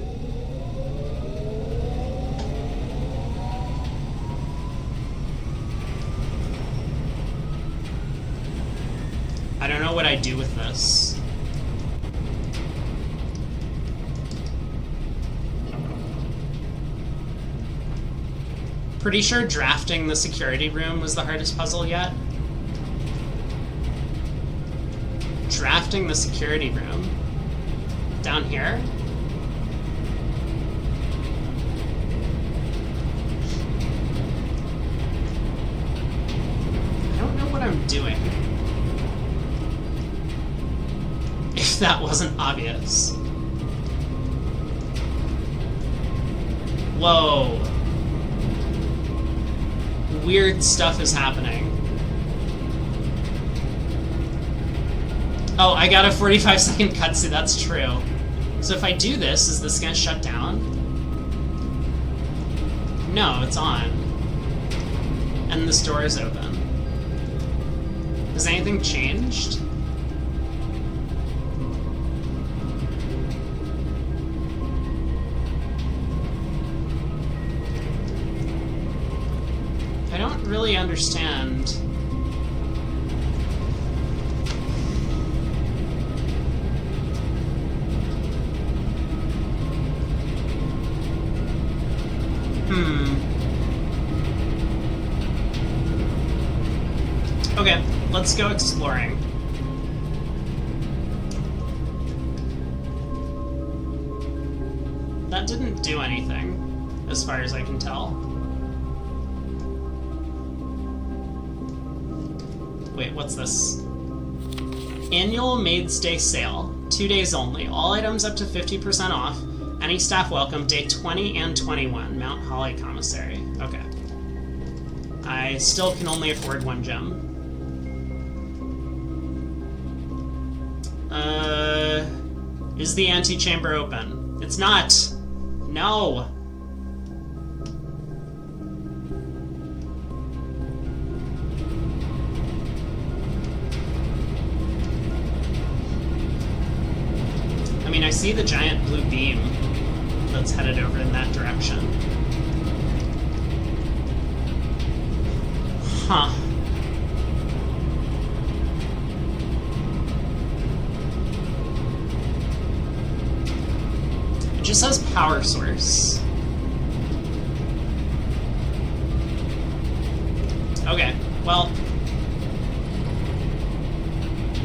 I don't know what I do with this. Pretty sure drafting the security room was the hardest puzzle yet. Drafting the security room. Down here. I don't know what I'm doing. If that wasn't obvious. Whoa. Weird stuff is happening. Oh, I got a 45-second cutscene, that's true. So if I do this, is this gonna shut down? No, it's on. And this door is open. Has anything changed? I don't really understand. Okay, let's go exploring. That didn't do anything, as far as I can tell. Wait, what's this? Annual Maid's Day sale. 2 days only. All items up to 50% off. Any staff welcome. Day 20 and 21. Mount Holly Commissary. Okay. I still can only afford 1 gem. Is the antechamber open? It's not! No! I mean, I see the giant blue beam that's headed over in that direction. Huh. It just says power source. Okay, well,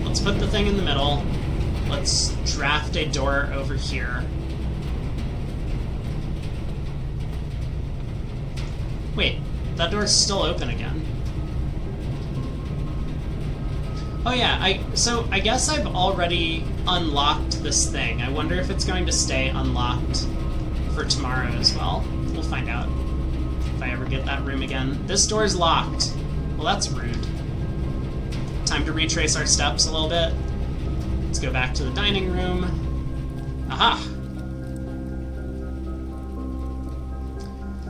let's put the thing in the middle. Let's draft a door over here. Wait, that door's still open again. Oh yeah, so I guess I've already unlocked this thing. I wonder if it's going to stay unlocked for tomorrow as well. We'll find out if I ever get that room again. This door's locked. Well, that's rude. Time to retrace our steps a little bit. Let's go back to the dining room. Aha!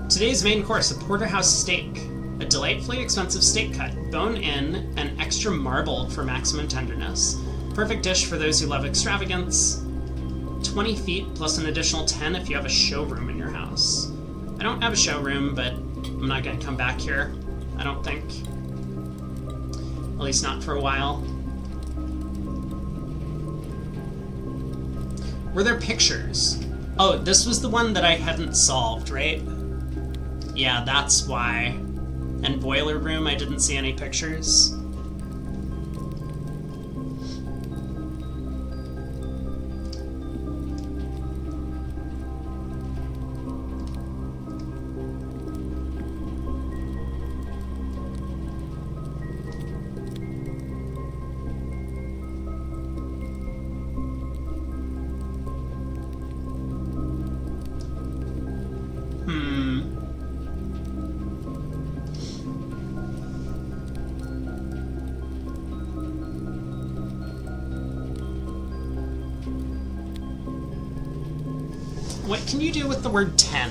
Today's main course, a porterhouse steak. A delightfully expensive steak cut, bone-in and extra marbled for maximum tenderness. Perfect dish for those who love extravagance. 20 feet plus an additional 10 if you have a showroom in your house. I don't have a showroom, but I'm not going to come back here, I don't think. least not for a while. Were there pictures? Oh, this was the one that I hadn't solved, right? Yeah, that's why. And boiler room, I didn't see any pictures. What can you do with the word 10?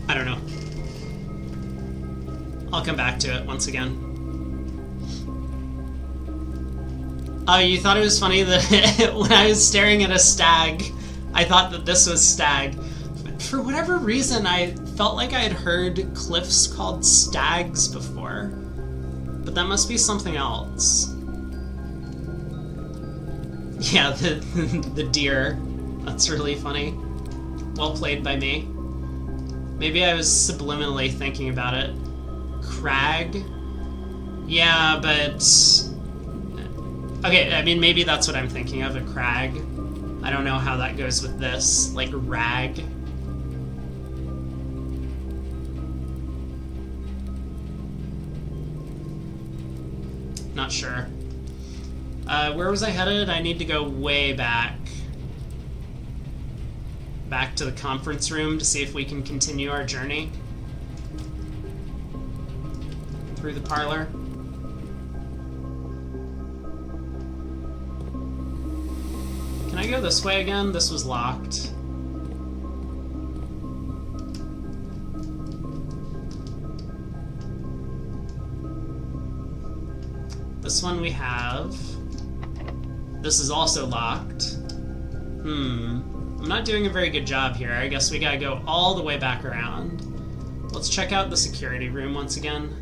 I don't know. I'll come back to it once again. Oh, you thought it was funny that when I was staring at a stag, I thought that this was stag. For whatever reason, I felt like I had heard cliffs called stags before. But that must be something else. Yeah, the deer. That's really funny. Well played by me. Maybe I was subliminally thinking about it. Crag? Yeah, but... Okay, I mean, maybe that's what I'm thinking of, a crag. I don't know how that goes with this. Like, rag. Not sure. Where was I headed? I need to go way back. Back to the conference room to see if we can continue our journey. Through the parlor. Can I go this way again? This was locked. This one we have. This is also locked. I'm not doing a very good job here. I guess we gotta go all the way back around. Let's check out the security room once again.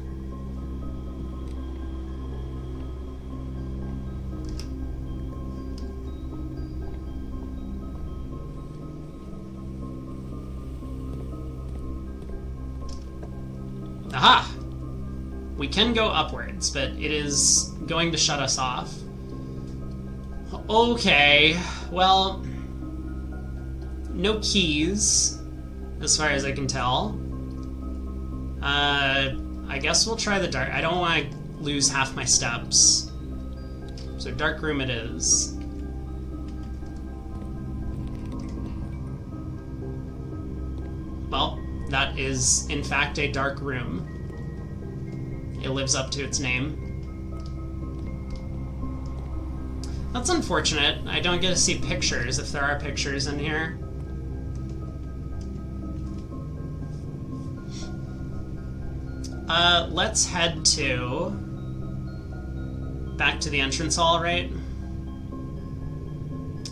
Aha! We can go upwards, but it is going to shut us off. Okay, well, no keys, as far as I can tell. I guess we'll try the dark. I don't want to lose half my steps. So dark room it is. Well, that is, in fact, a dark room. It lives up to its name. That's unfortunate. I don't get to see pictures, if there are pictures in here. Let's head to... back to the entrance hall, right?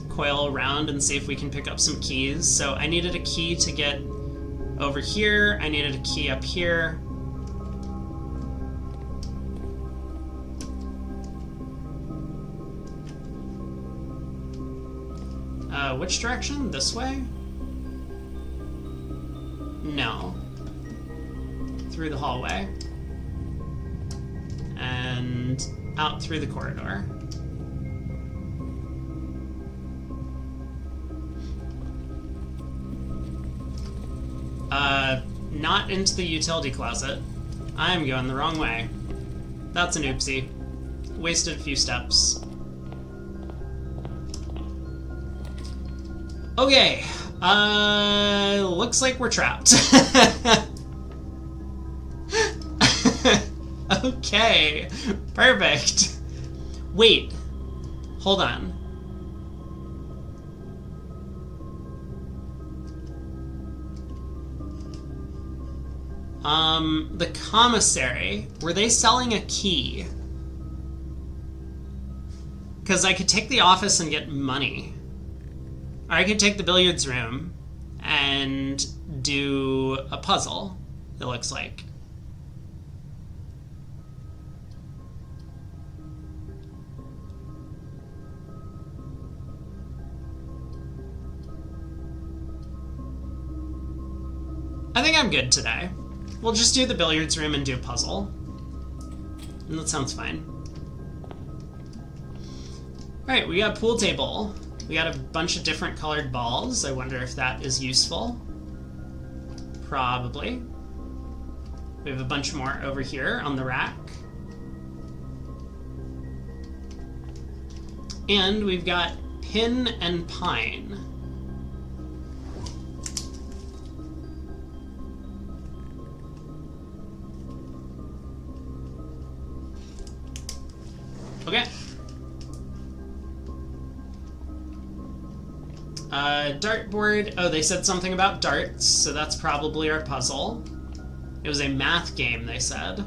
Coil around and see if we can pick up some keys. So I needed a key to get over here. I needed a key up here. Which direction? This way? No. Through the hallway. And out through the corridor. Not into the utility closet. I'm going the wrong way. That's an oopsie. Wasted a few steps. Okay, looks like we're trapped. Okay, perfect. Wait, hold on. The commissary, were they selling a key? Because I could take the office and get money. Or I could take the billiards room and do a puzzle, it looks like. I think I'm good today. We'll just do the billiards room and do a puzzle. And that sounds fine. Alright, we got a pool table. We got a bunch of different colored balls. I wonder if that is useful. Probably. We have a bunch more over here on the rack. And we've got pin and pine. Okay. Dartboard. Oh, they said something about darts, so that's probably our puzzle. It was a math game, they said.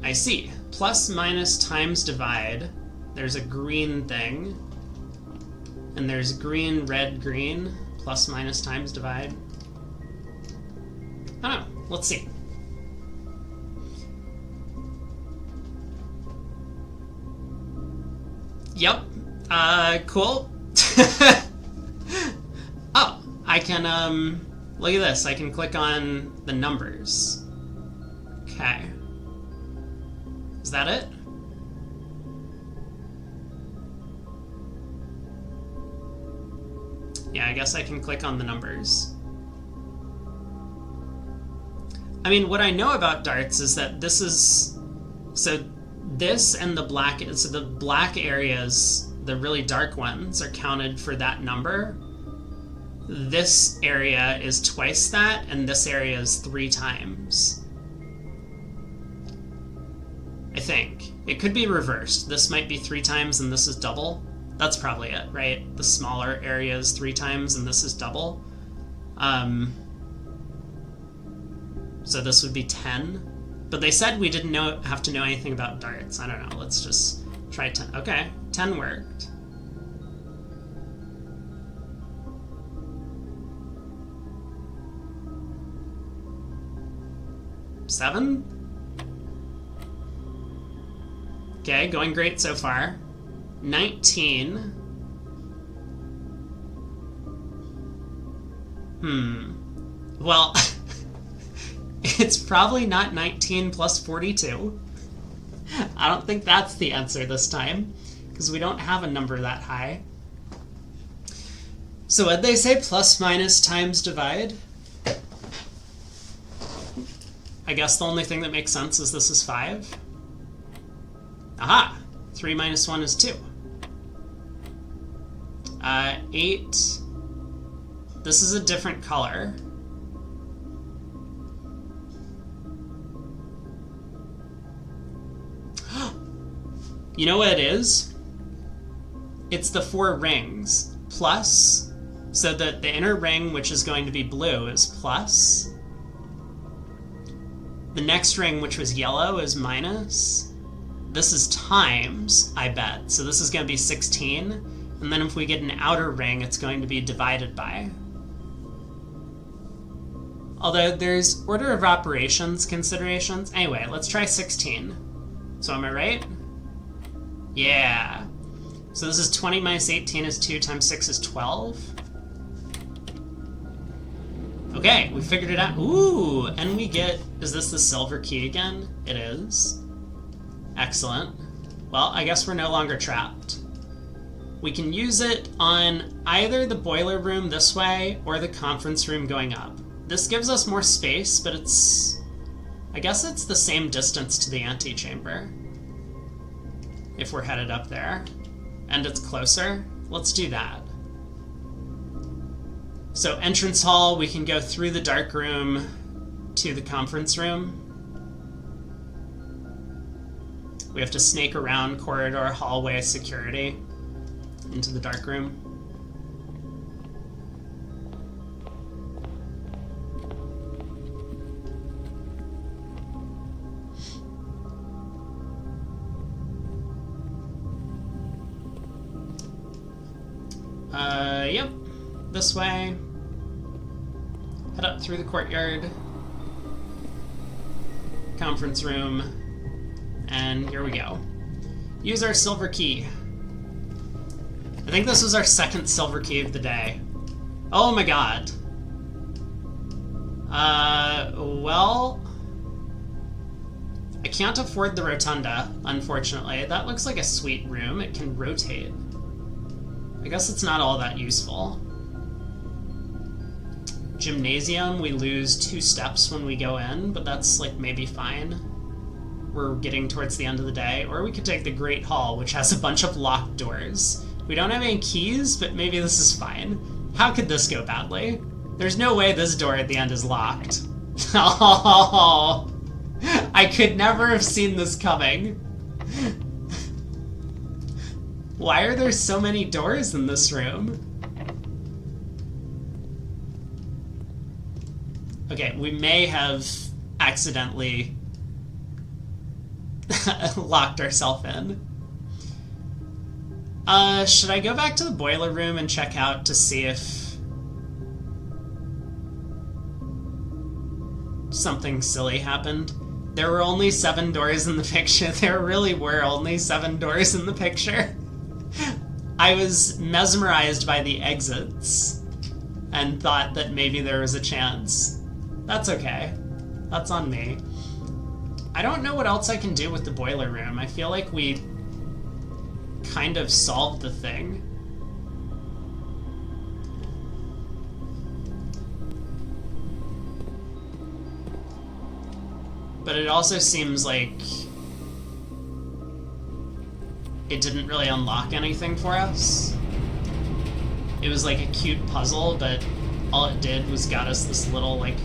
I see. Plus, minus, times, divide. There's a green thing. And there's green, red, green. Plus, minus, times, divide. I don't know. Let's see. Yep. Cool. Oh, I can, look at this. I can click on the numbers. Okay. Is that it? Yeah, I guess I can click on the numbers. I mean, what I know about darts is that this is... So this and the black... So the black areas, the really dark ones, are counted for that number. This area is twice that, and this area is 3 times. I think. It could be reversed. This might be 3 times and this is double. That's probably it, right? The smaller area is 3 times and this is double. So this would be 10. But they said we didn't have to know anything about darts. I don't know. Let's just try 10. Okay, 10 worked. Seven? Okay, going great so far. 19. Well, it's probably not 19 plus 42. I don't think that's the answer this time, because we don't have a number that high. So what'd they say? Plus, minus, times, divide? I guess the only thing that makes sense is this is 5. Aha! 3 minus 1 is 2. 8. This is a different color. You know what it is? It's the 4 rings. Plus, so that the inner ring, which is going to be blue, is plus. The next ring, which was yellow, is minus. This is times, I bet. So this is going to be 16. And then if we get an outer ring, it's going to be divided by. Although there's order of operations considerations. Anyway, let's try 16. So am I right? Yeah. So this is 20 minus 18 is 2 times 6 is 12. Okay, we figured it out. Ooh, and we get... Is this the silver key again? It is. Excellent. Well, I guess we're no longer trapped. We can use it on either the boiler room this way or the conference room going up. This gives us more space, but it's... I guess it's the same distance to the antechamber. If we're headed up there. And it's closer. Let's do that. So entrance hall, we can go through the dark room to the conference room. We have to snake around corridor, hallway, security. into the dark room. Yep. This way. Head up through the courtyard. Conference room. And here we go. Use our silver key. I think this was our second silver key of the day. Oh my god. Well... I can't afford the rotunda, unfortunately. That looks like a sweet room. It can rotate. I guess it's not all that useful. Gymnasium, we lose 2 steps when we go in, but that's, like, maybe fine. We're getting towards the end of the day. Or we could take the Great Hall, which has a bunch of locked doors. We don't have any keys, but maybe this is fine. How could this go badly? There's no way this door at the end is locked. Oh, I could never have seen this coming. Why are there so many doors in this room? Okay, we may have accidentally locked ourselves in. Should I go back to the boiler room and check out to see if something silly happened? There were only 7 doors in the picture. There really were only 7 doors in the picture. I was mesmerized by the exits and thought that maybe there was a chance. That's okay. That's on me. I don't know what else I can do with the boiler room. I feel like we kind of solved the thing. But it also seems like it didn't really unlock anything for us. It was like a cute puzzle, but all it did was got us this little, like,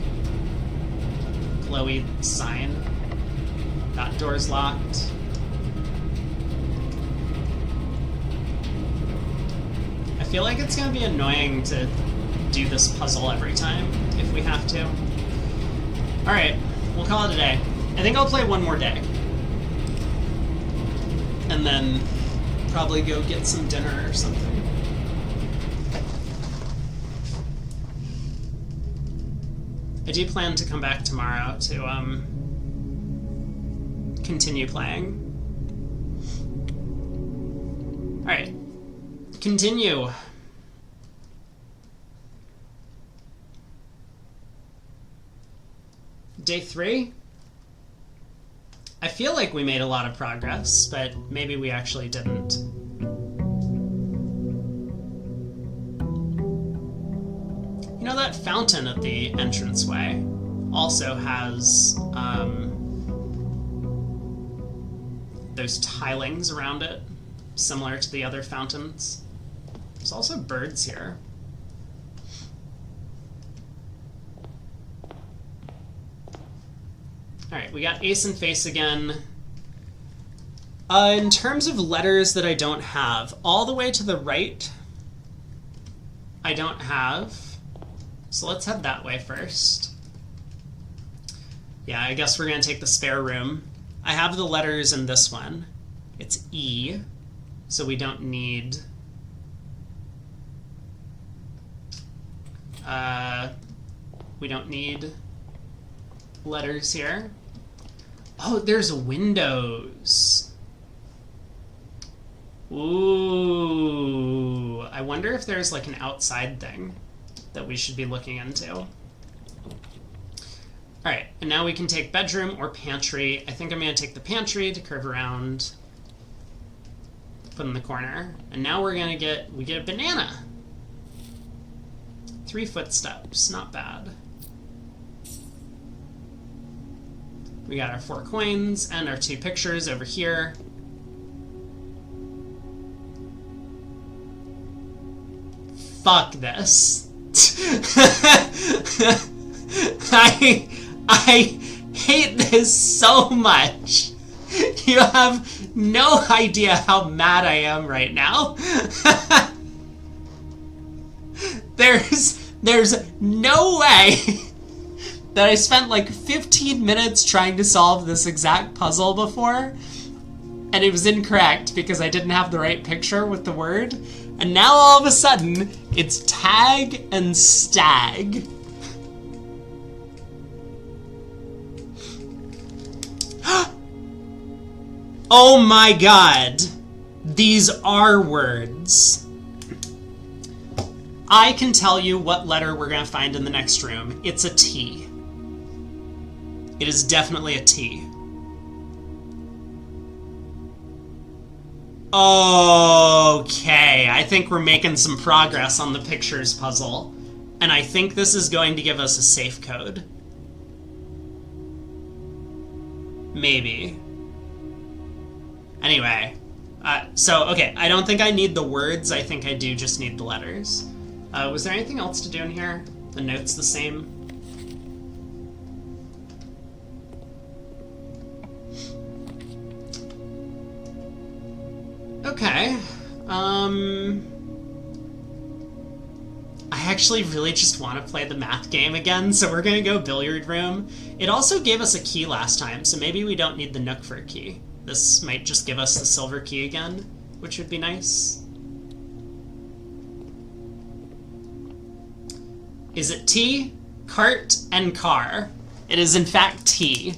glowy sign. That door's locked. I feel like it's gonna be annoying to do this puzzle every time, if we have to. Alright, we'll call it a day. I think I'll play one more day. And then probably go get some dinner or something. I do plan to come back tomorrow to continue playing. Alright. Continue. Day 3? I feel like we made a lot of progress, but maybe we actually didn't. You know, that fountain at the entranceway also has those tilings around it, similar to the other fountains. There's also birds here. Alright, we got Ace and Face again. In terms of letters that I don't have, all the way to the right, I don't have. So let's head that way first. Yeah, I guess we're going to take the spare room. I have the letters in this one. It's E, so we don't need... we don't need letters here. Oh, there's windows. Ooh. I wonder if there's like an outside thing that we should be looking into. Alright, and now we can take bedroom or pantry. I think I'm going to take the pantry to curve around, put in the corner. And now we're going to we get a banana. 3 footsteps, not bad. We got our 4 coins and our 2 pictures over here. Fuck this. I hate this so much. You have no idea how mad I am right now. There's no way that I spent like 15 minutes trying to solve this exact puzzle before, and it was incorrect because I didn't have the right picture with the word, and now all of a sudden, it's tag and stag. Oh my god! These are words. I can tell you what letter we're gonna find in the next room. It's a T. It is definitely a T. Okay, I think we're making some progress on the pictures puzzle. And I think this is going to give us a safe code. Maybe. Anyway, okay, I don't think I need the words, I think I do just need the letters. Was there anything else to do in here? The note's the same. Okay, I actually really just want to play the math game again, so we're gonna go billiard room. It also gave us a key last time, so maybe we don't need the Nook for a key. This might just give us the silver key again, which would be nice. Is it T? Cart and car. It is in fact T.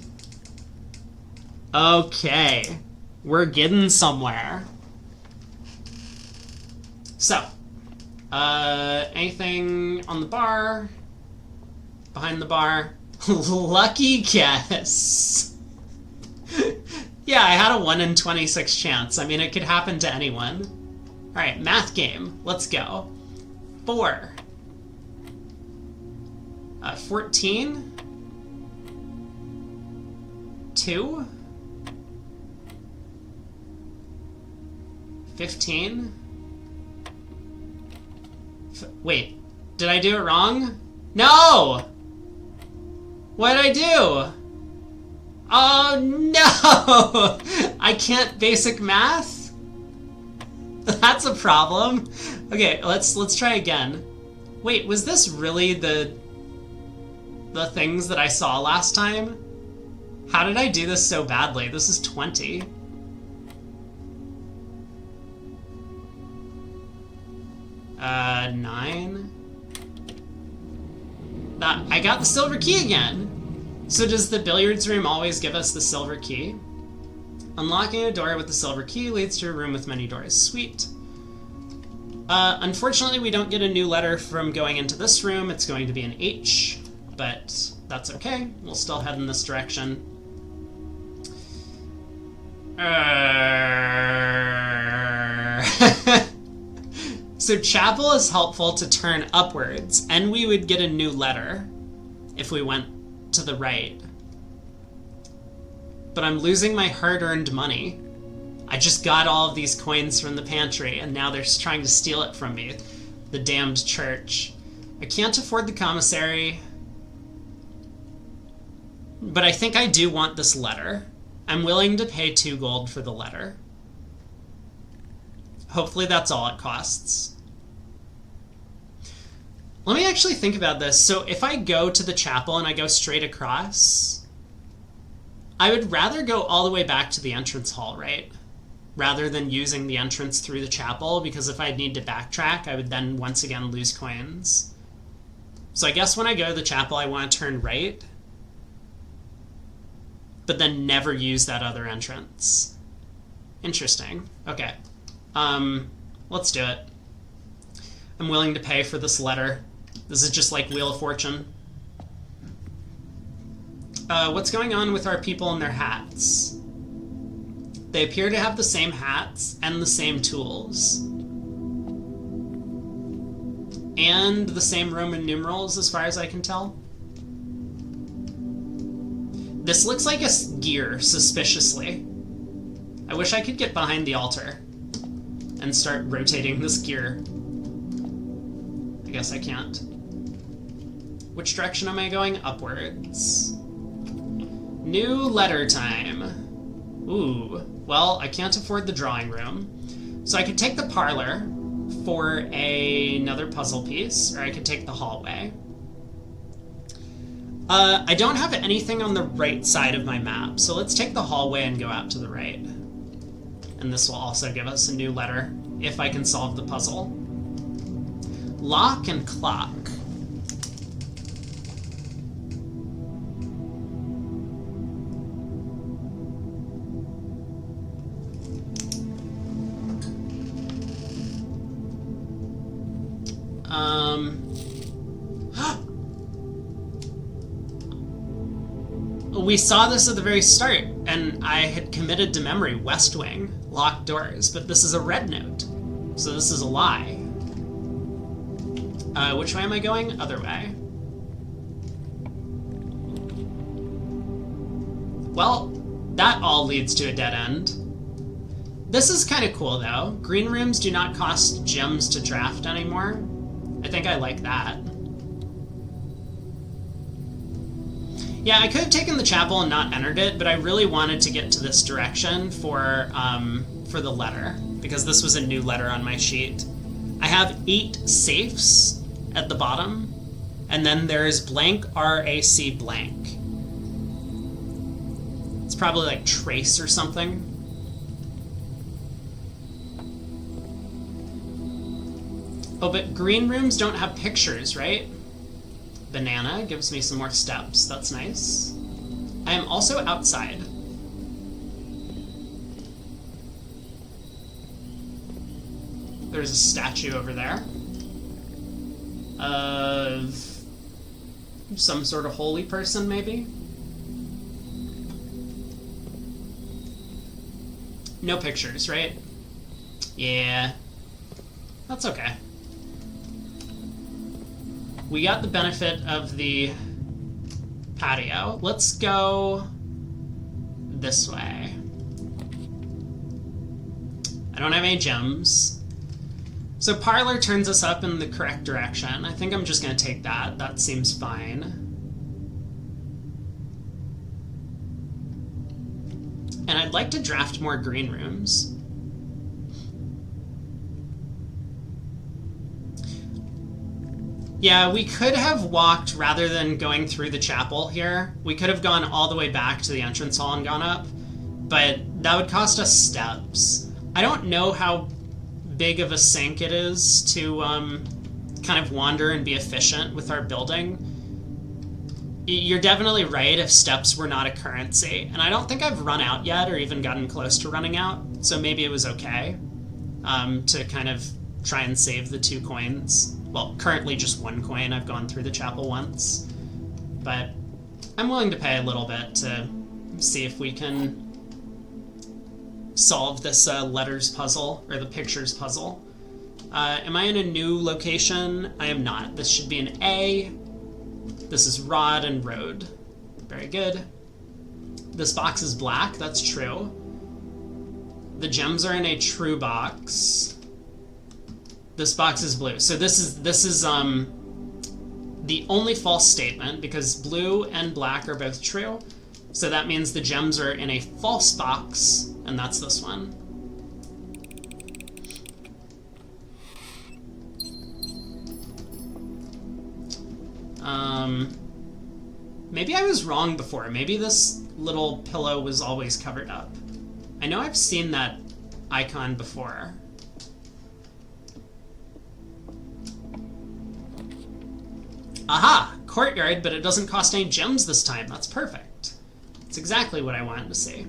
Okay, we're getting somewhere. So, anything on the bar? Behind the bar? Lucky guess. Yeah, I had a 1 in 26 chance. I mean, it could happen to anyone. Alright, math game. Let's go. 4. 14. 2. 15. Wait, did I do it wrong? No! What did I do? Oh no! I can't basic math? That's a problem. Okay, let's try again. Wait, was this really the things that I saw last time? How did I do this so badly? This is 20. Nine. I got the silver key again. So does the billiards room always give us the silver key? Unlocking a door with the silver key leads to a room with many doors. Sweet. Unfortunately, we don't get a new letter from going into this room. It's going to be an H, but that's okay. We'll still head in this direction. So chapel is helpful to turn upwards, and we would get a new letter if we went to the right. But I'm losing my hard-earned money. I just got all of these coins from the pantry, and now they're trying to steal it from me. The damned church. I can't afford the commissary. But I think I do want this letter. I'm willing to pay 2 gold for the letter. Hopefully that's all it costs. Let me actually think about this. So if I go to the chapel and I go straight across, I would rather go all the way back to the entrance hall, right? Rather than using the entrance through the chapel, because if I need to backtrack, I would then once again lose coins. So I guess when I go to the chapel, I want to turn right, but then never use that other entrance. Interesting. Okay. Let's do it. I'm willing to pay for this letter. This is just like Wheel of Fortune. What's going on with our people and their hats? They appear to have the same hats and the same tools. And the same Roman numerals, as far as I can tell. This looks like a gear, suspiciously. I wish I could get behind the altar and start rotating this gear. I guess I can't. Which direction am I going? Upwards. New letter time. Ooh, well, I can't afford the drawing room. So I could take the parlor for another puzzle piece, or I could take the hallway. I don't have anything on the right side of my map, so let's take the hallway and go out to the right. And this will also give us a new letter, if I can solve the puzzle. Lock and clock. We saw this at the very start, and I had committed to memory West Wing, locked doors, but this is a red note, so this is a lie. Which way am I going? Other way. Well, that all leads to a dead end. This is kind of cool, though. Green rooms do not cost gems to draft anymore. I think I like that. Yeah, I could have taken the chapel and not entered it, but I really wanted to get to this direction for the letter, because this was a new letter on my sheet. I have 8 safes at the bottom, and then there's blank RAC blank. It's probably like trace or something. Oh, but green rooms don't have pictures, right? Banana gives me some more steps. That's nice. I am also outside. There's a statue over there of some sort of holy person, maybe? No pictures, right? Yeah. That's okay. We got the benefit of the patio. Let's go this way. I don't have any gems. So parlor turns us up in the correct direction. I think I'm just going to take that. That seems fine. And I'd like to draft more green rooms. Yeah, we could have walked rather than going through the chapel here. We could have gone all the way back to the entrance hall and gone up, but that would cost us steps. I don't know how big of a sink it is to kind of wander and be efficient with our building. You're definitely right if steps were not a currency, and I don't think I've run out yet or even gotten close to running out, so maybe it was okay to kind of try and save the 2 coins. Well, currently just 1 coin. I've gone through the chapel once. But I'm willing to pay a little bit to see if we can solve this letters puzzle, or the pictures puzzle. Am I in a new location? I am not. This should be an A. This is rod and road. Very good. This box is black. That's true. The gems are in a true box. This box is blue. So this is the only false statement, because blue and black are both true. So that means the gems are in a false box, and that's this one. Maybe I was wrong before. Maybe this little pillow was always covered up. I know I've seen that icon before. Aha! Courtyard, but it doesn't cost any gems this time. That's perfect. That's exactly what I wanted to see.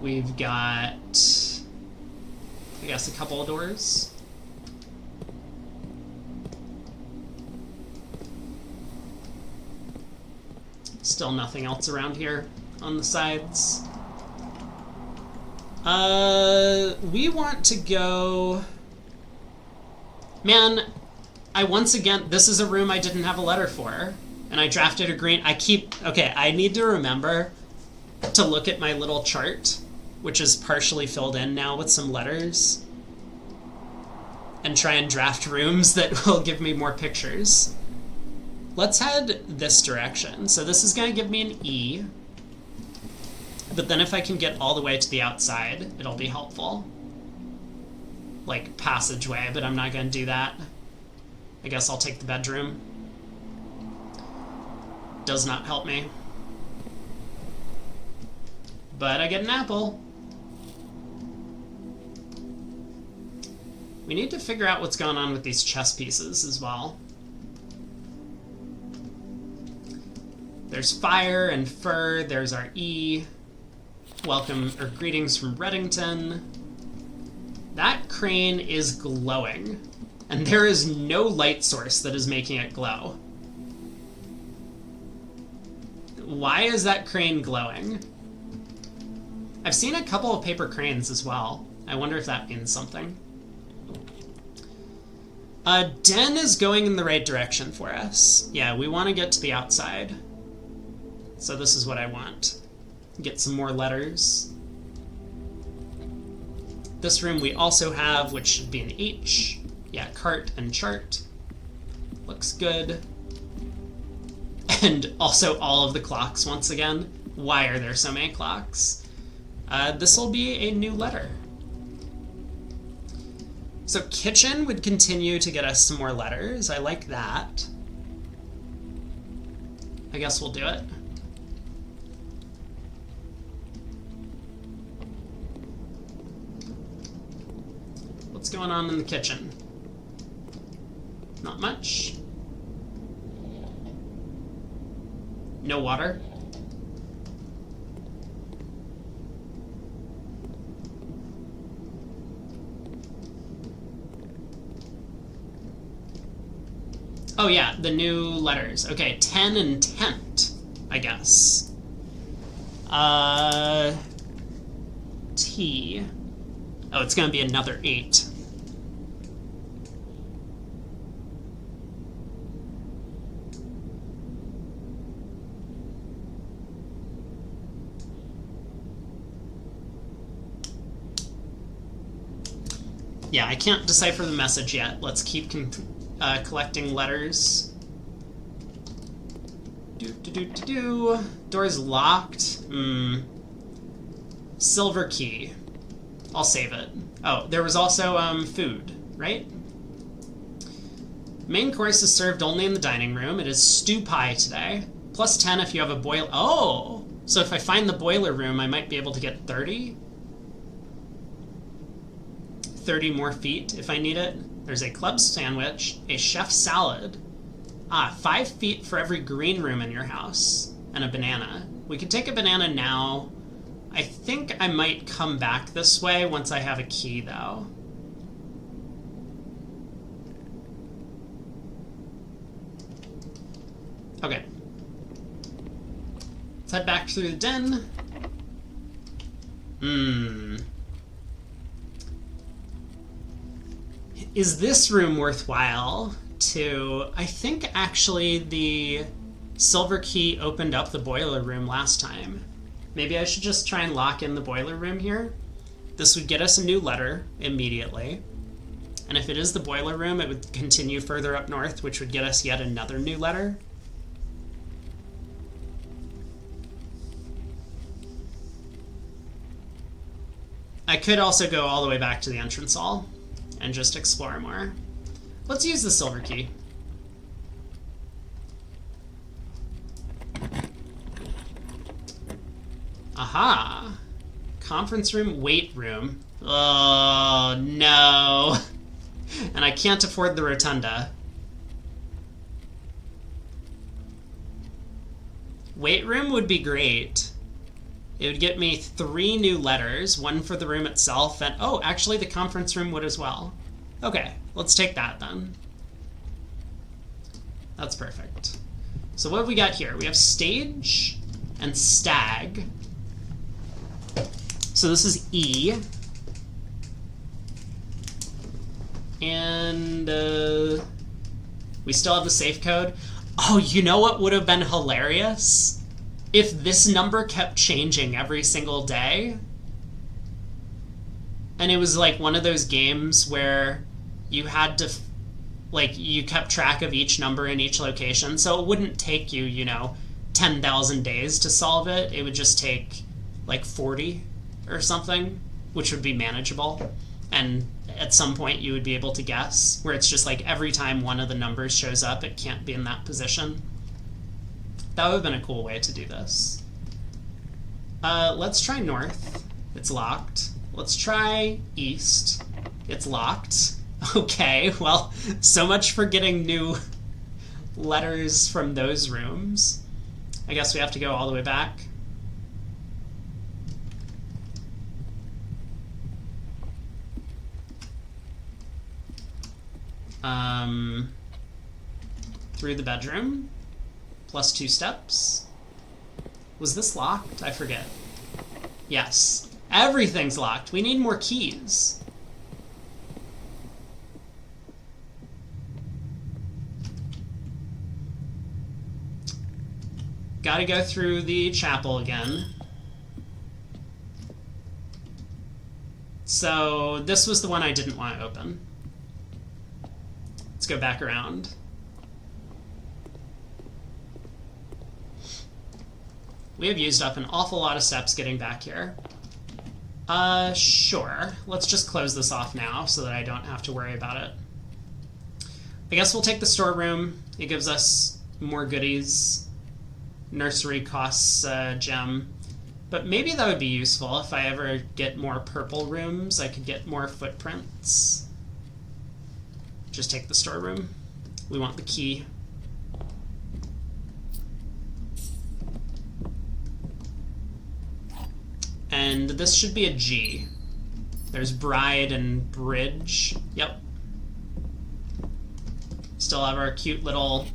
We've got, I guess, a couple of doors. Still nothing else around here on the sides. We want to go... Man, once again, this is a room I didn't have a letter for, and I drafted a green... Okay, I need to remember to look at my little chart, which is partially filled in now with some letters. and try and draft rooms that will give me more pictures. Let's head this direction. So this is going to give me an E. But then if I can get all the way to the outside, it'll be helpful. Like passageway, but I'm not going to do that. I guess I'll take the bedroom. Does not help me. But I get an apple. We need to figure out what's going on with these chess pieces as well. There's fire and fur. There's our E. Welcome, or greetings from Reddington. That crane is glowing, and there is no light source that is making it glow. Why is that crane glowing? I've seen a couple of paper cranes as well. I wonder if that means something. Den is going in the right direction for us. Yeah, we want to get to the outside. So this is what I want. Get some more letters. This room we also have, which should be an H. Yeah, cart and chart. Looks good. And also all of the clocks once again. Why are there so many clocks? This will be a new letter. So kitchen would continue to get us some more letters. I like that. I guess we'll do it. What's going on in the kitchen? Not much. No water. Oh yeah, the new letters. Okay, 10 and tent, I guess. T. Oh, it's gonna be another 8. Yeah, I can't decipher the message yet. Let's keep collecting letters. Door's locked. Silver key. I'll save it. Oh, there was also food, right? Main course is served only in the dining room. It is stew pie today. Plus 10 if you have a boil. Oh! So if I find the boiler room, I might be able to get 30? 30 more feet if I need it. There's a club sandwich, a chef salad. 5 feet for every green room in your house. And a banana. We could take a banana now. I think I might come back this way once I have a key, though. Okay. Let's head back through the den. Is this room worthwhile to... I think actually the silver key opened up the boiler room last time. Maybe I should just try and lock in the boiler room here. This would get us a new letter immediately. And if it is the boiler room, it would continue further up north, which would get us yet another new letter. I could also go all the way back to the entrance hall and just explore more. Let's use the silver key. Aha! Conference room, weight room. Oh, no. And I can't afford the rotunda. Weight room would be great. It would get me 3 new letters, 1 for the room itself, and oh, actually the conference room would as well. Okay, let's take that then. That's perfect. So what have we got here? We have stage and stag. So this is E. And we still have the safe code. Oh, you know what would have been hilarious? If this number kept changing every single day. And it was like one of those games where you had to, like, you kept track of each number in each location, so it wouldn't take you, 10,000 days to solve it. It would just take, like, 40 or something, which would be manageable. And at some point you would be able to guess, where it's just like every time one of the numbers shows up, it can't be in that position. That would have been a cool way to do this. Let's try north. It's locked. Let's try east. It's locked. Okay, well, so much for getting new letters from those rooms. I guess we have to go all the way back. Through the bedroom, plus 2 steps. Was this locked? I forget. Yes. Everything's locked. We need more keys. Gotta go through the chapel again. So this was the one I didn't want to open. Let's go back around. We have used up an awful lot of steps getting back here. Sure. Let's just close this off now so that I don't have to worry about it. I guess we'll take the storeroom. It gives us more goodies. Nursery costs a gem. But maybe that would be useful if I ever get more purple rooms. I could get more footprints. Just take the storeroom. We want the key. And this should be a G. There's bride and bridge. Yep. Still have our cute little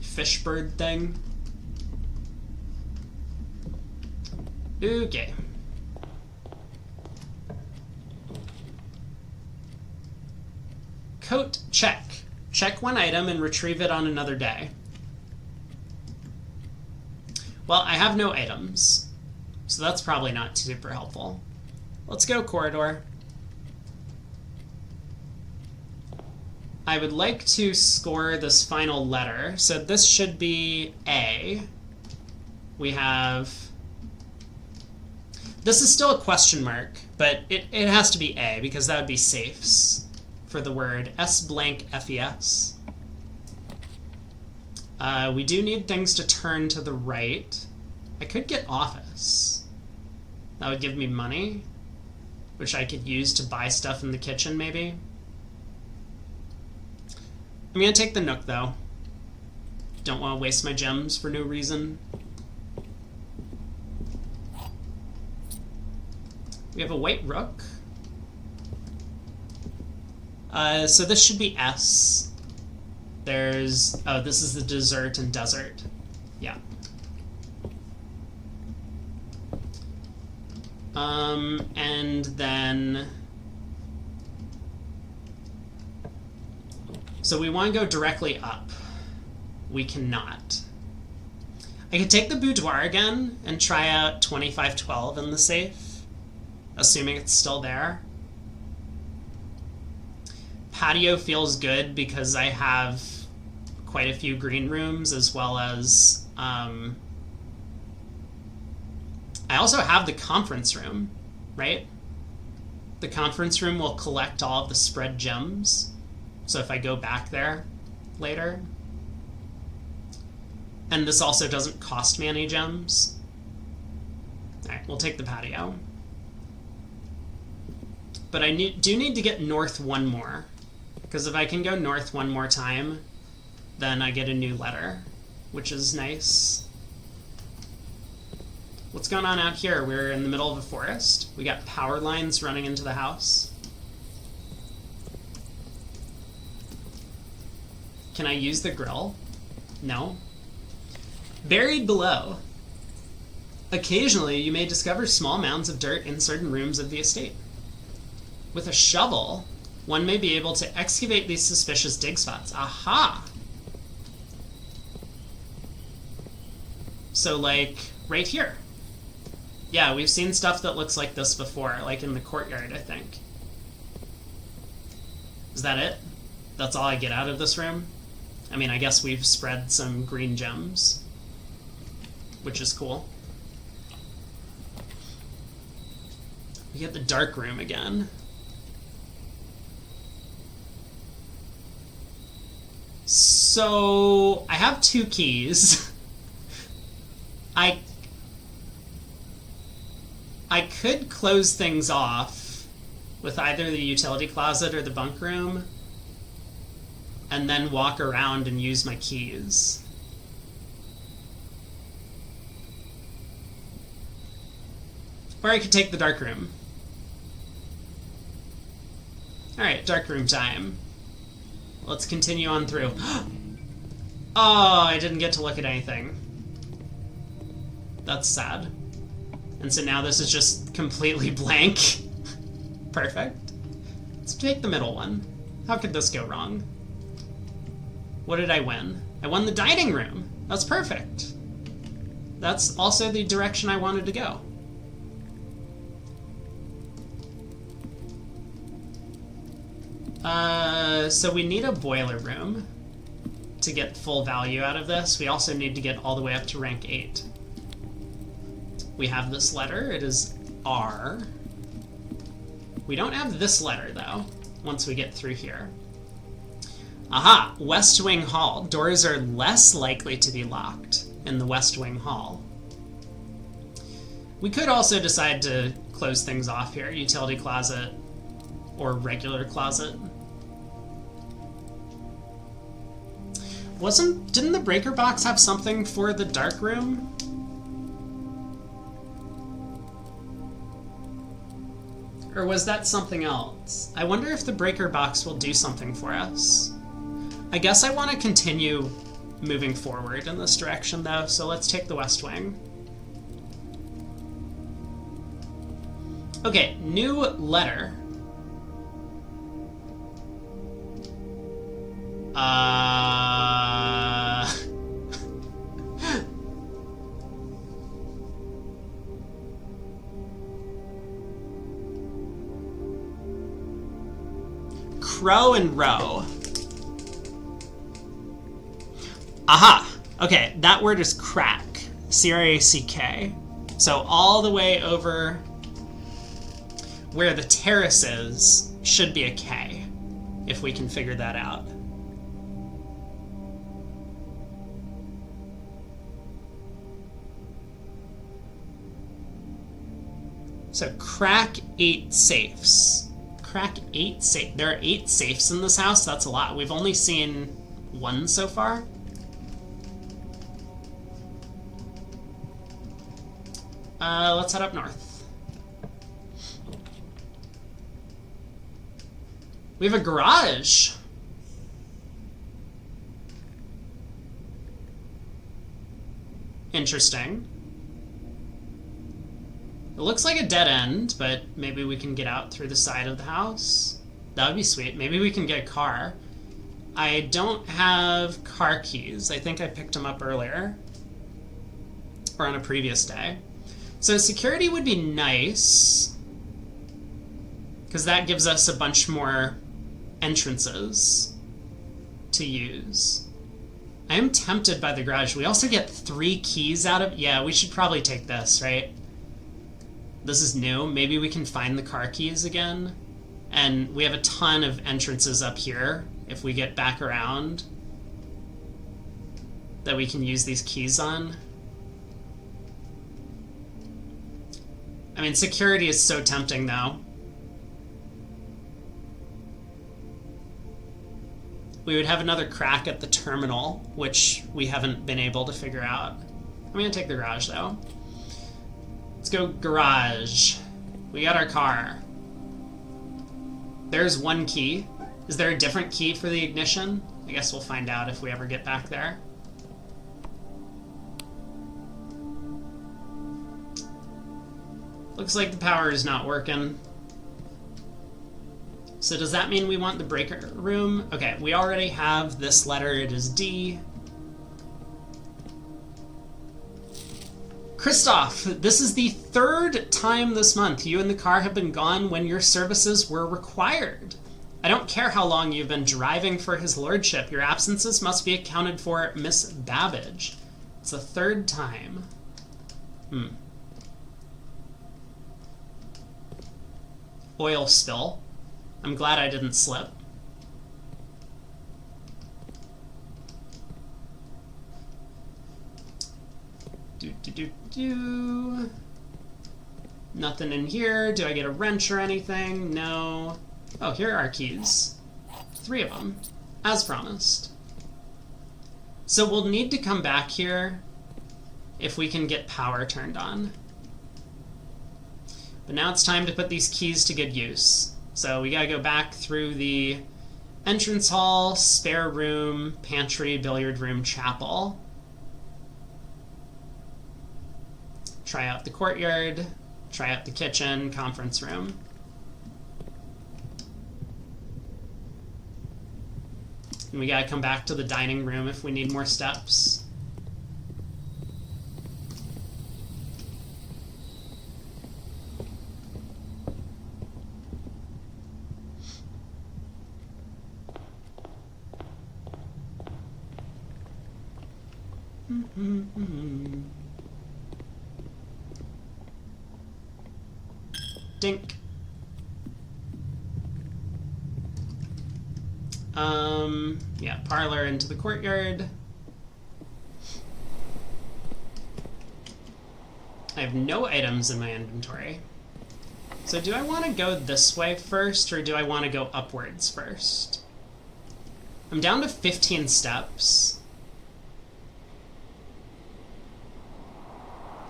fish bird thing. Okay. Coat, check. Check one item and retrieve it on another day. Well, I have no items, so that's probably not super helpful. Let's go corridor. I would like to score this final letter, so this should be A. We have... This is still a question mark, but it has to be A, because that would be safes for the word S blank FES. We do need things to turn to the right. I could get office. That would give me money, which I could use to buy stuff in the kitchen, maybe. I'm gonna take the Nook, though. Don't want to waste my gems for no reason. We have a white rook. So this should be S. There's... Oh, this is the dessert and desert. Yeah. And then... So we want to go directly up. We cannot. I could take the boudoir again and try out 2512 in the safe, assuming it's still there. Patio feels good because I have quite a few green rooms, as well as I also have the conference room, right? The conference room will collect all of the spread gems, so if I go back there later. And this also doesn't cost me any gems. Alright, we'll take the patio. But I do need to get north one more, because if I can go north one more time, then I get a new letter, which is nice. What's going on out here? We're in the middle of a forest. We got power lines running into the house. Can I use the grill? No. Buried below. Occasionally, you may discover small mounds of dirt in certain rooms of the estate. With a shovel, one may be able to excavate these suspicious dig spots. Aha! So, like, right here. Yeah, we've seen stuff that looks like this before, like in the courtyard, I think. Is that it? That's all I get out of this room? I mean, I guess we've spread some green gems, which is cool. We get the dark room again. So, I have 2 keys. I could close things off with either the utility closet or the bunk room, and then walk around and use my keys. Or I could take the dark room. Alright, dark room time. Let's continue on through. Oh, I didn't get to look at anything. That's sad. And so now this is just completely blank. Perfect. Let's take the middle one. How could this go wrong? What did I win? I won the dining room. That's perfect. That's also the direction I wanted to go. So we need a boiler room to get full value out of this. We also need to get all the way up to rank 8. We have this letter. It is R. We don't have this letter, though, once we get through here. Aha! West Wing Hall. Doors are less likely to be locked in the West Wing Hall. We could also decide to close things off here. Utility closet or regular closet. Didn't the breaker box have something for the dark room? Or was that something else? I wonder if the breaker box will do something for us. I guess I want to continue moving forward in this direction, though, so let's take the West Wing. Okay, new letter. Crow and row. Aha! Okay, that word is crack. C-R-A-C-K. So all the way over where the terrace is should be a K, if we can figure that out. So crack 8 safes. Crack 8 safes. There are 8 safes in this house. That's a lot. We've only seen 1 so far. Let's head up north. We have a garage. Interesting. It looks like a dead end, but maybe we can get out through the side of the house. That would be sweet. Maybe we can get a car. I don't have car keys. I think I picked them up earlier. Or on a previous day. So security would be nice, because that gives us a bunch more entrances to use. I am tempted by the garage. We also get 3 keys out of... Yeah, we should probably take this, right? This is new. Maybe we can find the car keys again. And we have a ton of entrances up here, if we get back around, that we can use these keys on. I mean, security is so tempting, though. We would have another crack at the terminal, which we haven't been able to figure out. I'm gonna take the garage, though. Let's go garage. We got our car. There's 1 key. Is there a different key for the ignition? I guess we'll find out if we ever get back there. Looks like the power is not working. So does that mean we want the breaker room? Okay, we already have this letter. It is D. Christoph, this is the 3rd time this month you and the car have been gone when your services were required. I don't care how long you've been driving for his lordship. Your absences must be accounted for, Miss Babbage. It's the third time. Oil spill. I'm glad I didn't slip. Nothing in here. Do I get a wrench or anything? No. Oh, here are our keys. 3 of them, as promised. So we'll need to come back here if we can get power turned on. But now it's time to put these keys to good use. So we gotta go back through the entrance hall, spare room, pantry, billiard room, chapel. Try out the courtyard, try out the kitchen, conference room. And we gotta come back to the dining room if we need more steps. Dink. Yeah, parlor into the courtyard. I have no items in my inventory. So do I want to go this way first, or do I want to go upwards first? I'm down to 15 steps.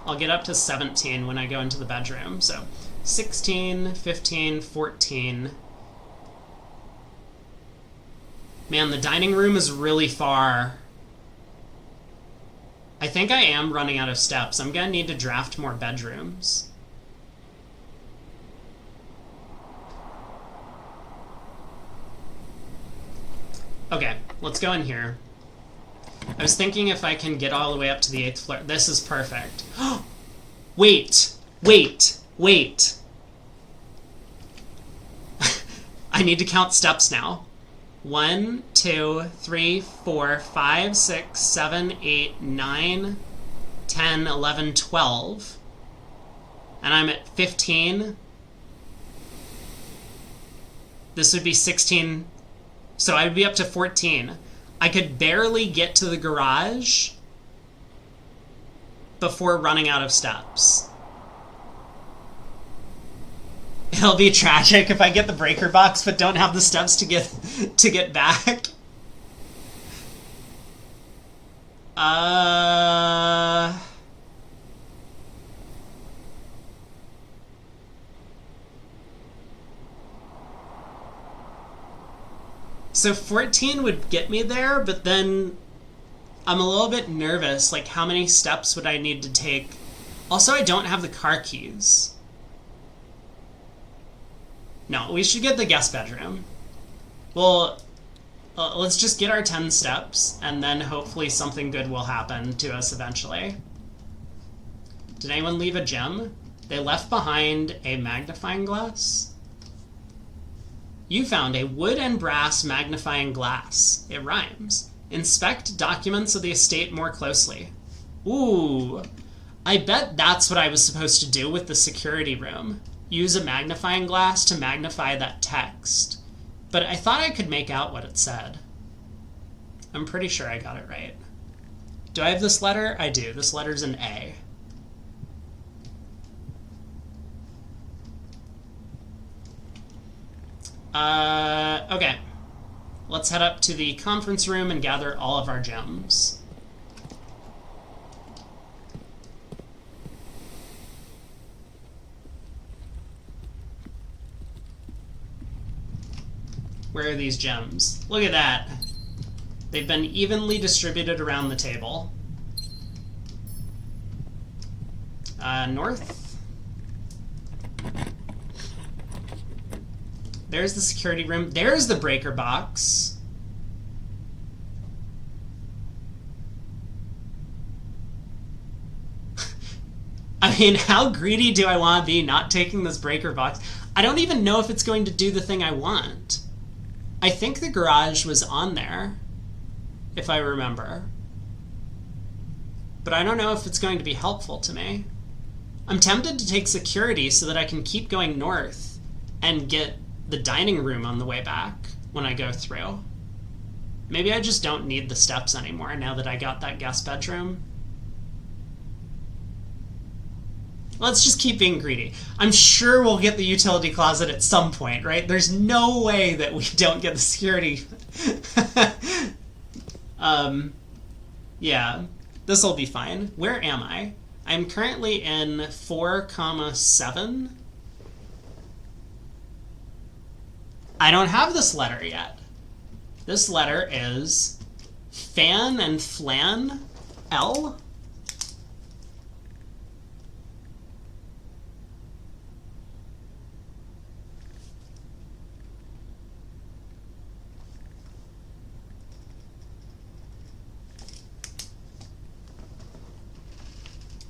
I'll get up to 17 when I go into the bedroom, so 16, 15, 14. Man, the dining room is really far. I think I am running out of steps. I'm gonna need to draft more bedrooms. Okay, let's go in here. I was thinking if I can get all the way up to the 8th floor. This is perfect. Wait. I need to count steps now. 1, 2, 3, 4, 5, 6, 7, 8, 9, 10, 11, 12. And I'm at 15. This would be 16. So I would be up to 14. I could barely get to the garage before running out of steps. It'll be tragic if I get the breaker box but don't have the steps to get back. So 14 would get me there, but then I'm a little bit nervous. Like, how many steps would I need to take? Also, I don't have the car keys. No, we should get the guest bedroom. Well, let's just get our 10 steps, and then hopefully something good will happen to us eventually. Did anyone leave a gem? They left behind a magnifying glass. You found a wood and brass magnifying glass. It rhymes. Inspect documents of the estate more closely. Ooh, I bet that's what I was supposed to do with the security room. Use a magnifying glass to magnify that text. But I thought I could make out what it said. I'm pretty sure I got it right. Do I have this letter? I do. This letter's an A. Okay. Let's head up to the conference room and gather all of our gems. Where are these gems? Look at that. They've been evenly distributed around the table. North. There's the security room. There's the breaker box. I mean, how greedy do I want to be not taking this breaker box? I don't even know if it's going to do the thing I want. I think the garage was on there, if I remember. But I don't know if it's going to be helpful to me. I'm tempted to take security so that I can keep going north and get the dining room on the way back when I go through. Maybe I just don't need the steps anymore now that I got that guest bedroom. Let's just keep being greedy. I'm sure we'll get the utility closet at some point, right? There's no way that we don't get the security. Yeah, this will be fine. Where am I? I'm currently in 4,7. I don't have this letter yet. This letter is Fan and Flan L.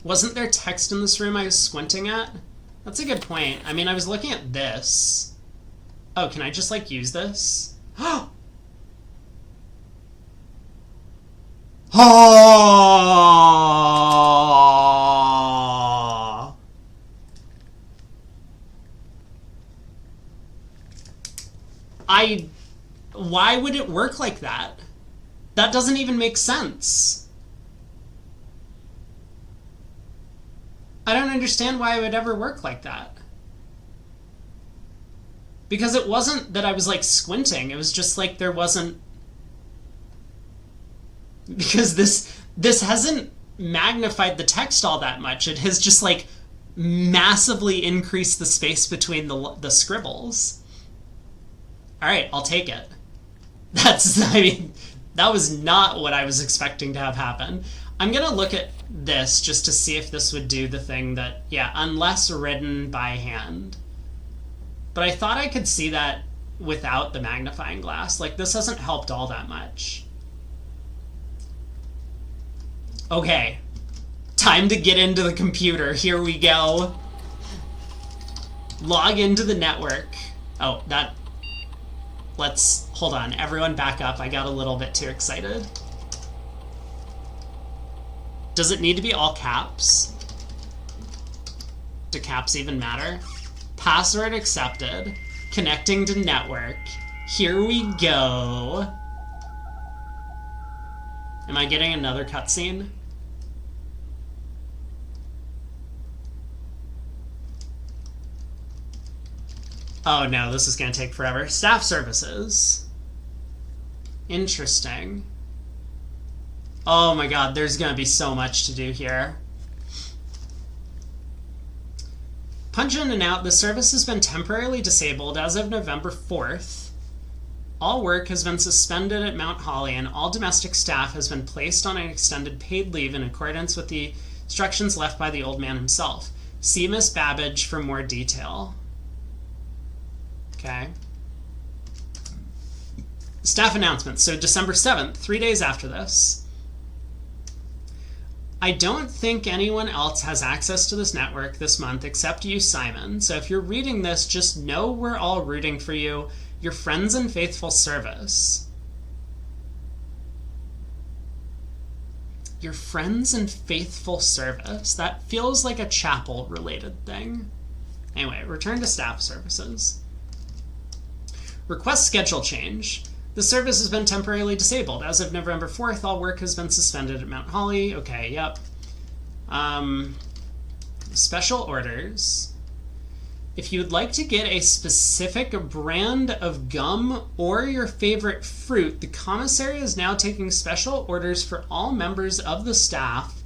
Wasn't there text in this room I was squinting at? That's a good point. I mean, I was looking at this. Oh, can I just, like, use this? Oh! Why would it work like that? That doesn't even make sense. I don't understand why it would ever work like that. Because it wasn't that I was, like, squinting. It was just, like, there wasn't... Because this hasn't magnified the text all that much. It has just, like, massively increased the space between the scribbles. All right, I'll take it. I mean, that was not what I was expecting to have happen. I'm going to look at this just to see if this would do the thing that, yeah, unless written by hand. But I thought I could see that without the magnifying glass. Like, this hasn't helped all that much. Okay. Time to get into the computer. Here we go. Log into the network. Oh, that... Let's... Hold on. Everyone back up. I got a little bit too excited. Does it need to be all caps? Do caps even matter? Password accepted. Connecting to network. Here we go. Am I getting another cutscene? Oh no, this is going to take forever. Staff services. Interesting. Oh my god, there's going to be so much to do here. Punch in and out. The service has been temporarily disabled as of November 4th. All work has been suspended at Mount Holly, and all domestic staff has been placed on an extended paid leave in accordance with the instructions left by the old man himself. See Miss Babbage for more detail. Okay. Staff announcements. So December 7th, 3 days after this. I don't think anyone else has access to this network this month except you, Simon. So if you're reading this, just know we're all rooting for you. Your friends and faithful service. Your friends and faithful service. That feels like a chapel-related thing. Anyway, return to staff services. Request schedule change. The service has been temporarily disabled. As of November 4th, all work has been suspended at Mount Holly. Okay, yep. Special orders. If you would like to get a specific brand of gum or your favorite fruit, the commissary is now taking special orders for all members of the staff.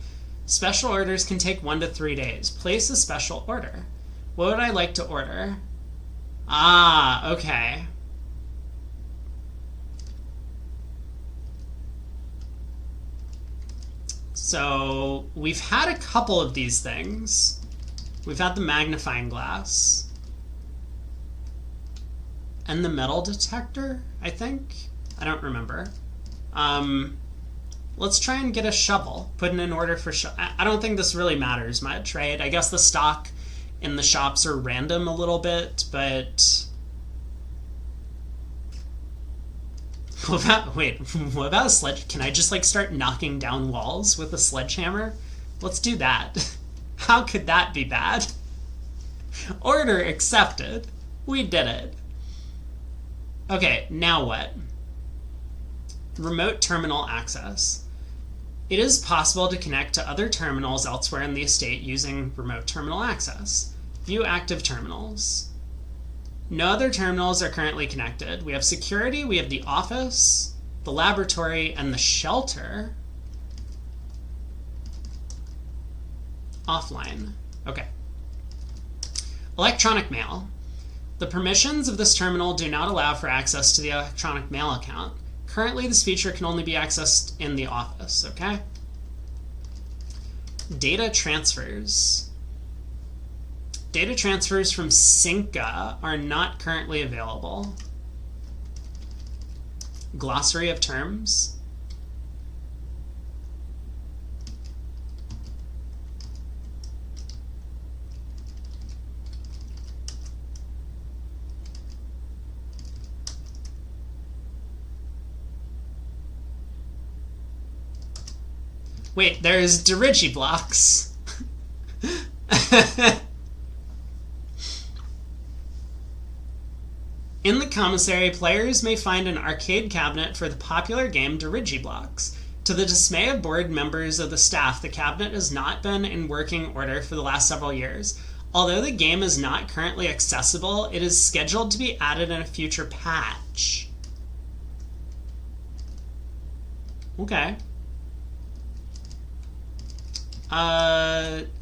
Special orders can take 1 to 3 days. Place a special order. What would I like to order? Ah, okay. So we've had a couple of these things. We've had the magnifying glass and the metal detector, I think. I don't remember. Let's try and get a shovel. Put in an order for I don't think this really matters much, right? I guess the stock in the shops are random a little bit, but Wait, what about a sledge? Can I just like start knocking down walls with a sledgehammer? Let's do that. How could that be bad? Order accepted. We did it. Okay, now what? Remote terminal access. It is possible to connect to other terminals elsewhere in the estate using remote terminal access. View active terminals. No other terminals are currently connected. We have security, we have the office, the laboratory, and the shelter. Offline. Okay. Electronic mail. The permissions of this terminal do not allow for access to the electronic mail account. Currently, this feature can only be accessed in the office, okay? Data transfers. Data transfers from Synca are not currently available. Glossary of terms. Wait, there's Dirigiblocks. In the commissary, players may find an arcade cabinet for the popular game Dirigiblocks. To the dismay of board members of the staff, the cabinet has not been in working order for the last several years. Although the game is not currently accessible, it is scheduled to be added in a future patch. Okay.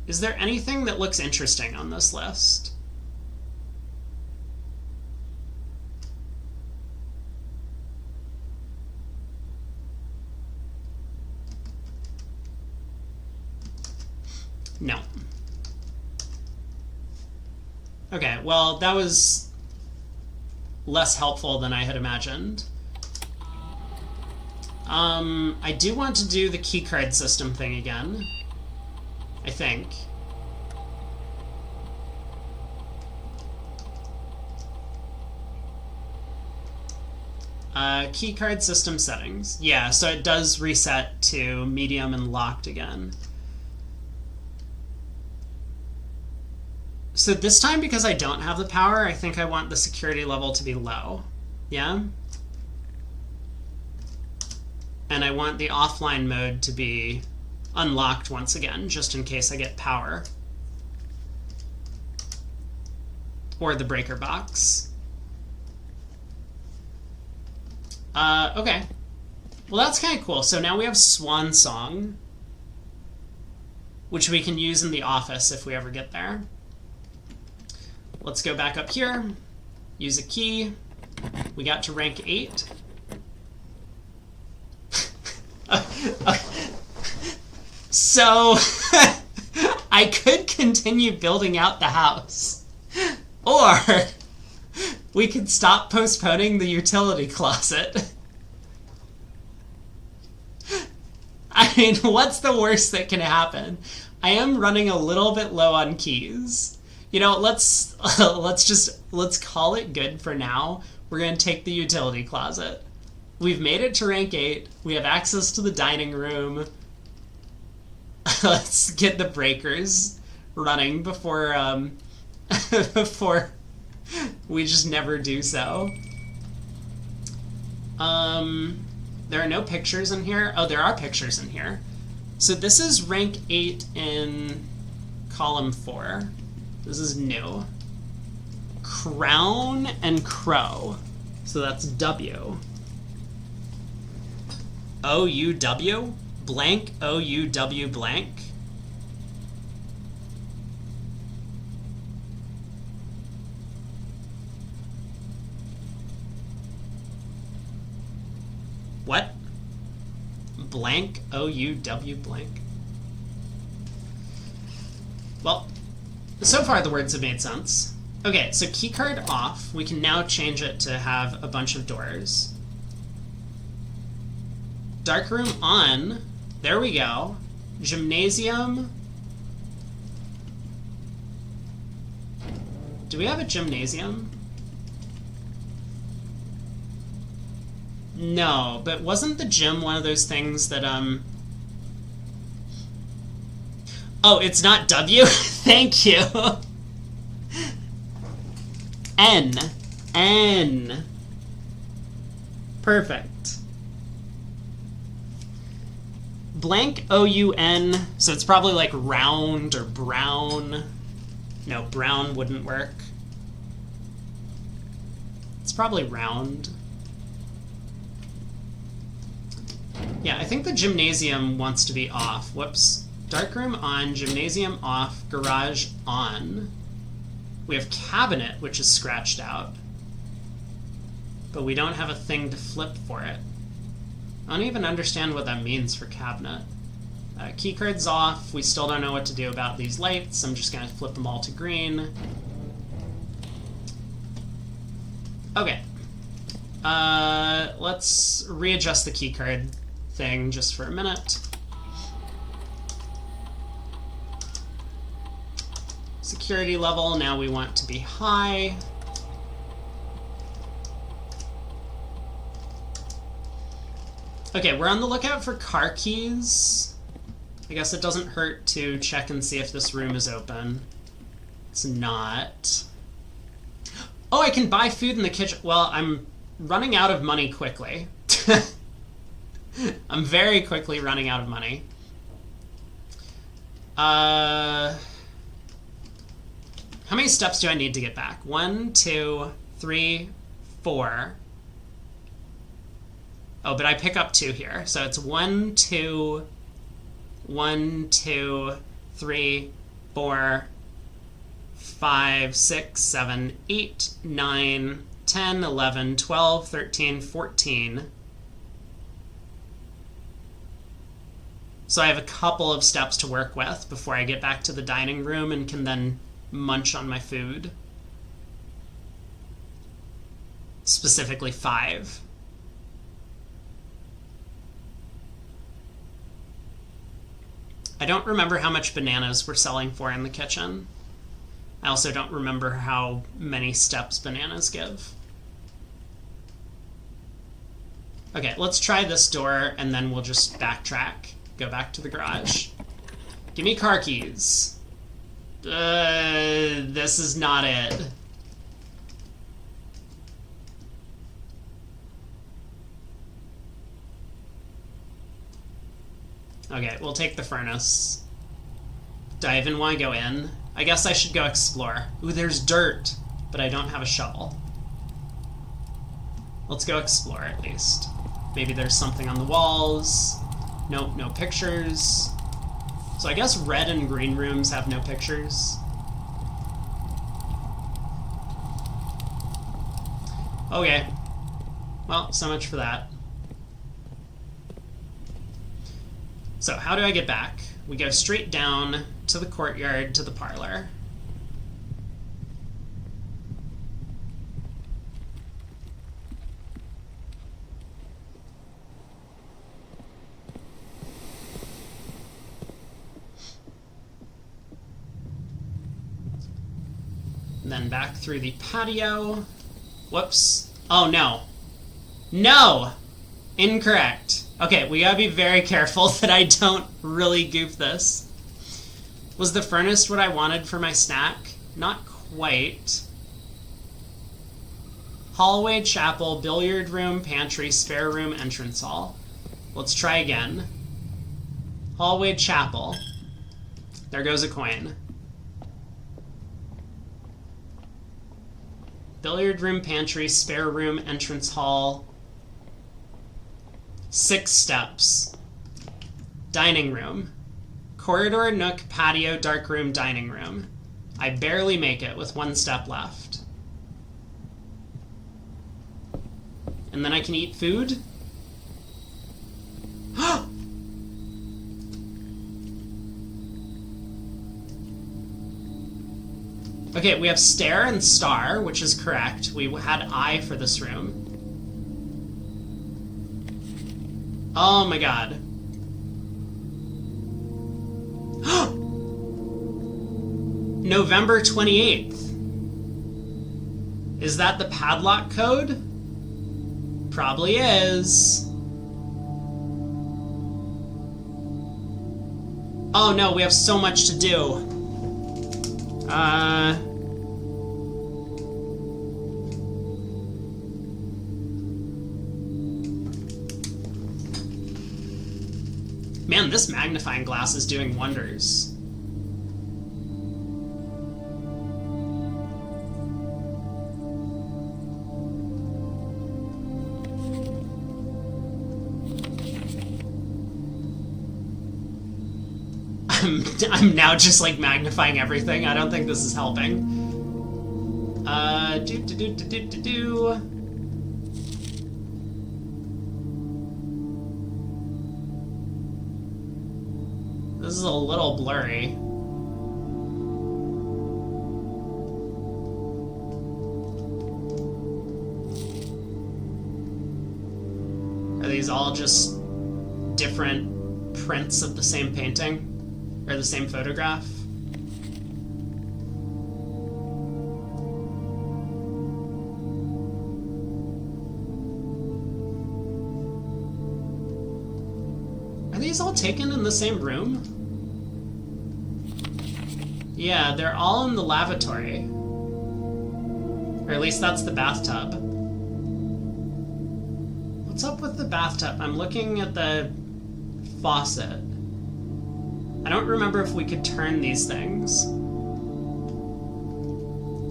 Is there anything that looks interesting on this list? No. Okay, well, that was less helpful than I had imagined. I do want to do the keycard system thing again. I think. Keycard system settings. Yeah, so it does reset to medium and locked again. So this time, because I don't have the power, I think I want the security level to be low. Yeah? And I want the offline mode to be unlocked once again, just in case I get power. Or the breaker box. Okay. Well, that's kind of cool. So now we have Swan Song, which we can use in the office if we ever get there. Let's go back up here, use a key. We got to rank 8. So, I could continue building out the house. Or, we could stop postponing the utility closet. I mean, what's the worst that can happen? I am running a little bit low on keys. You know, let's call it good for now. We're going to take the utility closet. We've made it to rank 8. We have access to the dining room. Let's get the breakers running before before we just never do so. There are no pictures in here. Oh, there are pictures in here. So this is rank 8 in column 4. This is new. Crown and Crow. So that's W. O-U-W? Blank O-U-W blank? What? Blank O-U-W blank? Well, so far the words have made sense. Okay, so keycard off. We can now change it to have a bunch of doors. Darkroom on. There we go. Gymnasium. Do we have a gymnasium? No, but wasn't the gym one of those things that, Oh, it's not W? Thank you. N. N. Perfect. Blank O-U-N, so it's probably like round or brown. No, brown wouldn't work. It's probably round. Yeah, I think the gymnasium wants to be off. Whoops. Darkroom on, gymnasium off, garage on. We have cabinet, which is scratched out. But we don't have a thing to flip for it. I don't even understand what that means for cabinet. Keycard's off. We still don't know what to do about these lights. I'm just going to flip them all to green. Okay. Let's readjust the keycard thing just for a minute. Security level, now we want to be high. Okay, we're on the lookout for car keys. I guess it doesn't hurt to check and see if this room is open. It's not. Oh, I can buy food in the kitchen. Well, I'm running out of money quickly. I'm very quickly running out of money. How many steps do I need to get back? 1, 2, 3, 4. Oh, but I pick up 2 here. So it's 1, 2, 1, 2, 3, 4, 5, 6, 7, 8, 9, 10, 11, 12, 13, 14. So I have a couple of steps to work with before I get back to the dining room and can then munch on my food. Specifically 5. I don't remember how much bananas we're selling for in the kitchen. I also don't remember how many steps bananas give. Okay, let's try this door and then we'll just backtrack. Go back to the garage. Give me car keys. This is not it. Okay, we'll take the furnace. Do I even want to go in? I guess I should go explore. Ooh, there's dirt, but I don't have a shovel. Let's go explore at least. Maybe there's something on the walls. Nope, no pictures. So I guess red and green rooms have no pictures. Okay. Well, so much for that. So how do I get back? We go straight down to the courtyard to the parlor. Then back through the patio. Whoops. Oh, no. No! Incorrect. Okay, we gotta be very careful that I don't really goof this. Was the furnace what I wanted for my snack? Not quite. Hallway, chapel, billiard room, pantry, spare room, entrance hall. Let's try again. Hallway, chapel. There goes a coin. Billiard room, pantry, spare room, entrance hall. 6 steps. Dining room. Corridor, nook, patio, dark room, dining room. I barely make it with 1 step left. And then I can eat food? Okay, we have stair and star, which is correct. We had I for this room. Oh my god. November 28th. Is that the padlock code? Probably is. Oh no, we have so much to do. Man, this magnifying glass is doing wonders. I'm now just like magnifying everything. I don't think this is helping. This is a little blurry. Are these all just different prints of the same painting? Or the same photograph? Are these all taken in the same room? Yeah, they're all in the lavatory. Or at least that's the bathtub. What's up with the bathtub? I'm looking at the faucet. I don't remember if we could turn these things.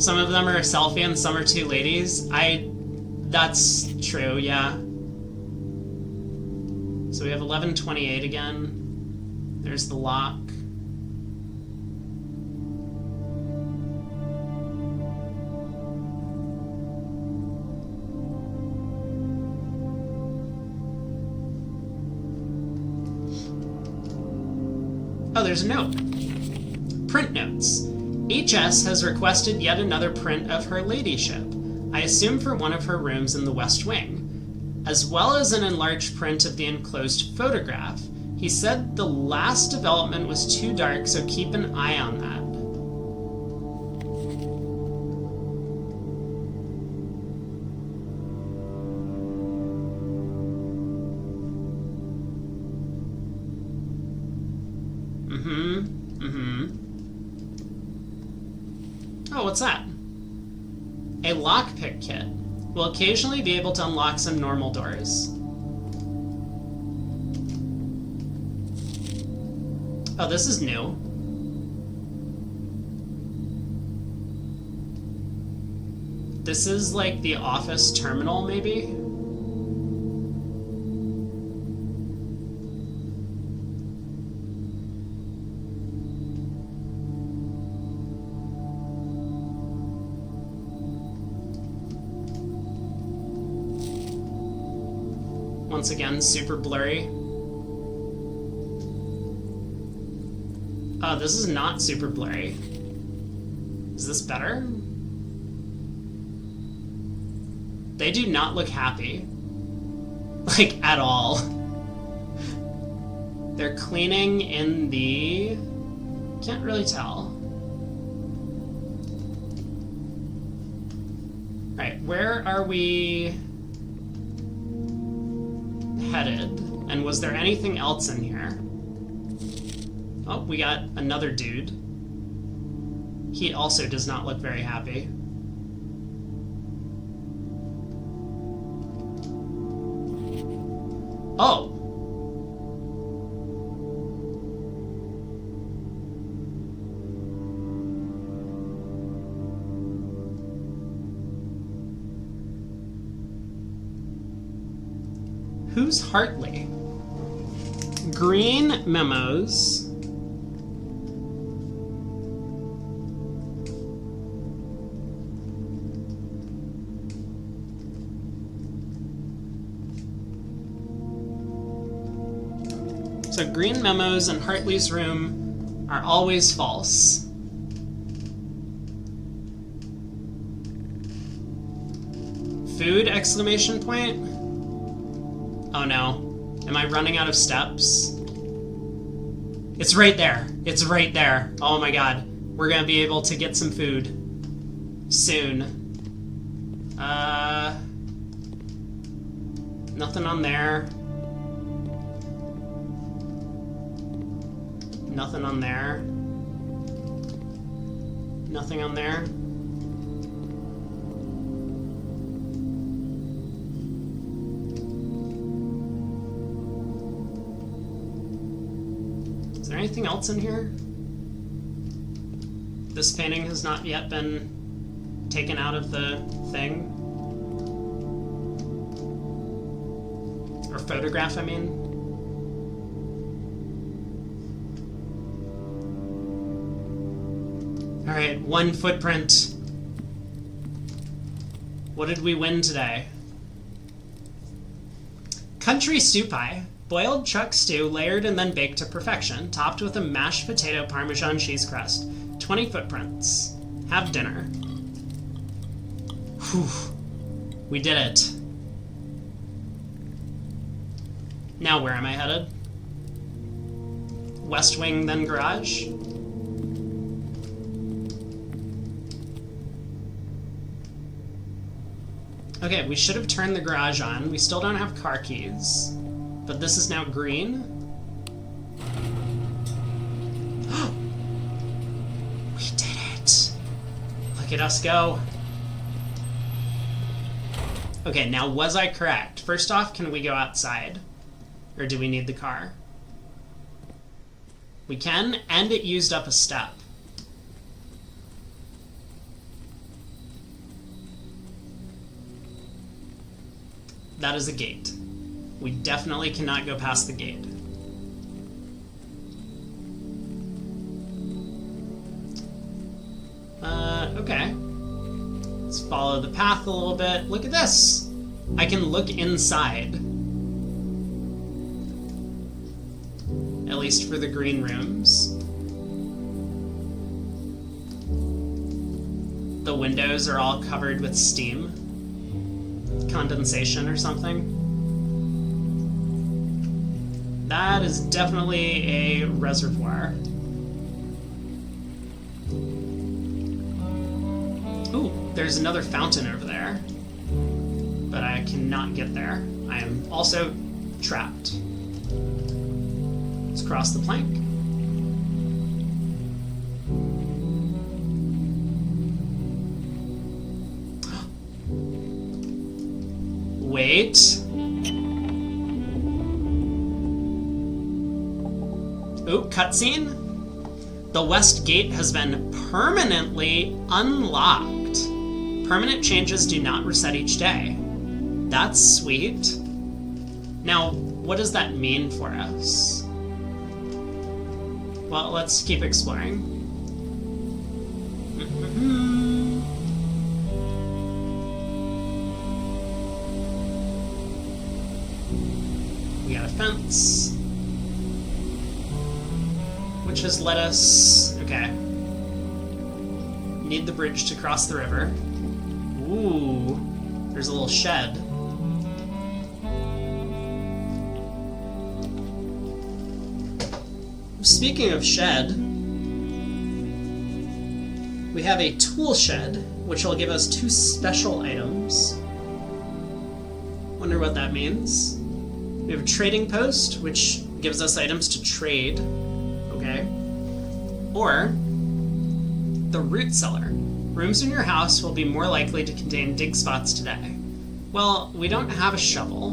Some of them are a selfie and some are two ladies. That's true, yeah. So we have 1128 again. There's the lock. Oh, there's a note. Print notes. HS has requested yet another print of her ladyship, I assume for one of her rooms in the West Wing, as well as an enlarged print of the enclosed photograph. He said the last development was too dark, so keep an eye on that. Oh, what's that? A lockpick kit. Will occasionally be able to unlock some normal doors. Oh, this is new. This is like the office terminal, maybe? Once again, super blurry. Oh, this is not super blurry. Is this better? They do not look happy. Like, at all. They're cleaning in the... Can't really tell. Right, where are we headed? And was there anything else in here? Oh, we got another dude. He also does not look very happy. Oh! Who's Hartley? Green memos. So green memos in Hartley's room are always false. Food, exclamation point? Oh no. Am I running out of steps? It's right there. It's right there. Oh my god. We're gonna be able to get some food soon. Nothing on there. Nothing on there. Nothing on there. Is there anything else in here? This painting has not yet been taken out of the thing. Or photograph, I mean. Alright, 1 footprint. What did we win today? Country stew pie. Boiled chuck stew layered and then baked to perfection, topped with a mashed potato Parmesan cheese crust. 20 footprints. Have dinner. Whew. We did it. Now where am I headed? West wing, then garage? Okay, we should have turned the garage on. We still don't have car keys. But this is now green. We did it! Look at us go. Okay, now was I correct? First off, can we go outside? Or do we need the car? We can, and it used up a step. That is a gate. We definitely cannot go past the gate. Okay. Let's follow the path a little bit. Look at this! I can look inside. At least for the green rooms. The windows are all covered with steam. Condensation or something. That is definitely a reservoir. Ooh, there's another fountain over there. But I cannot get there. I am also trapped. Let's cross the plank. Wait. Ooh, cutscene. The west gate has been permanently unlocked. Permanent changes do not reset each day. That's sweet. Now, what does that mean for us? Well, let's keep exploring. We got a fence. Which has led us... Okay. Need the bridge to cross the river. Ooh. There's a little shed. Speaking of shed, we have a tool shed, which will give us 2 special items. Wonder what that means. We have a trading post, which gives us items to trade. Okay. Or the root cellar. Rooms in your house will be more likely to contain dig spots today. Well, we don't have a shovel.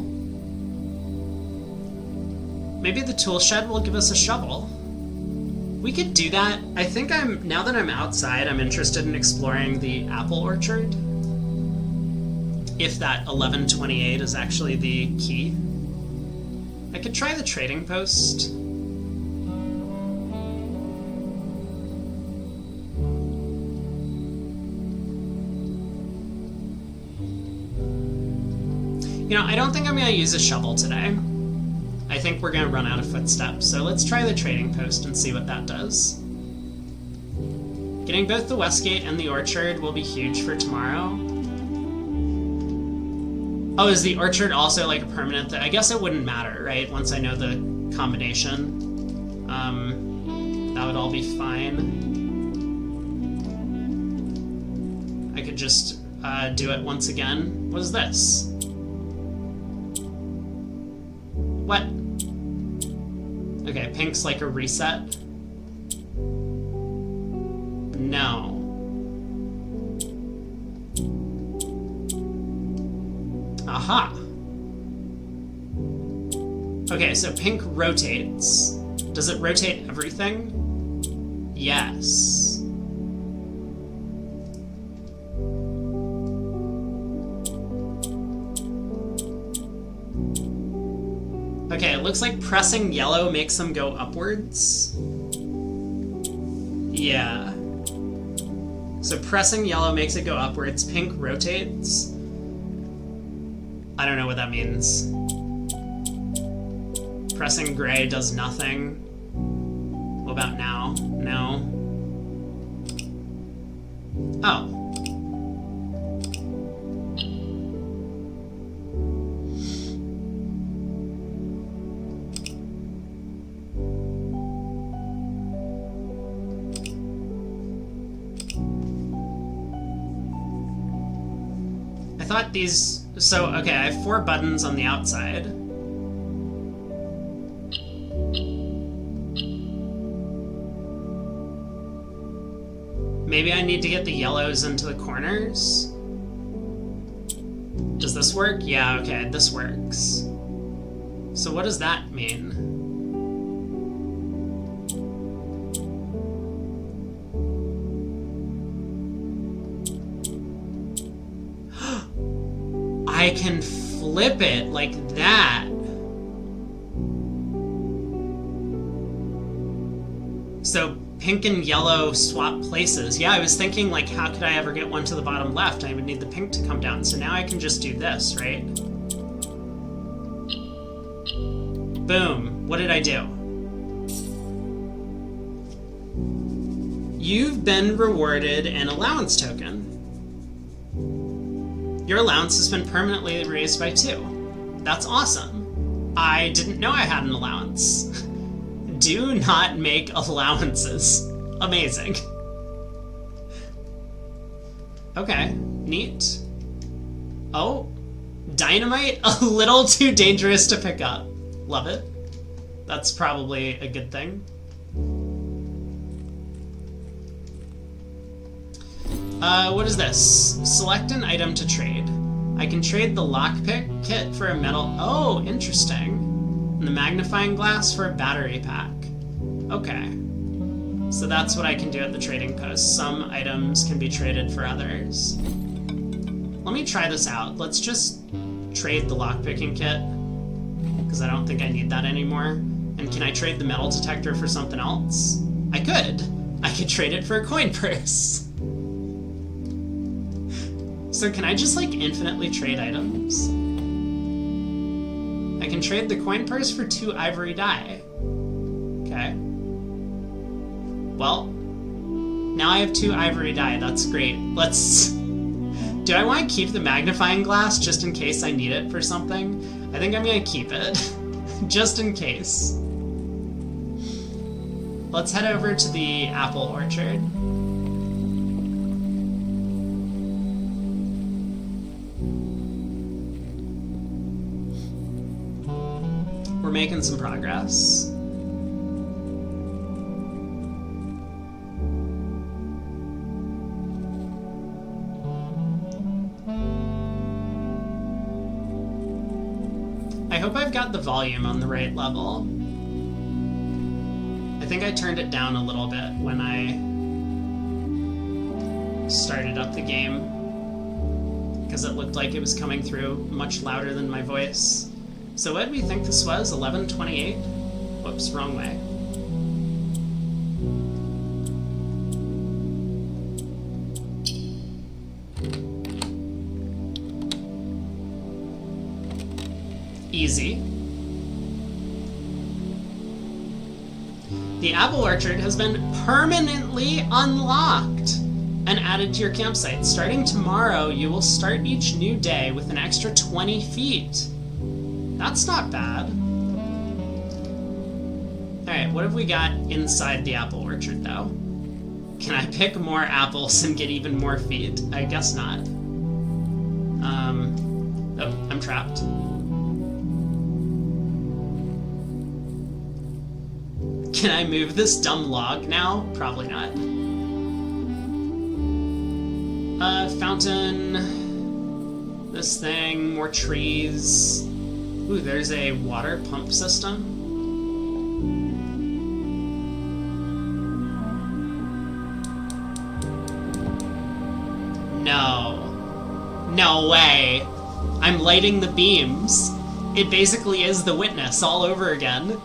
Maybe the tool shed will give us a shovel. We could do that. I think now that I'm outside, I'm interested in exploring the apple orchard. If that 1128 is actually the key. I could try the trading post. You know, I don't think I'm going to use a shovel today. I think we're going to run out of footsteps, so let's try the trading post and see what that does. Getting both the Westgate and the Orchard will be huge for tomorrow. Oh, is the Orchard also like a permanent thing? I guess it wouldn't matter, right? Once I know the combination. That would all be fine. I could just do it once again. What is this? What? Okay, pink's like a reset. No. Aha. Okay, so pink rotates. Does it rotate everything? Yes. Okay, it looks like pressing yellow makes them go upwards. Yeah. So pressing yellow makes it go upwards. Pink rotates. I don't know what that means. Pressing gray does nothing. What about now? No. Oh. I thought these... So, okay, I have 4 buttons on the outside. Maybe I need to get the yellows into the corners? Does this work? Yeah, okay, this works. So what does that mean? I can flip it like that. So pink and yellow swap places. Yeah, I was thinking, like, how could I ever get one to the bottom left? I would need the pink to come down. So now I can just do this, right? Boom. What did I do? You've been rewarded an allowance token. Your allowance has been permanently raised by 2. That's awesome. I didn't know I had an allowance. Do not make allowances. Amazing. Okay, neat. Oh, dynamite, a little too dangerous to pick up. Love it. That's probably a good thing. What is this? Select an item to trade. I can trade the lockpick kit for a metal... Oh, interesting. And the magnifying glass for a battery pack. Okay. So that's what I can do at the trading post. Some items can be traded for others. Let me try this out. Let's just trade the lockpicking kit, because I don't think I need that anymore. And can I trade the metal detector for something else? I could. I could trade it for a coin purse. So can I just, like, infinitely trade items? I can trade the coin purse for 2 ivory dye. Okay. Well, now I have 2 ivory dye. That's great. Let's... Do I want to keep the magnifying glass just in case I need it for something? I think I'm going to keep it. Just in case. Let's head over to the apple orchard. We're making some progress. I hope I've got the volume on the right level. I think I turned it down a little bit when I started up the game, because it looked like it was coming through much louder than my voice. So what did we think this was? 11:28? Whoops, wrong way. Easy. The apple orchard has been permanently unlocked and added to your campsite. Starting tomorrow, you will start each new day with an extra 20 feet. That's not bad. Alright, what have we got inside the apple orchard, though? Can I pick more apples and get even more feet? I guess not. Oh, I'm trapped. Can I move this dumb log now? Probably not. Fountain. This thing. More trees. Ooh, there's a water pump system. No. No way. I'm lighting the beams. It basically is the Witness all over again.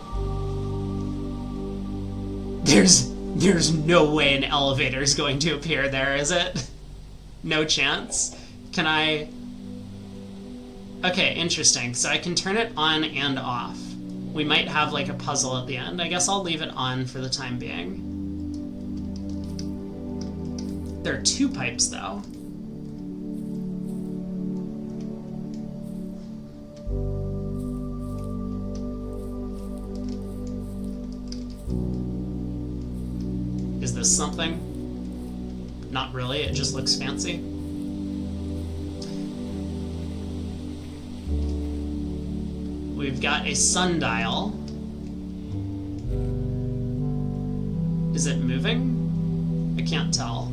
There's no way an elevator is going to appear there, is it? No chance. Can I... Okay, interesting. So I can turn it on and off. We might have like a puzzle at the end. I guess I'll leave it on for the time being. There are 2 pipes though. Is this something? Not really, it just looks fancy. We've got a sundial. Is it moving? I can't tell.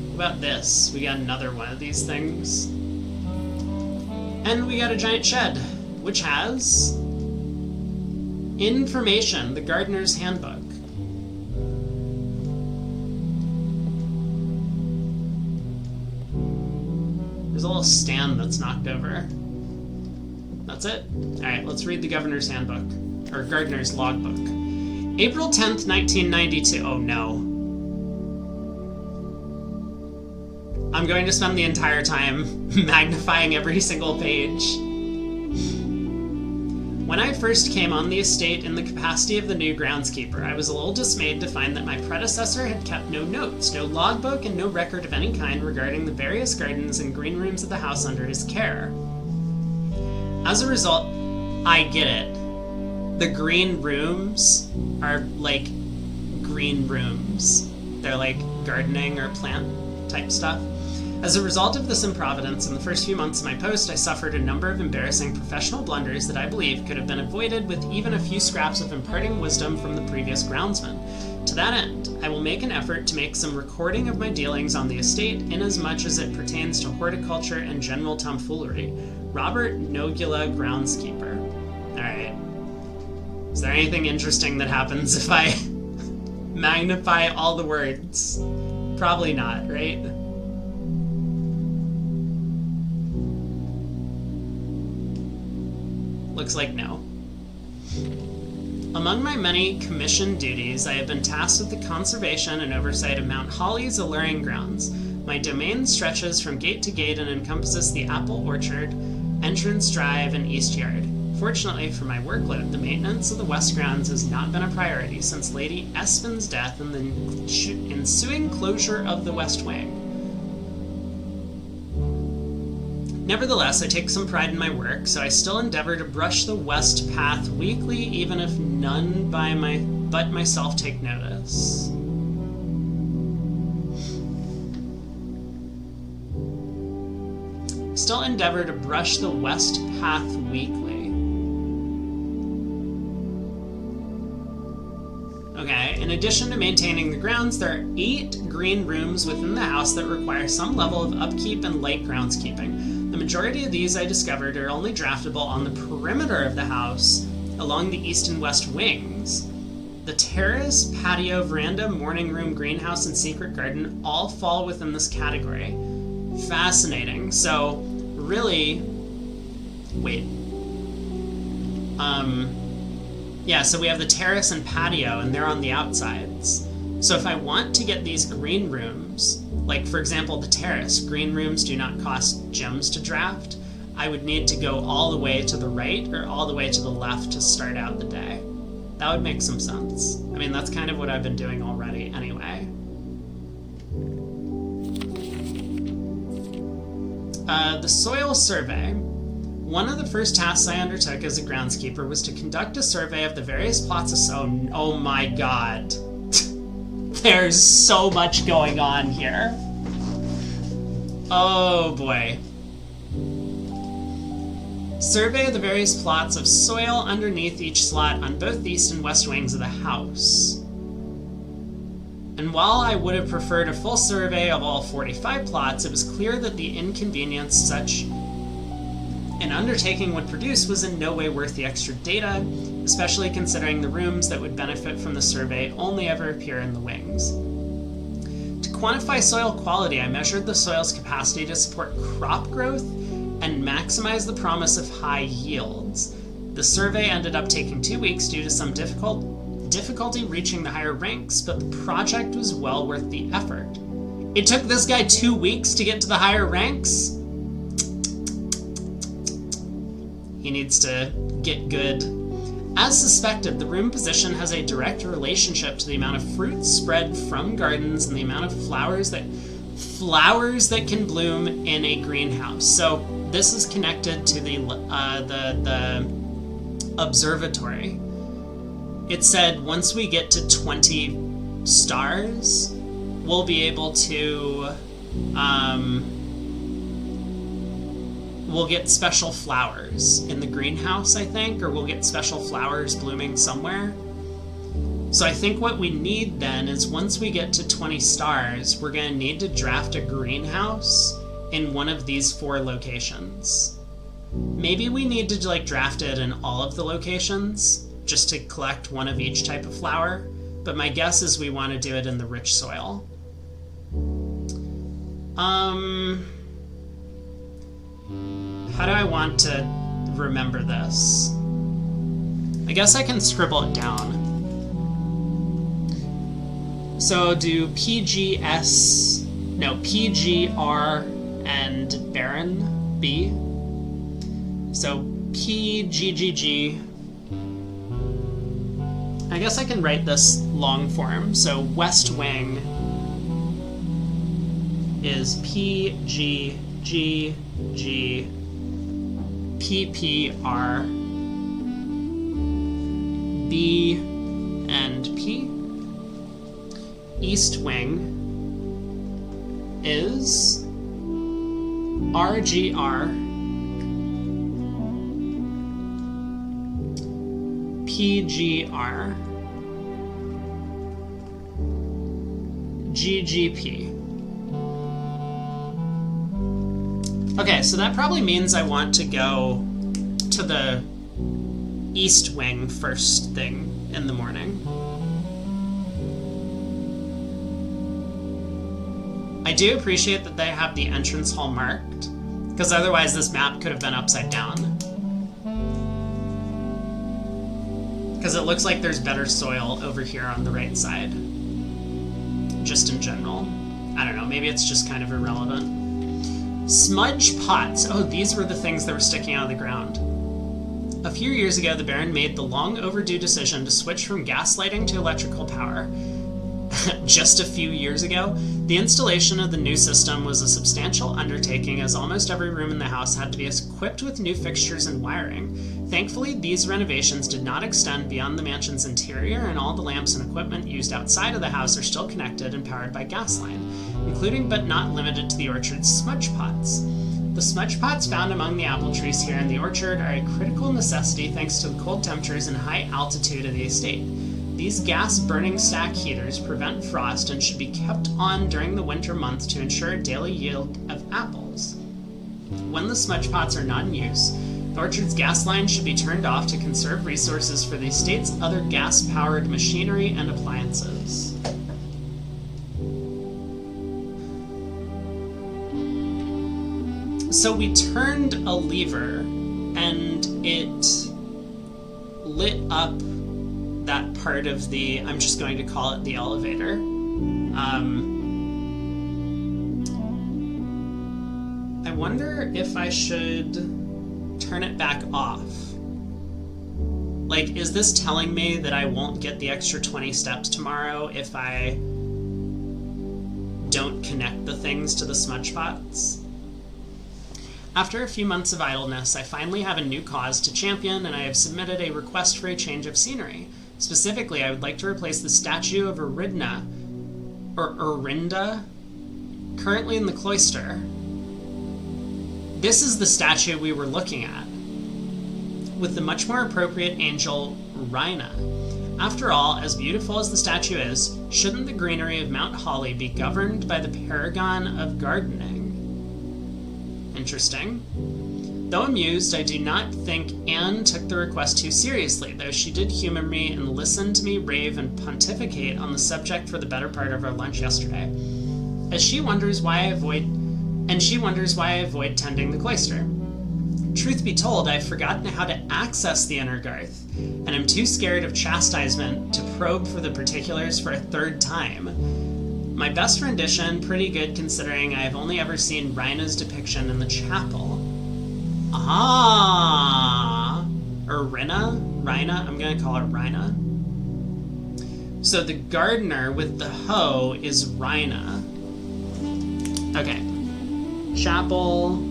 What about this? We got another one of these things. And we got a giant shed, which has information, the Gardener's Handbook. There's a little stand that's knocked over. That's it? Alright, let's read the Governor's Handbook. Or Gardener's Logbook. April 10th, 1992. Oh no. I'm going to spend the entire time magnifying every single page. When I first came on the estate in the capacity of the new groundskeeper, I was a little dismayed to find that my predecessor had kept no notes, no logbook, and no record of any kind regarding the various gardens and green rooms of the house under his care. As a result, I get it. The green rooms are like green rooms. They're like gardening or plant type stuff. As a result of this improvidence, in the first few months of my post, I suffered a number of embarrassing professional blunders that I believe could have been avoided with even a few scraps of imparting wisdom from the previous groundsman. To that end, I will make an effort to make some recording of my dealings on the estate inasmuch as it pertains to horticulture and general tomfoolery. Robert Nogula, groundskeeper. Alright. Is there anything interesting that happens if I magnify all the words? Probably not, right? Looks like no. Among my many commissioned duties, I have been tasked with the conservation and oversight of Mount Holly's alluring grounds. My domain stretches from gate to gate and encompasses the apple orchard, entrance drive, and east yard. Fortunately for my workload, the maintenance of the west grounds has not been a priority since Lady Espen's death and the ensuing closure of the west wing. Nevertheless, I take some pride in my work, so I still endeavor to brush the west path weekly, even if none but myself take notice. Still endeavor to brush the west path weekly. Okay, in addition to maintaining the grounds, there are 8 green rooms within the house that require some level of upkeep and light groundskeeping. The majority of these, I discovered, are only draftable on the perimeter of the house along the east and west wings. The terrace, patio, veranda, morning room, greenhouse, and secret garden all fall within this category. Fascinating. So, really... Wait. Yeah, so we have the terrace and patio, and they're on the outsides. So if I want to get these green rooms, like for example the terrace, green rooms do not cost gems to draft, I would need to go all the way to the right or all the way to the left to start out the day. That would make some sense. I mean, that's kind of what I've been doing already anyway. The soil survey. One of the first tasks I undertook as a groundskeeper was to conduct a survey of the various plots of soil. Oh my god. There's so much going on here. Oh boy. Survey the various plots of soil underneath each slot on both the east and west wings of the house. And while I would have preferred a full survey of all 45 plots, it was clear that the inconvenience such an undertaking would produce was in no way worth the extra data, especially considering the rooms that would benefit from the survey only ever appear in the wings. To quantify soil quality, I measured the soil's capacity to support crop growth and maximize the promise of high yields. The survey ended up taking 2 weeks due to some difficulty reaching the higher ranks, but the project was well worth the effort. It took this guy 2 weeks to get to the higher ranks? He needs to get good. As suspected, the room position has a direct relationship to the amount of fruit spread from gardens and the amount of flowers that can bloom in a greenhouse. So this is connected to the observatory. It said once we get to 20 stars, we'll be able to we'll get special flowers in the greenhouse, I think, or we'll get special flowers blooming somewhere. So I think what we need then is once we get to 20 stars, we're going to need to draft a greenhouse in one of these 4 locations. Maybe we need to draft it in all of the locations just to collect one of each type of flower, but my guess is we want to do it in the rich soil. How do I want to remember this? I guess I can scribble it down. So do PGR and Baron B. So PGGG. I guess I can write this long form. So West Wing is PGGG PPR B and P. East Wing is RGR PGR GGP. Okay, so that probably means I want to go to the East Wing first thing in the morning. I do appreciate that they have the entrance hall marked, because otherwise this map could have been upside down. Because it looks like there's better soil over here on the right side. Just in general. I don't know, maybe it's just kind of irrelevant. Smudge pots. Oh, these were the things that were sticking out of the ground. A few years ago, the Baron made the long overdue decision to switch from gas lighting to electrical power. Just a few years ago, the installation of the new system was a substantial undertaking, as almost every room in the house had to be equipped with new fixtures and wiring. Thankfully, these renovations did not extend beyond the mansion's interior, and all the lamps and equipment used outside of the house are still connected and powered by gas line, including but not limited to the orchard's smudge pots. The smudge pots found among the apple trees here in the orchard are a critical necessity thanks to the cold temperatures and high altitude of the estate. These gas-burning stack heaters prevent frost and should be kept on during the winter months to ensure a daily yield of apples. When the smudge pots are not in use, the orchard's gas line should be turned off to conserve resources for the estate's other gas-powered machinery and appliances. So we turned a lever and it lit up that part of the, I'm just going to call it the elevator. I wonder if I should turn it back off. Like, is this telling me that I won't get the extra 20 steps tomorrow if I don't connect the things to the smudge pots? After a few months of idleness, I finally have a new cause to champion, and I have submitted a request for a change of scenery. Specifically, I would like to replace the statue of Orinda, currently in the cloister. This is the statue we were looking at. with the much more appropriate angel, Rhina. After all, as beautiful as the statue is, shouldn't the greenery of Mount Holly be governed by the paragon of gardening? Interesting. Though amused, I do not think Anne took the request too seriously, though she did humor me and listen to me rave and pontificate on the subject for the better part of our lunch yesterday. She wonders why I avoid tending the cloister. Truth be told, I've forgotten how to access the inner garth, and I'm too scared of chastisement to probe for the particulars for a third time. My best rendition, pretty good considering I have only ever seen Rhina's depiction in the chapel. Ah! Or Rhina? I'm gonna call her Rhina. So the gardener with the hoe is Rhina. Okay. Chapel.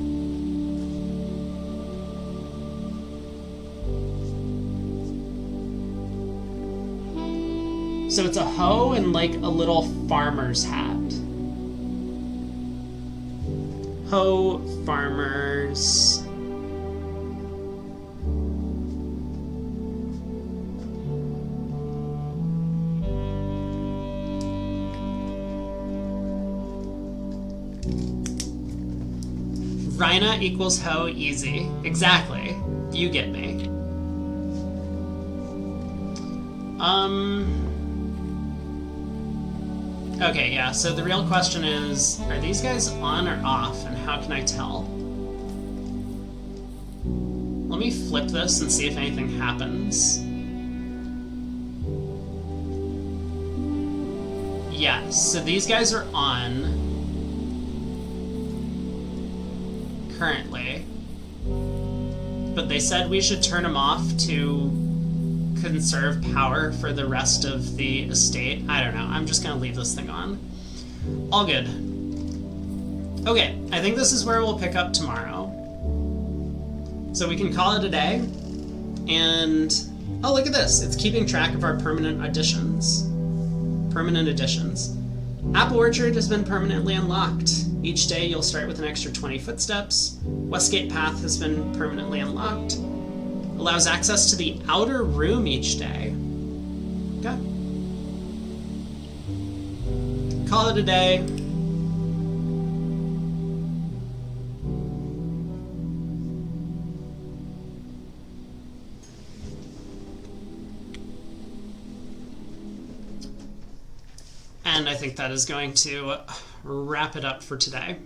So it's a hoe and like a little farmer's hat. Hoe, farmers. Rhina equals hoe, easy. Exactly. You get me. Okay, yeah, so the real question is, are these guys on or off, and how can I tell? Let me flip this and see if anything happens. Yes, so these guys are on currently, but they said we should turn them off to conserve power for the rest of the estate. I don't know. I'm just gonna leave this thing on. All good. Okay, I think this is where we'll pick up tomorrow. So we can call it a day. And oh, look at this. It's keeping track of our permanent additions. Apple Orchard has been permanently unlocked. Each day you'll start with an extra 20 footsteps. Westgate Path has been permanently unlocked. Allows access to the outer room each day. Okay. Call it a day. And I think that is going to wrap it up for today.